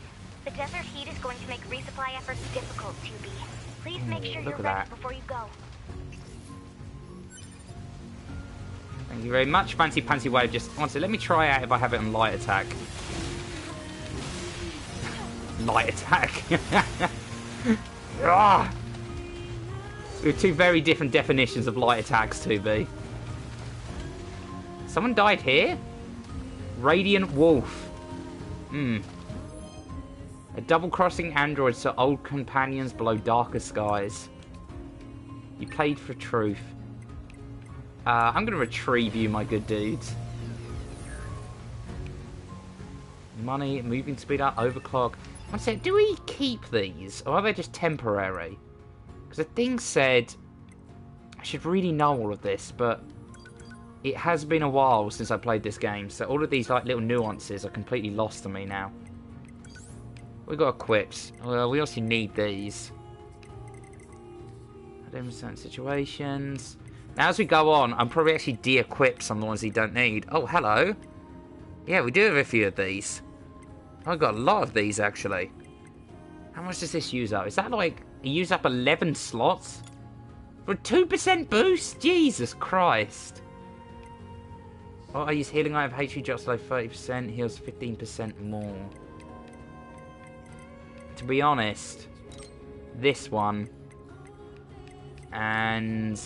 The desert heat is going to make resupply efforts difficult, 2B. Please make sure you're ready before you go. Thank you very much. Fancy pantsy way of just... Honestly, let me try out if I have it on light attack. Light attack. Ah! We have two very different definitions of light attacks, 2B. Someone died here? Radiant Wolf. A double-crossing android so old companions below darker skies. You played for truth. I'm going to retrieve you, my good dudes. Money, moving speed up, overclock. One sec, do we keep these? Or are they just temporary? Because the thing said... I should really know all of this, but... It has been a while since I played this game, so all of these like little nuances are completely lost to me now. We got equipped. Well, we also need these. In certain situations. Now, as we go on, I'm probably actually de-equip some of the ones you don't need. Oh, hello. Yeah, we do have a few of these. I've got a lot of these, actually. How much does this use up? Is that like... It use up 11 slots? For a 2% boost? Jesus Christ. Oh, I use healing. I have HP drops below 30%. Heals 15% more. To be honest, this one and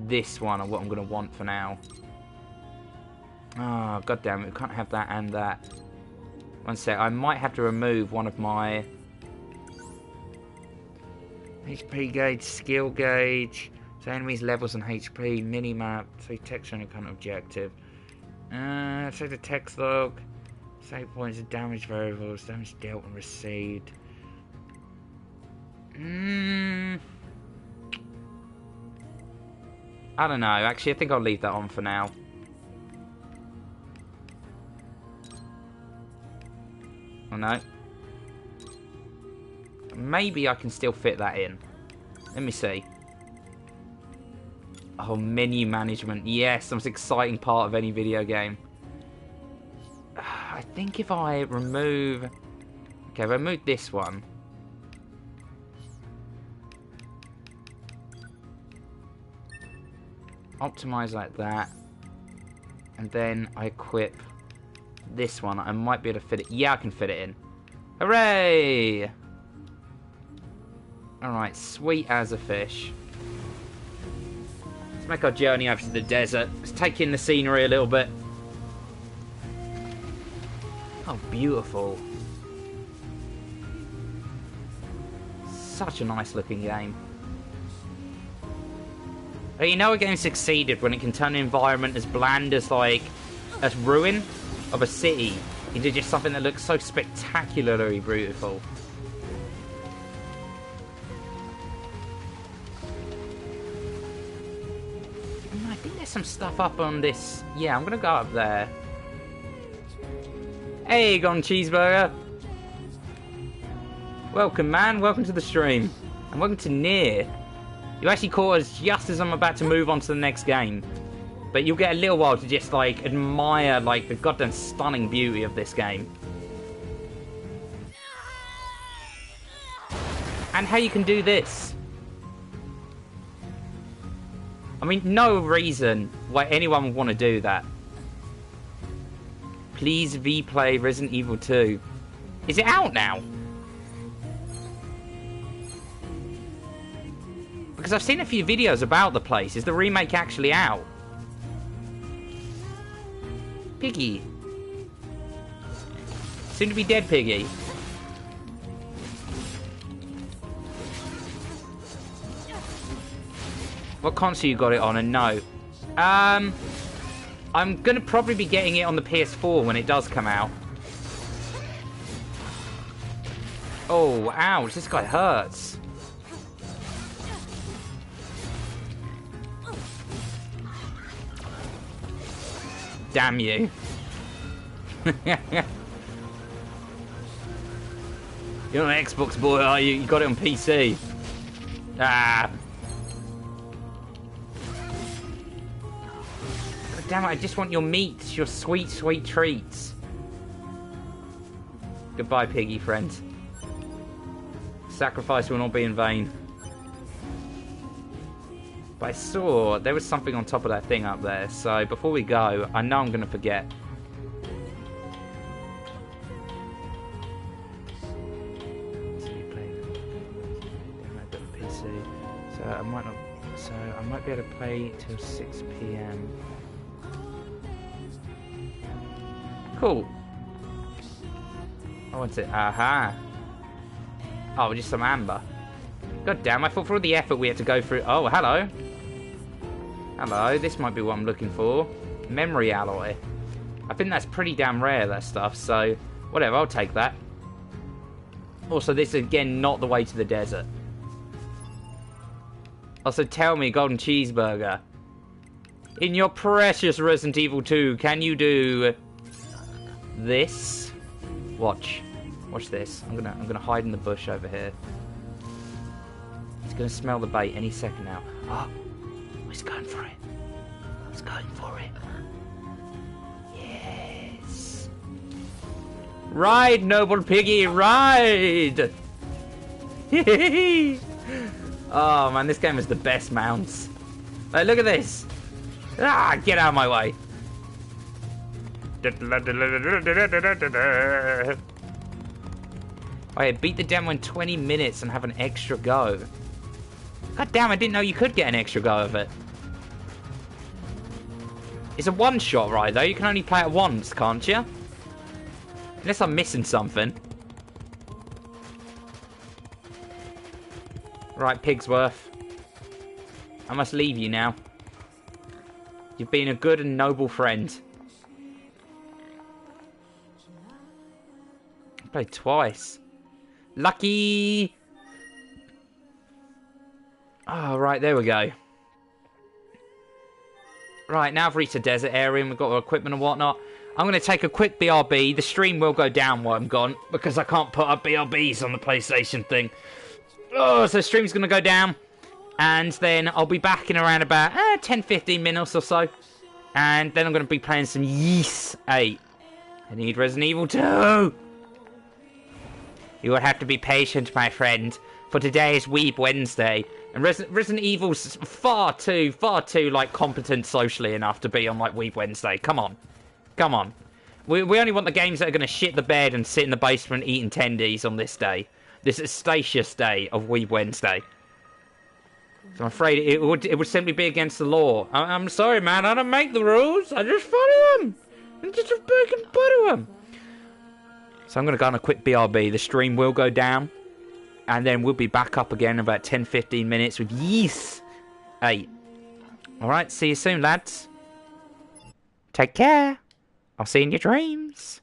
this one are what I'm going to want for now. Oh, god damn it. We can't have that and that. One sec. I might have to remove one of my HP gauge, skill gauge, so enemies levels and HP, minimap, say text on your current objective. Say the text log, save points and damage variables, damage dealt and received. I don't know. Actually, I think I'll leave that on for now. Oh no. Maybe I can still fit that in. Let me see. Oh, menu management. Yes, the most exciting part of any video game. I think if I remove... Okay, if I remove this one... Optimize like that. And then I equip this one. I might be able to fit it. Yeah, I can fit it in. Hooray! Alright, sweet as a fish. Let's make our journey over to the desert. Let's take in the scenery a little bit. Oh, beautiful. Such a nice looking game. You know a game succeeded when it can turn an environment as bland as, like, a ruin of a city into just something that looks so spectacularly beautiful. I think there's some stuff up on this. Yeah, I'm gonna go up there. Hey, Gone Cheeseburger. Welcome, man. Welcome to the stream. And welcome to NieR. You actually caught us just as I'm about to move on to the next game. But you'll get a little while to just, like, admire, like, the goddamn stunning beauty of this game. And how you can do this. I mean, no reason why anyone would want to do that. Please replay Resident Evil 2. Is it out now? Because I've seen a few videos about the place. Is the remake actually out? Piggy. Soon to be dead, Piggy. What console you got it on? And no. I'm going to probably be getting it on the PS4 when it does come out. Oh, ouch. This guy hurts. Damn you. You're not an Xbox boy, are you? You got it on PC. Ah. God damn it, I just want your meats, your sweet, sweet treats. Goodbye, piggy friend. Sacrifice will not be in vain. But I saw there was something on top of that thing up there, so before we go, I know I'm going to forget. So I might not. So I might be able to play till 6 PM. Cool. Oh, what's it? Aha. Oh, just some amber. God damn! I thought for all the effort we had to go through. Oh, hello. Hello, this might be what I'm looking for. Memory alloy. I think that's pretty damn rare, that stuff, so whatever, I'll take that. Also, this is again not the way to the desert. Also, tell me, Golden Cheeseburger, in your precious Resident Evil 2, can you do this? Watch this. I'm gonna hide in the bush over here. He's gonna smell the bait any second now. Oh, he's going for it. He's going for it. Yes. Ride, noble piggy, ride! Oh man, this game is the best mounts. Like, look at this. Ah, get out of my way. Oh yeah, beat the demo in 20 minutes and have an extra go. God damn, I didn't know you could get an extra go of it. It's a one-shot ride, though. You can only play it once, can't you? Unless I'm missing something. Right, Pigsworth. I must leave you now. You've been a good and noble friend. I played twice. Lucky! Oh, right, there we go. Right, now I've reached the desert area and we've got our equipment and whatnot. I'm going to take a quick BRB. The stream will go down while I'm gone because I can't put up BRBs on the PlayStation thing. Oh, so the stream's going to go down. And then I'll be back in around about 10-15 minutes or so. And then I'm going to be playing some Yeast 8. I need Resident Evil 2. You will have to be patient, my friend. For today is Weeb Wednesday. And Resident Evil's far too, like, competent socially enough to be on, like, Weeb Wednesday. Come on. Come on. We only want the games that are going to shit the bed and sit in the basement eating tendies on this day. This Statius day of Weeb Wednesday. So I'm afraid it would simply be against the law. I'm sorry, man. I don't make the rules. I just follow them. I'm just breaking butter them. So I'm going to go on a quick BRB. The stream will go down. And then we'll be back up again in about 10-15 minutes with Yeast 8. Alright, see you soon, lads. Take care. I'll see you in your dreams.